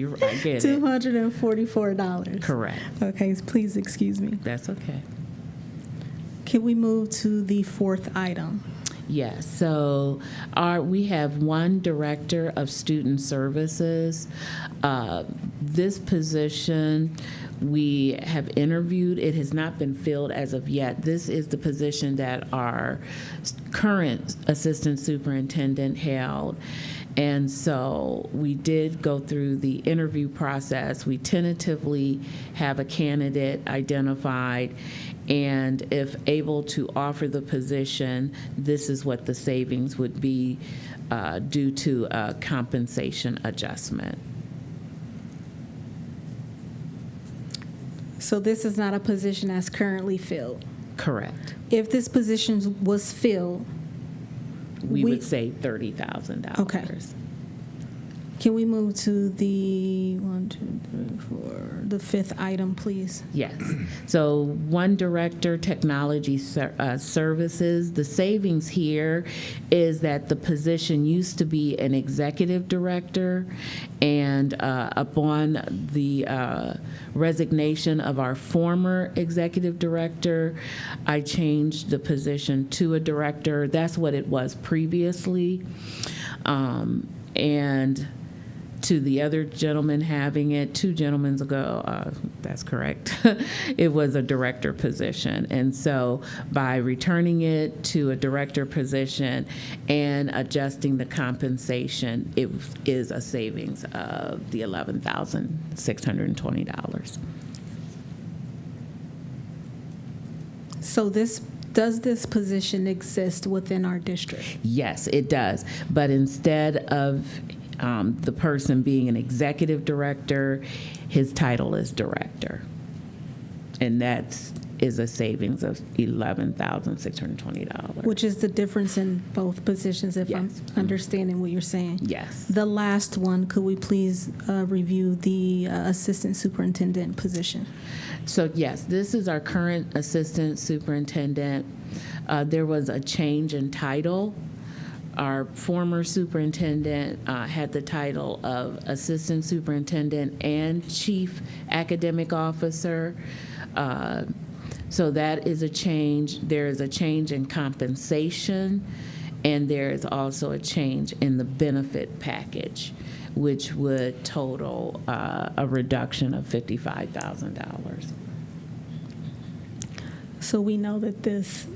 get it. $244. Correct. Okay, please excuse me. That's okay. Can we move to the 4th item? Yes, so we have 1 director of student services. This position we have interviewed. It has not been filled as of yet. This is the position that our current assistant superintendent held. And so we did go through the interview process. We tentatively have a candidate identified, and if able to offer the position, this is what the savings would be due to a compensation adjustment. So this is not a position that's currently filled. Correct. If this position was filled, We would save $30,000. Okay. Can we move to the the 5th item, please? Yes. So 1 director, technology services. The savings here is that the position used to be an executive director, and upon the resignation of our former executive director, I changed the position to a director. That's what it was previously. And to the other gentleman having it 2 gentlemen ago, that's correct, it was a director position. And so by returning it to a director position and adjusting the compensation, it is a savings of the $11,620. So does this position exist within our district? Yes, it does. But instead of the person being an executive director, his title is director. And that is a savings of $11,620. Which is the difference in both positions, if I'm Yes. understanding what you're saying? Yes. The last one, could we please review the assistant superintendent position? So yes, this is our current assistant superintendent. There was a change in title. Our former superintendent had the title of assistant superintendent and chief academic officer. So that is a change. There is a change in compensation, and there is also a change in the benefit package, which would total a reduction of $55,000. So we know that this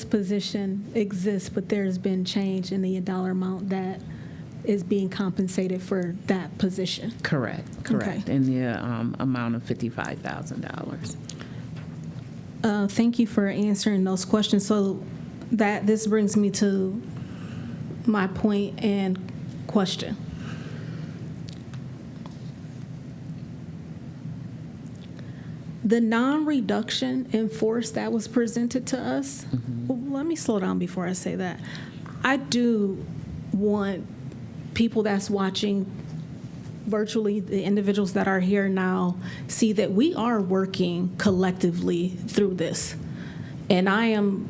position exists, but there's been change in the dollar amount that is being compensated for that position. Correct. Okay. In the amount of $55,000. Thank you for answering those questions. So this brings me to my point and question. The non-reduction in force that was presented to us, well, let me slow down before I say that. I do want people that's watching virtually, the individuals that are here now, see that we are working collectively through this. And I'm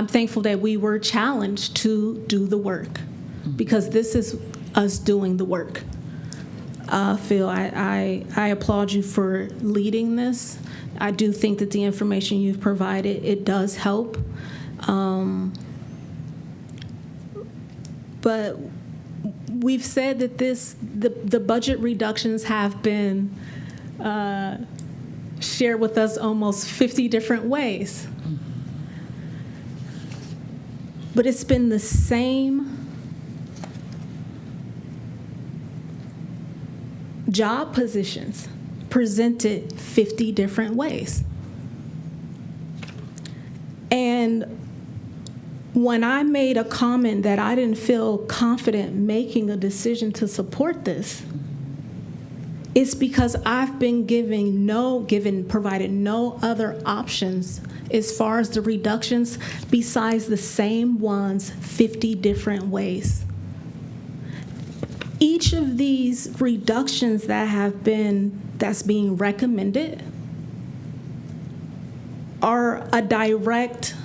thankful that we were challenged to do the work, because this is us doing the work. Phil, I applaud you for leading this. I do think that the information you've provided, it does help. But we've said that the budget reductions have been shared with us almost 50 different ways. But it's been the same job positions presented 50 different ways. And when I made a comment that I didn't feel confident making a decision to support this, it's because I've been provided no other options as far as the reductions besides the same ones 50 different ways. Each of these reductions that's being recommended are a direct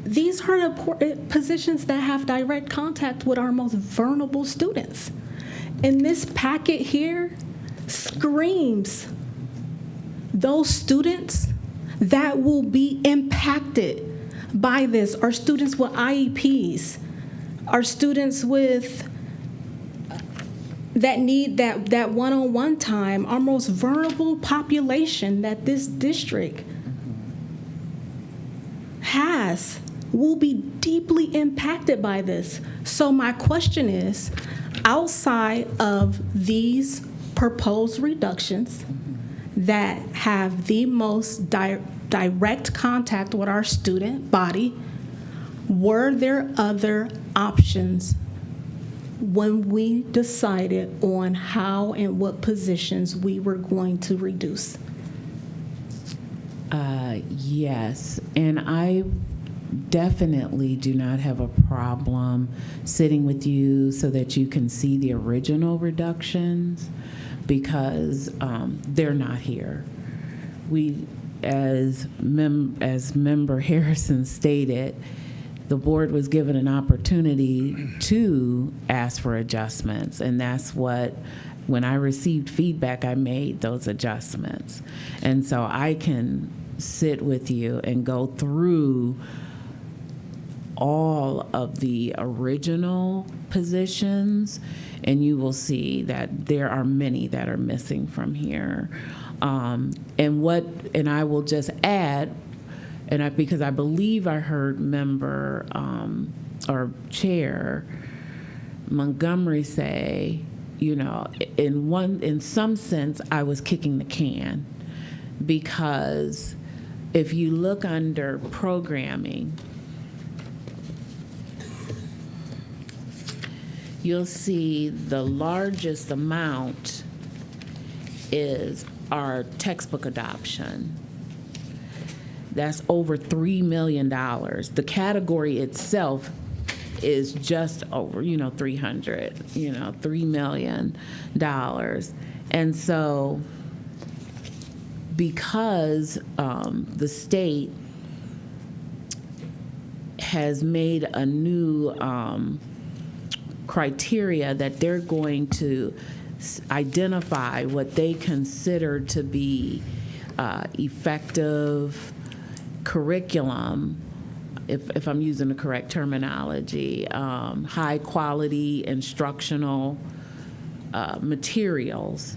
these are important positions that have direct contact with our most vulnerable students. And this packet here screams those students that will be impacted by this, our students with IEPs, our students with that need that one-on-one time, our most vulnerable population that this district will be deeply impacted by this. So my question is, outside of these proposed reductions that have the most direct contact with our student body, were there other options when we decided on how and what positions we were going to reduce? Yes, and I definitely do not have a problem sitting with you so that you can see the original reductions, because they're not here. We, as Member Harrison stated, the board was given an opportunity to ask for adjustments, and that's what, when I received feedback, I made those adjustments. And so I can sit with you and go through all of the original positions, and you will see that there are many that are missing from here. And I will just add, because I believe I heard member or Chair Montgomery say, in some sense, I was kicking the can, because if you look under programming, you'll see the largest amount is our textbook adoption. That's over $3 million. The category itself is just over, 300, $3 million. And so because the state has made a new criteria that they're going to identify what they consider to be effective curriculum, if I'm using the correct terminology, high quality instructional materials,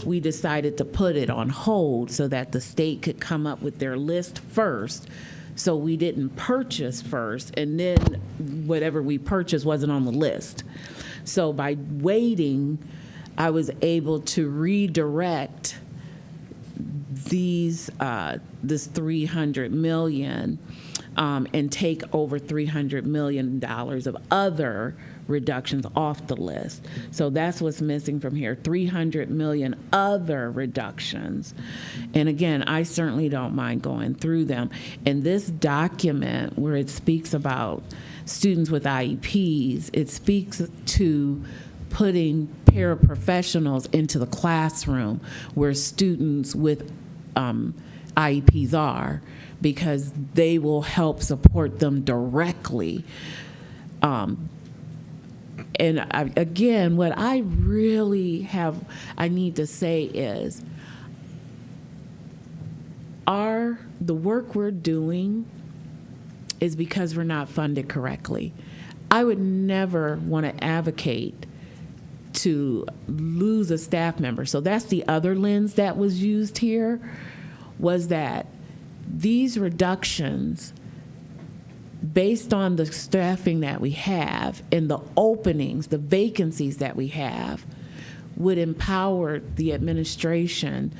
we decided to put it on hold so that the state could come up with their list first. So we didn't purchase first, and then whatever we purchased wasn't on the list. So by waiting, I was able to redirect this $300 million and take over $300 million of other reductions off the list. So that's what's missing from here, $300 million other reductions. And again, I certainly don't mind going through them. And this document, where it speaks about students with IEPs, it speaks to putting paraprofessionals into the classroom where students with IEPs are, because they will help support them directly. And again, what I really I need to say is, the work we're doing is because we're not funded correctly. I would never want to advocate to lose a staff member. So that's the other lens that was used here, was that these reductions, based on the staffing that we have and the openings, the vacancies that we have, would empower the administration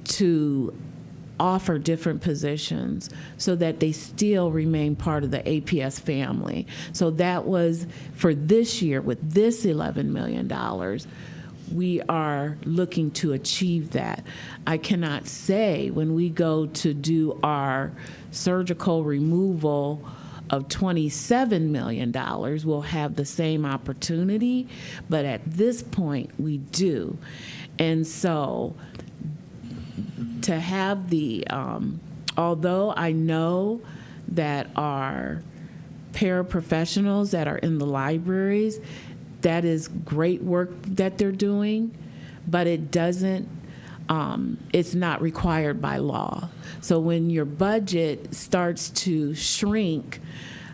to offer different positions so that they still remain part of the APS family. So that was for this year. With this $11 million, we are looking to achieve that. I cannot say when we go to do our surgical removal of $27 million, we'll have the same opportunity, but at this point we do. And so to have although I know that our paraprofessionals that are in the libraries, that is great work that they're doing, but it doesn't, it's not required by law. So when your budget starts to shrink,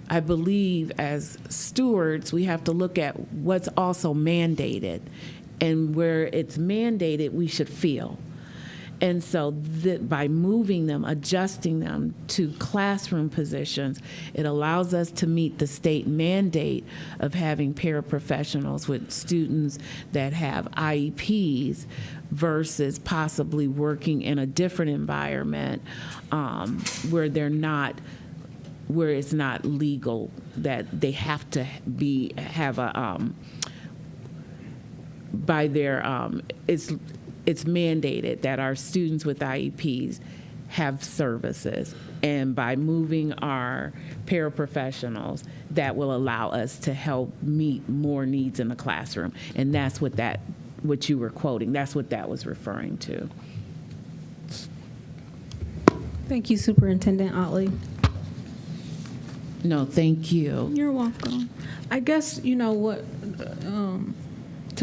I believe as stewards, we have to look at what's also mandated. And where it's mandated, we should feel. And so by moving them, adjusting them to classroom positions, it allows us to meet the state mandate of having paraprofessionals with students that have IEPs versus possibly working in a different environment where it's not legal, that they have to it's mandated that our students with IEPs have services. And by moving our paraprofessionals, that will allow us to help meet more needs in the classroom. And that's what you were quoting, that's what that was referring to. Thank you, Superintendent Otley. No, thank you. You're welcome. I guess, to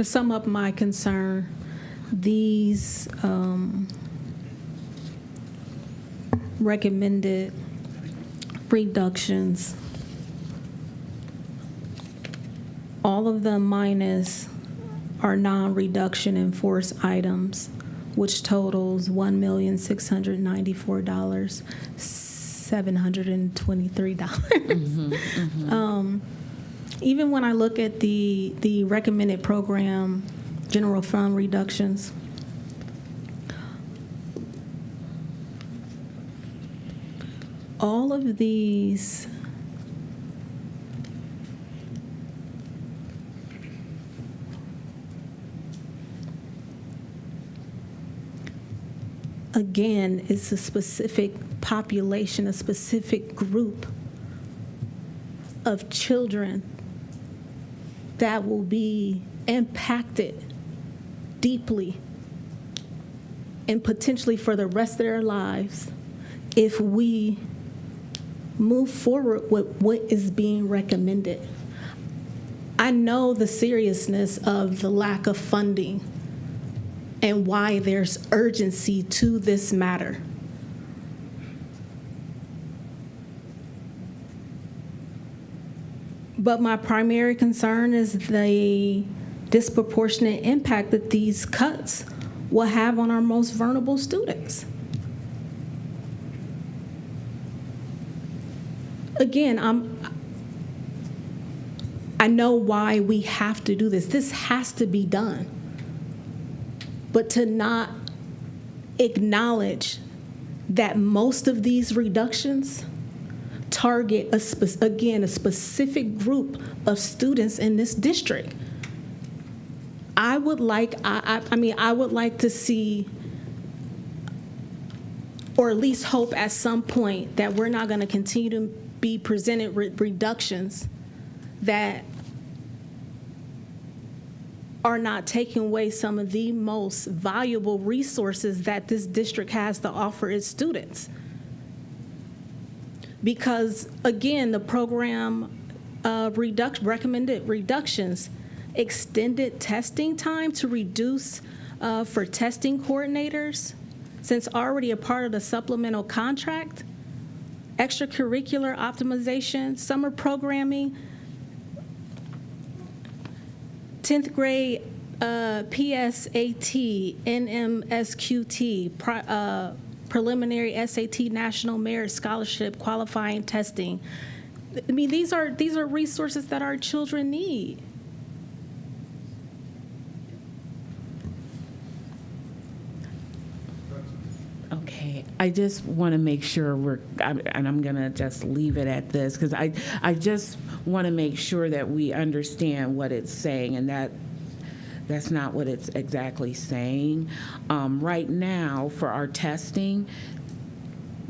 sum up my concern, these recommended reductions. All of them minus our non-reduction in force items, which totals $1,694,723. Even when I look at the recommended program general fund reductions, all of these again, it's a specific population, a specific group of children that will be impacted deeply and potentially for the rest of their lives if we move forward with what is being recommended. I know the seriousness of the lack of funding and why there's urgency to this matter. But my primary concern is the disproportionate impact that these cuts will have on our most vulnerable students. Again, I know why we have to do this. This has to be done. But to not acknowledge that most of these reductions target, a specific group of students in this district. I would like to see, or at least hope at some point, that we're not going to continue to be presented with reductions that are not taking away some of the most valuable resources that this district has to offer its students. Because, again, the program recommended reductions, extended testing time to reduce for testing coordinators, since already a part of the supplemental contract, extracurricular optimization, summer programming, 10th grade PSAT, NMSQT, preliminary SAT National Merit Scholarship qualifying testing. I mean, these are resources that our children need. Okay, I just want to make sure I'm going to just leave it at this, because I just want to make sure that we understand what it's saying, and that's not what it's exactly saying. Right now, for our testing,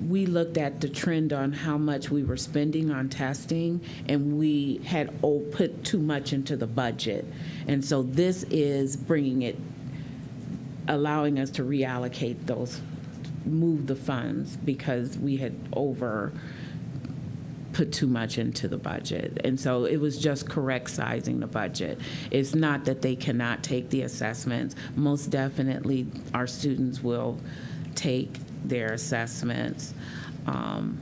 we looked at the trend on how much we were spending on testing, and we had put too much into the budget. And so this is allowing us to reallocate those, move the funds, because we had put too much into the budget. And so it was just correct sizing the budget. It's not that they cannot take the assessments. Most definitely our students will take their assessments, and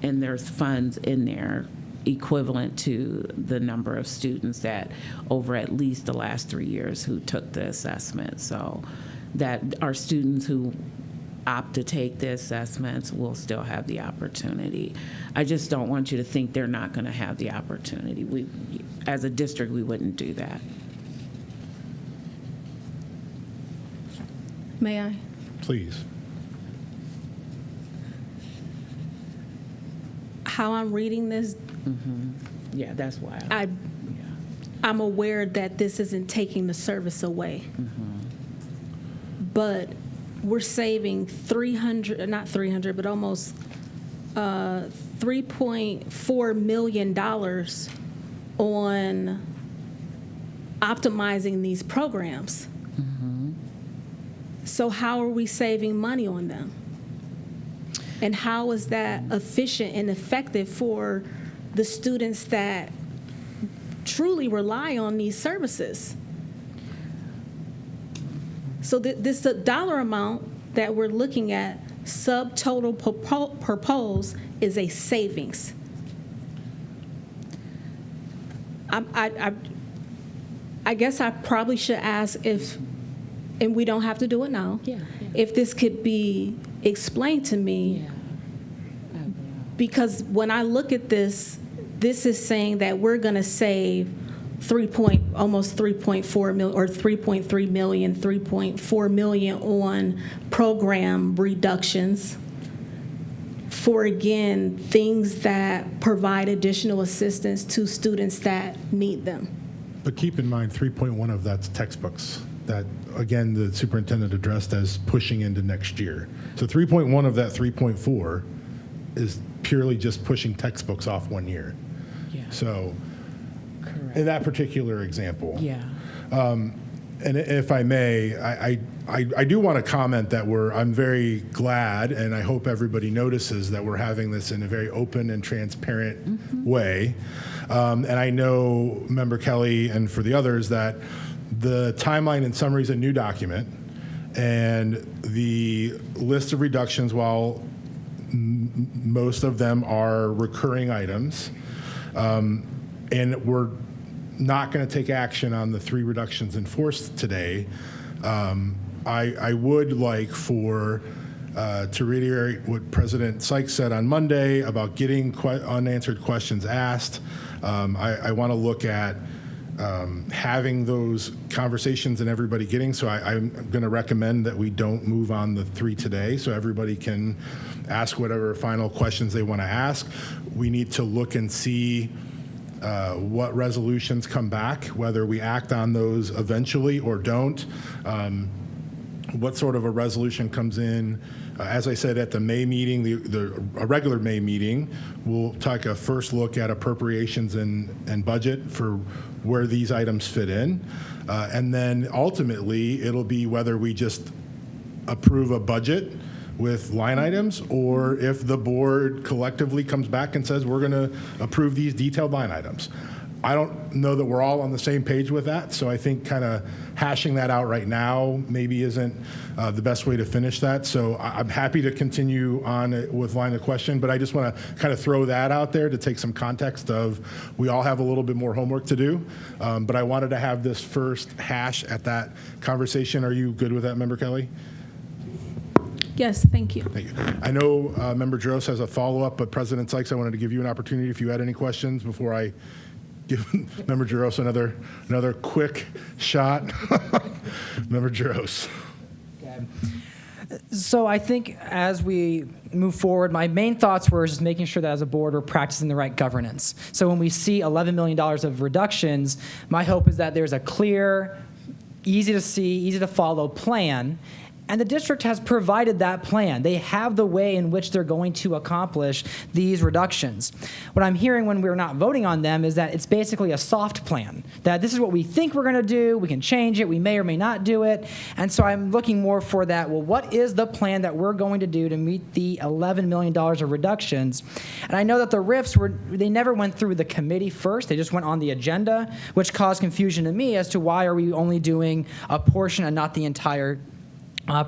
there's funds in there equivalent to the number of students that over at least the last 3 years who took the assessment. So that our students who opt to take the assessments will still have the opportunity. I just don't want you to think they're not going to have the opportunity. As a district, we wouldn't do that. May I? Please. How I'm reading this, Yeah, that's why. I'm aware that this isn't taking the service away. But we're saving almost $3.4 million on optimizing these programs. So how are we saving money on them? And how is that efficient and effective for the students that truly rely on these services? So this dollar amount that we're looking at subtotal proposed is a savings. I guess I probably should ask if, and we don't have to do it now, if this could be explained to me. Because when I look at this, this is saying that we're going to save almost 3.4 million or 3.3 million, 3.4 million on program reductions for, again, things that provide additional assistance to students that need them. But keep in mind, 3.1 of that's textbooks that, again, the superintendent addressed as pushing into next year. So 3.1 of that 3.4 is purely just pushing textbooks off 1 year. Yeah. So Correct. in that particular example. Yeah. And if I may, I do want to comment that I'm very glad, and I hope everybody notices that we're having this in a very open and transparent way. And I know, Member Kelly, and for the others, that the timeline and summary is a new document, and the list of reductions, while most of them are recurring items, and we're not going to take action on the 3 reductions enforced today. I would like to reiterate what President Sykes said on Monday about getting unanswered questions asked. I want to look at having those conversations and everybody getting, so I'm going to recommend that we don't move on the 3 today, so everybody can ask whatever final questions they want to ask. We need to look and see what resolutions come back, whether we act on those eventually or don't, what sort of a resolution comes in. As I said at the May meeting, a regular May meeting, we'll take a first look at appropriations and budget for where these items fit in. And then ultimately, it'll be whether we just approve a budget with line items, or if the board collectively comes back and says, we're going to approve these detailed line items. I don't know that we're all on the same page with that, so I think kind of hashing that out right now maybe isn't the best way to finish that. So I'm happy to continue on with line of question, but I just want to kind of throw that out there to take some context of we all have a little bit more homework to do, but I wanted to have this first hash at that conversation. Are you good with that, Member Kelly? Yes, thank you. Thank you. I know Member Jaros has a follow-up, but President Sykes, I wanted to give you an opportunity if you had any questions before I give Member Jaros another quick shot. Member Jaros. Okay. So I think as we move forward, my main thoughts were just making sure that as a board we're practicing the right governance. So when we see $11 million of reductions, my hope is that there's a clear, easy to see, easy to follow plan. And the district has provided that plan. They have the way in which they're going to accomplish these reductions. What I'm hearing when we're not voting on them is that it's basically a soft plan, that this is what we think we're going to do, we can change it, we may or may not do it. And so I'm looking more for that, well, what is the plan that we're going to do to meet the $11 million of reductions? And I know that the RIFs, they never went through the committee first, they just went on the agenda, which caused confusion to me as to why are we only doing a portion and not the entire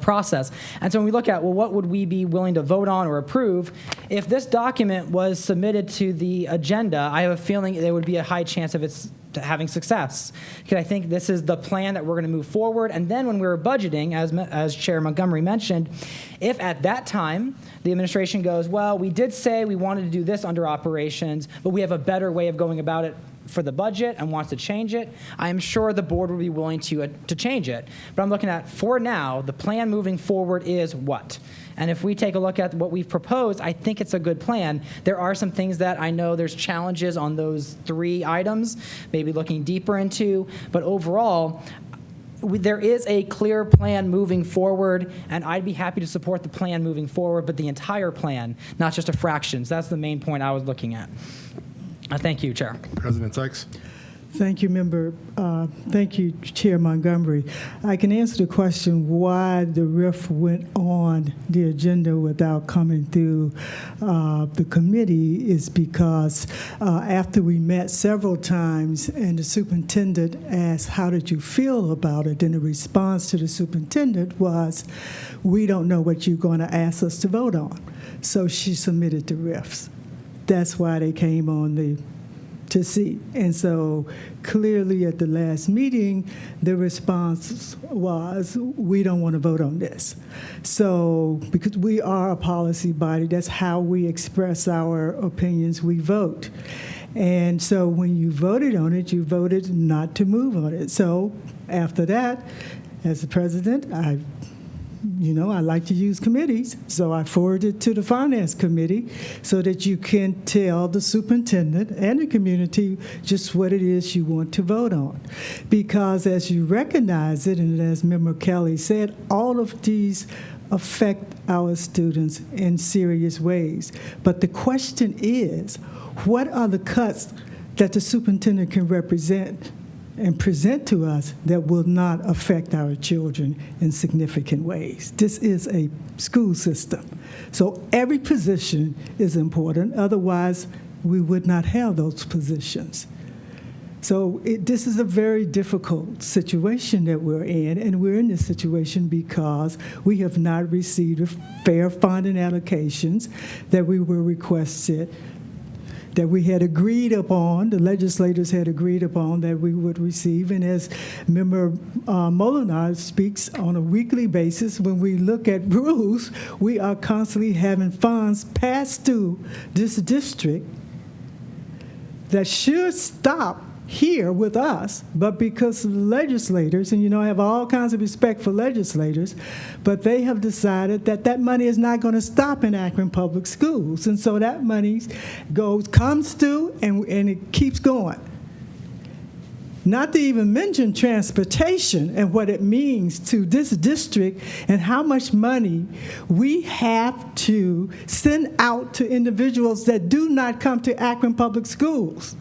process. And so when we look at, well, what would we be willing to vote on or approve? If this document was submitted to the agenda, I have a feeling there would be a high chance of its having success. Because I think this is the plan that we're going to move forward. And then when we were budgeting, as Chair Montgomery mentioned, if at that time the administration goes, well, we did say we wanted to do this under operations, but we have a better way of going about it for the budget and wants to change it, I am sure the board will be willing to change it. But I'm looking at, for now, the plan moving forward is what? And if we take a look at what we've proposed, I think it's a good plan. There are some things that I know there's challenges on those 3 items, maybe looking deeper into, but overall, there is a clear plan moving forward, and I'd be happy to support the plan moving forward, but the entire plan, not just a fraction. So that's the main point I was looking at. Thank you, Chair. President Sykes. Thank you, thank you, Chair Montgomery. I can answer the question why the RIF went on the agenda without coming through the committee is because after we met several times and the superintendent asked, how did you feel about it? And the response to the superintendent was, we don't know what you're going to ask us to vote on. So she submitted the RIFs. That's why they came on to see. And so clearly at the last meeting, the response was, we don't want to vote on this. So because we are a policy body, that's how we express our opinions, we vote. And so when you voted on it, you voted not to move on it. So after that, as the president, I like to use committees, so I forwarded it to the Finance Committee so that you can tell the superintendent and the community just what it is you want to vote on. Because as you recognize it, and as Member Kelly said, all of these affect our students in serious ways. But the question is, what are the cuts that the superintendent can represent and present to us that will not affect our children in significant ways? This is a school system. So every position is important. Otherwise, we would not have those positions. So this is a very difficult situation that we're in, and we're in this situation because we have not received fair funding allocations that we were requested, that we had agreed upon, the legislators had agreed upon that we would receive. And as Member Molinar speaks on a weekly basis, when we look at rules, we are constantly having funds passed through this district that should stop here with us, but because of the legislators, and I have all kinds of respect for legislators, but they have decided that that money is not going to stop in Akron Public Schools. And so that money comes through and it keeps going. Not to even mention transportation and what it means to this district and how much money we have to send out to individuals that do not come to Akron Public Schools.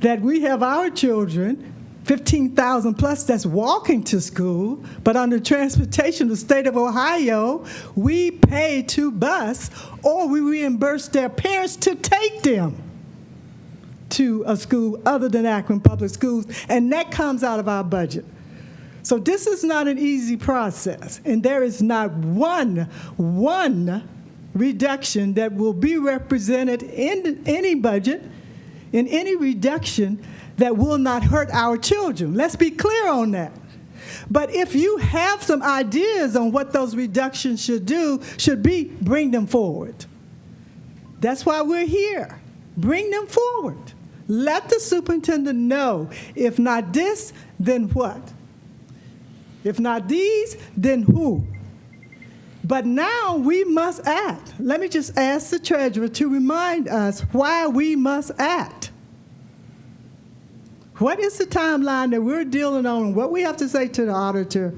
That we have our children, 15,000 plus, that's walking to school, but under transportation, the state of Ohio, we pay to bus or we reimburse their parents to take them to a school other than Akron Public Schools, and that comes out of our budget. So this is not an easy process, and there is not one reduction that will be represented in any budget, in any reduction that will not hurt our children. Let's be clear on that. But if you have some ideas on what those reductions should be, bring them forward. That's why we're here. Bring them forward. Let the superintendent know, if not this, then what? If not these, then who? But now we must act. Let me just ask the treasurer to remind us why we must act. What is the timeline that we're dealing on, what we have to say to the auditor,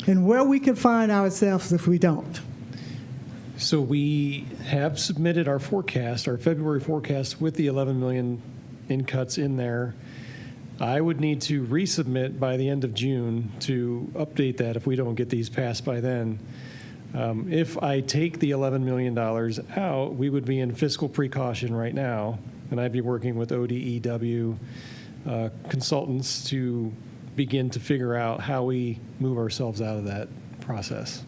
and where we can find ourselves if we don't? So we have submitted our forecast, our February forecast, with the 11 million in cuts in there. I would need to resubmit by the end of June to update that if we don't get these passed by then. If I take the $11 million out, we would be in fiscal precaution right now, and I'd be working with ODEW consultants to begin to figure out how we move ourselves out of that process.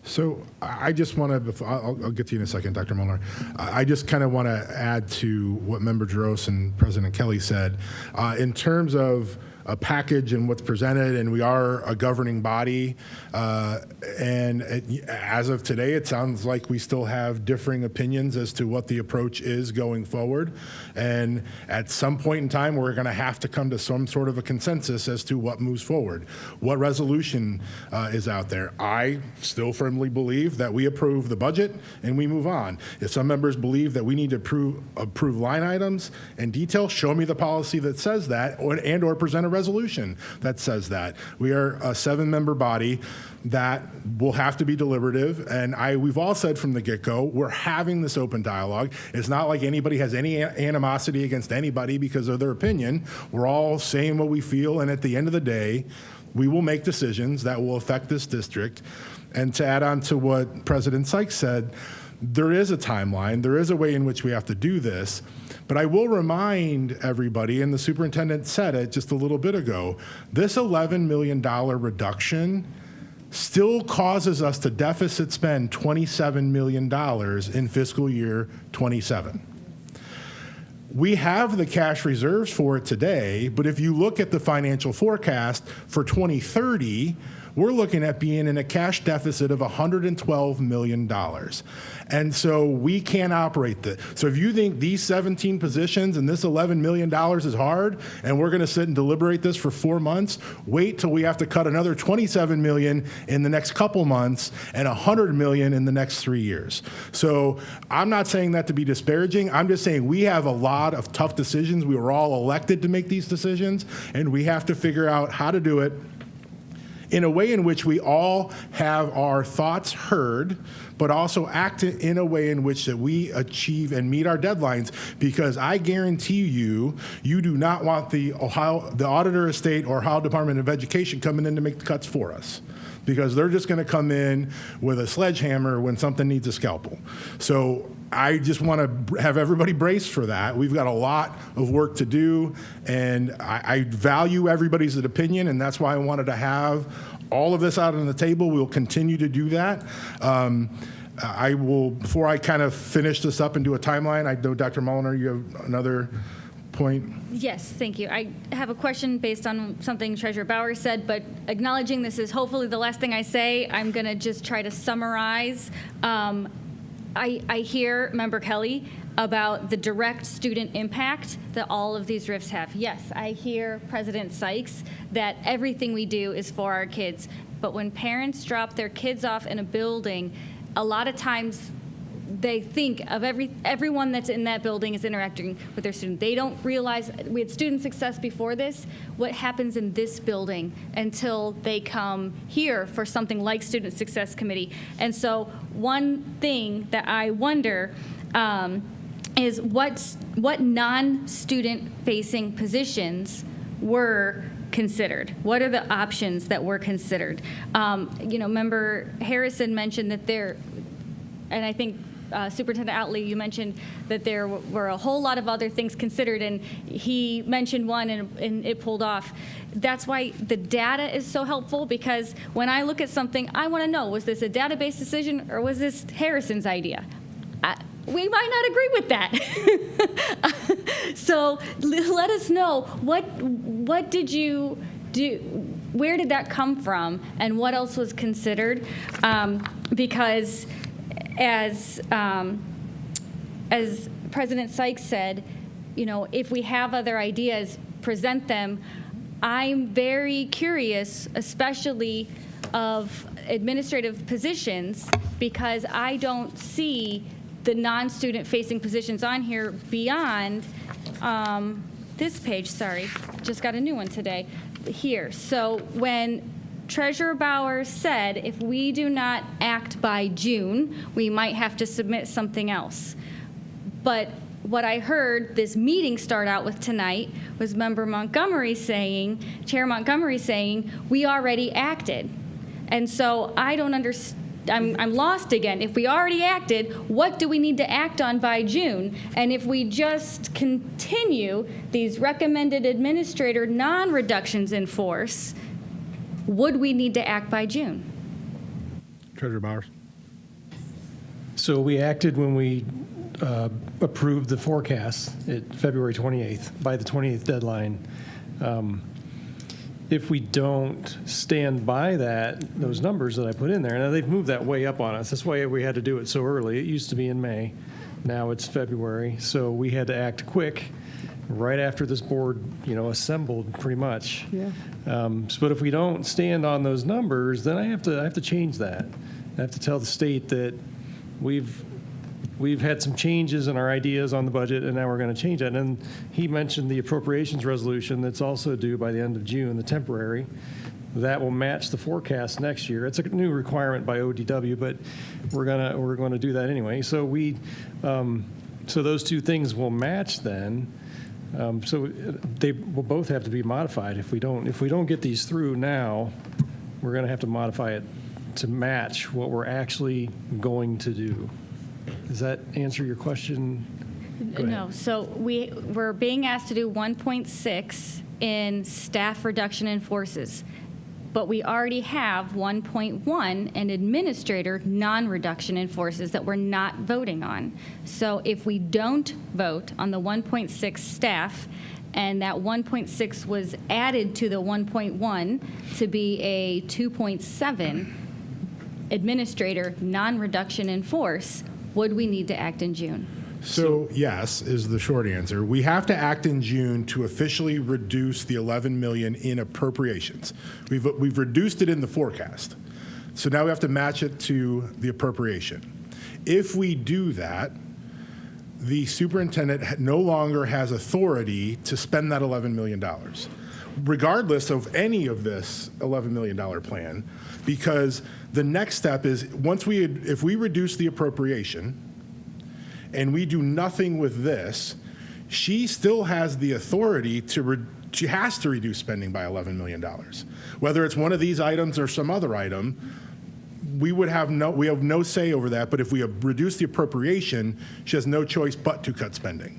So I just want to, I'll get to you in a second, Dr. Molnar. I just kind of want to add to what Member Jaros and President Kelly said. In terms of a package and what's presented, and we are a governing body, and as of today, it sounds like we still have differing opinions as to what the approach is going forward. And at some point in time, we're going to have to come to some sort of a consensus as to what moves forward, what resolution is out there. I still firmly believe that we approve the budget and we move on. If some members believe that we need to approve line items and detail, show me the policy that says that, or present a resolution that says that. We are a 7-member body that will have to be deliberative, and we've all said from the get-go, we're having this open dialogue. It's not like anybody has any animosity against anybody because of their opinion. We're all saying what we feel, and at the end of the day, we will make decisions that will affect this district. And to add on to what President Sykes said, there is a timeline, there is a way in which we have to do this, but I will remind everybody, and the superintendent said it just a little bit ago, this $11 million reduction still causes us to deficit spend $27 million in fiscal year 27. We have the cash reserves for it today, but if you look at the financial forecast for 2030, we're looking at being in a cash deficit of $112 million. And so we can't operate that. So if you think these 17 positions and this $11 million is hard, and we're going to sit and deliberate this for 4 months, wait till we have to cut another $27 million in the next couple months and $100 million in the next 3 years. So I'm not saying that to be disparaging. I'm just saying we have a lot of tough decisions. We were all elected to make these decisions, and we have to figure out how to do it in a way in which we all have our thoughts heard, but also act in a way in which that we achieve and meet our deadlines, because I guarantee you, you do not want the auditor of state or Ohio Department of Education coming in to make the cuts for us, because they're just going to come in with a sledgehammer when something needs a scalpel. So I just want to have everybody brace for that. We've got a lot of work to do, and I value everybody's opinion, and that's why I wanted to have all of this out on the table. We'll continue to do that. I will, before I kind of finish this up and do a timeline, I know Dr. Mulliner, you have another point? Yes, thank you. I have a question based on something Treasurer Bauer said, but acknowledging this is hopefully the last thing I say, I'm going to just try to summarize. I hear Member Kelly about the direct student impact that all of these RIFs have. Yes, I hear President Sykes that everything we do is for our kids, but when parents drop their kids off in a building, a lot of times they think of everyone that's in that building is interacting with their student. They don't realize, we had student success before this, what happens in this building until they come here for something like Student Success Committee. And so one thing that I wonder is what non-student facing positions were considered? What are the options that were considered? Member Harrison mentioned that there, and I think Superintendent Outley, you mentioned that there were a whole lot of other things considered, and he mentioned one and it pulled off. That's why the data is so helpful, because when I look at something, I want to know, was this a database decision or was this Harrison's idea? We might not agree with that. So let us know, what did you do? Where did that come from, and what else was considered? Because as President Sykes said, if we have other ideas, present them. I'm very curious, especially of administrative positions, because I don't see the non-student facing positions on here beyond this page. Sorry, just got a new one today here. So when Treasurer Bauer said if we do not act by June, we might have to submit something else. But what I heard this meeting start out with tonight was Member Montgomery saying, Chair Montgomery saying, we already acted. And so I don't understand. I'm lost again. If we already acted, what do we need to act on by June? And if we just continue these recommended administrator non-reductions in force, would we need to act by June? Treasurer Bowers. So we acted when we approved the forecast at February 28th, by the 28th deadline. If we don't stand by those numbers that I put in there, now they've moved that way up on us. That's why we had to do it so early. It used to be in May. Now it's February. So we had to act quick right after this board, assembled pretty much. Yeah. But if we don't stand on those numbers, then I have to change that. I have to tell the state that we've we've had some changes in our ideas on the budget, and now we're going to change that. And he mentioned the appropriations resolution that's also due by the end of June, the temporary. That will match the forecast next year. It's a new requirement by ODW, but we're gonna do that anyway. So so those two things will match then. So they will both have to be modified. If we don't get these through now, we're going to have to modify it to match what we're actually going to do. Does that answer your question? Go ahead. No, so we're being asked to do 1.6 in staff reduction in forces, but we already have 1.1 in administrator non-reduction in forces that we're not voting on. So if we don't vote on the 1.6 staff, and that 1.6 was added to the 1.1 to be a 2.7 administrator non-reduction in force, would we need to act in June? So yes, is the short answer. We have to act in June to officially reduce the 11 million in appropriations. We've reduced it in the forecast. So now we have to match it to the appropriation. If we do that, the superintendent no longer has authority to spend that $11 million, regardless of any of this $11 million plan, because the next step is if we reduce the appropriation, and we do nothing with this, she still has the authority she has to reduce spending by $11 million. Whether it's one of these items or some other item, we have no say over that, but if we have reduced the appropriation, she has no choice but to cut spending.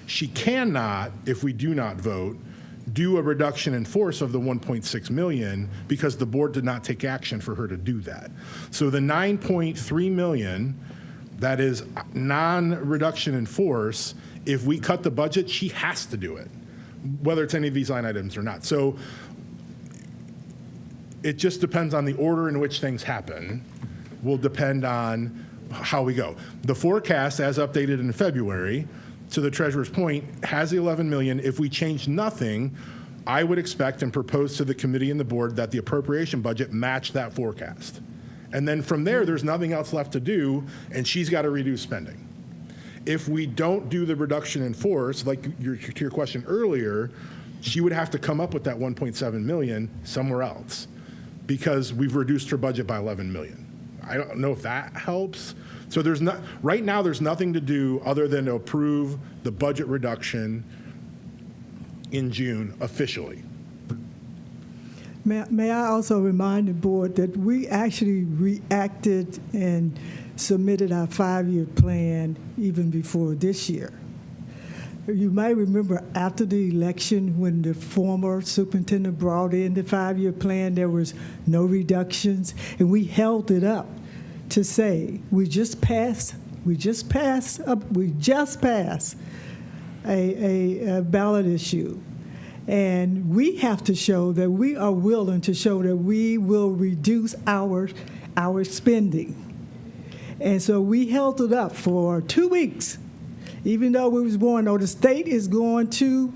She cannot, if we do not vote, do a reduction in force of the 1.6 million because the board did not take action for her to do that. So the 9.3 million that is non-reduction in force, if we cut the budget, she has to do it, whether it's any of these line items or not. So it just depends on the order in which things happen, will depend on how we go. The forecast, as updated in February, to the treasurer's point, has the 11 million. If we change nothing, I would expect and propose to the committee and the board that the appropriation budget match that forecast. And then from there, there's nothing else left to do, and she's got to reduce spending. If we don't do the reduction in force, like to your question earlier, she would have to come up with that 1.7 million somewhere else because we've reduced her budget by 11 million. I don't know if that helps. So right now there's nothing to do other than to approve the budget reduction in June officially. May I also remind the board that we actually reacted and submitted our 5-year plan even before this year. You might remember after the election when the former superintendent brought in the 5-year plan, there was no reductions, and we held it up to say we just passed a ballot issue. And we have to show that we are willing to show that we will reduce our spending. And so we held it up for 2 weeks, even though we was warned, the state is going to,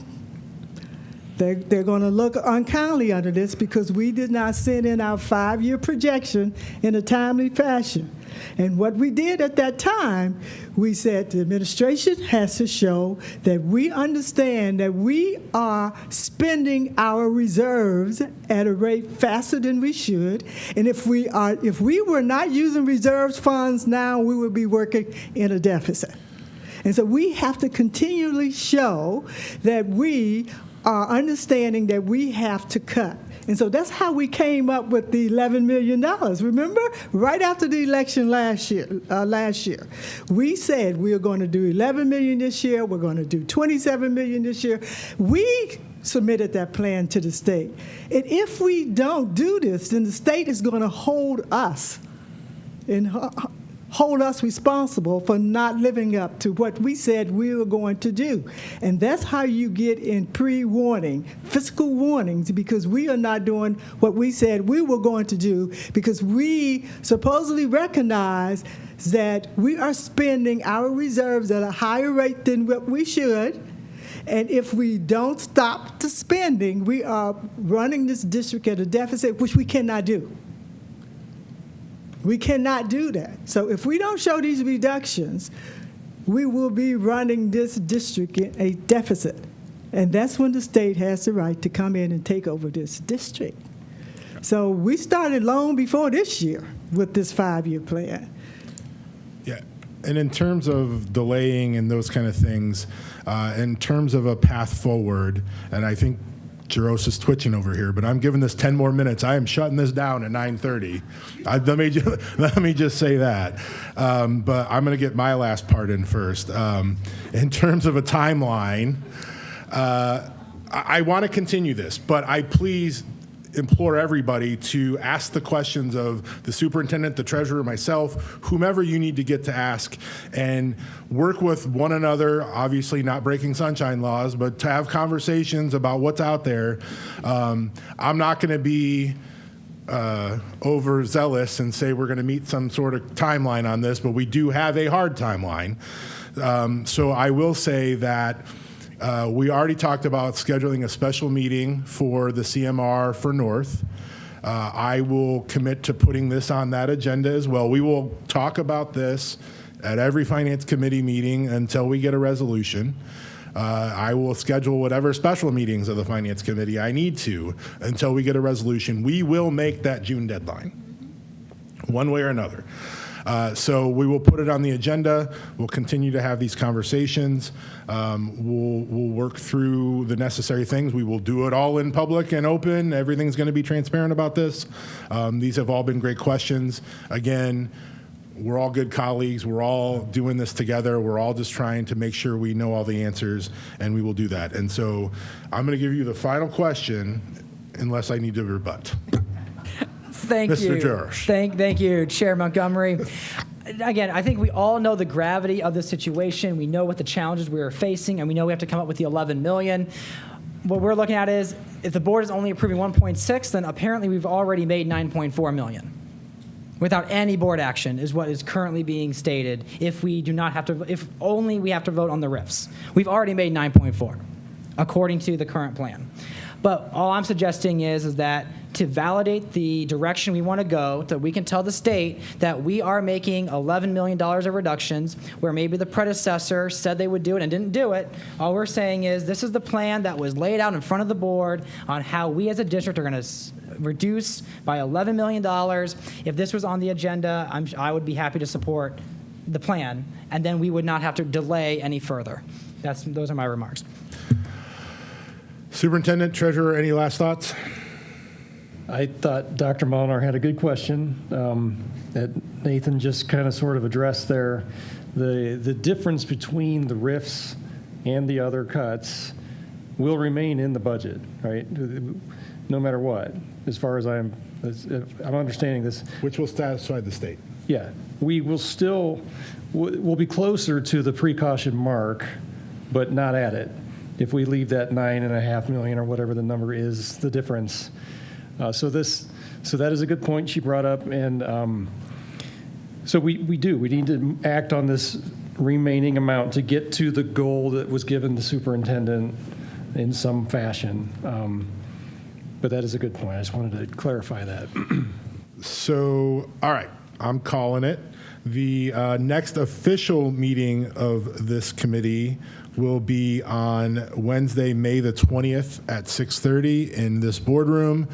they're going to look unkindly under this because we did not send in our 5-year projection in a timely fashion. And what we did at that time, we said the administration has to show that we understand that we are spending our reserves at a rate faster than we should. And if we were not using reserves funds now, we would be working in a deficit. And so we have to continually show that we are understanding that we have to cut. And so that's how we came up with the $11 million. Remember, right after the election last year, we said we are going to do $11 million this year. We're going to do $27 million this year. We submitted that plan to the state. And if we don't do this, then the state is going to hold us responsible for not living up to what we said we were going to do. And that's how you get in pre-warning, fiscal warnings, because we are not doing what we said we were going to do because we supposedly recognize that we are spending our reserves at a higher rate than what we should. And if we don't stop the spending, we are running this district at a deficit, which we cannot do. We cannot do that. So if we don't show these reductions, we will be running this district in a deficit. And that's when the state has the right to come in and take over this district. So we started long before this year with this 5-year plan. Yeah, and in terms of delaying and those kind of things, in terms of a path forward, and I think Jaros is twitching over here, but I'm giving this 10 more minutes. I am shutting this down at 9:30. Let me just say that. But I'm going to get my last part in first. In terms of a timeline, I want to continue this, but I please implore everybody to ask the questions of the superintendent, the treasurer, myself, whomever you need to get to ask, and work with one another, obviously not breaking sunshine laws, but to have conversations about what's out there. I'm not going to be overzealous and say we're going to meet some sort of timeline on this, but we do have a hard timeline. So I will say that we already talked about scheduling a special meeting for the CMR for North. I will commit to putting this on that agenda as well. We will talk about this at every Finance Committee meeting until we get a resolution. I will schedule whatever special meetings of the Finance Committee I need to until we get a resolution. We will make that June deadline, one way or another. So we will put it on the agenda. We'll continue to have these conversations. We'll work through the necessary things. We will do it all in public and open. Everything's going to be transparent about this. These have all been great questions. Again, we're all good colleagues. We're all doing this together. We're all just trying to make sure we know all the answers, and we will do that. And so I'm going to give you the final question, unless I need to rebut. Thank you. Mr. Jarosz. Thank you, Chair Montgomery. Again, I think we all know the gravity of the situation. We know what the challenges we are facing, and we know we have to come up with the $11 million. What we're looking at is, if the board is only approving 1.6, then apparently we've already made 9.4 million. Without any board action is what is currently being stated. If we do not have to, if only we have to vote on the RIFs. We've already made 9.4, according to the current plan. But all I'm suggesting is that to validate the direction we want to go, that we can tell the state that we are making $11 million of reductions, where maybe the predecessor said they would do it and didn't do it. All we're saying is this is the plan that was laid out in front of the board on how we as a district are going to reduce by $11 million. If this was on the agenda, I would be happy to support the plan, and then we would not have to delay any further. Those are my remarks. Superintendent, treasurer, any last thoughts? I thought Dr. Molinar had a good question that Nathan just kind of sort of addressed there. The difference between the RIFs and the other cuts will remain in the budget, right? No matter what, as far as I'm understanding this. Which will satisfy the state. Yeah, we will still, we'll be closer to the precaution mark, but not at it. If we leave that $9.5 million or whatever the number is, the difference. So that is a good point she brought up, and so we need to act on this remaining amount to get to the goal that was given the superintendent in some fashion. But that is a good point. I just wanted to clarify that. So, all right, I'm calling it. The next official meeting of this committee will be on Wednesday, May the 20th at 6:30 in this boardroom,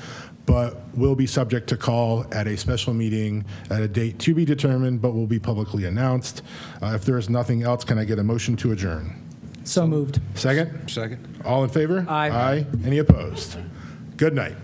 but will be subject to call at a special meeting at a date to be determined, but will be publicly announced. If there is nothing else, can I get a motion to adjourn? So moved. Second? Second. All in favor? Aye. Aye. Any opposed? Good night.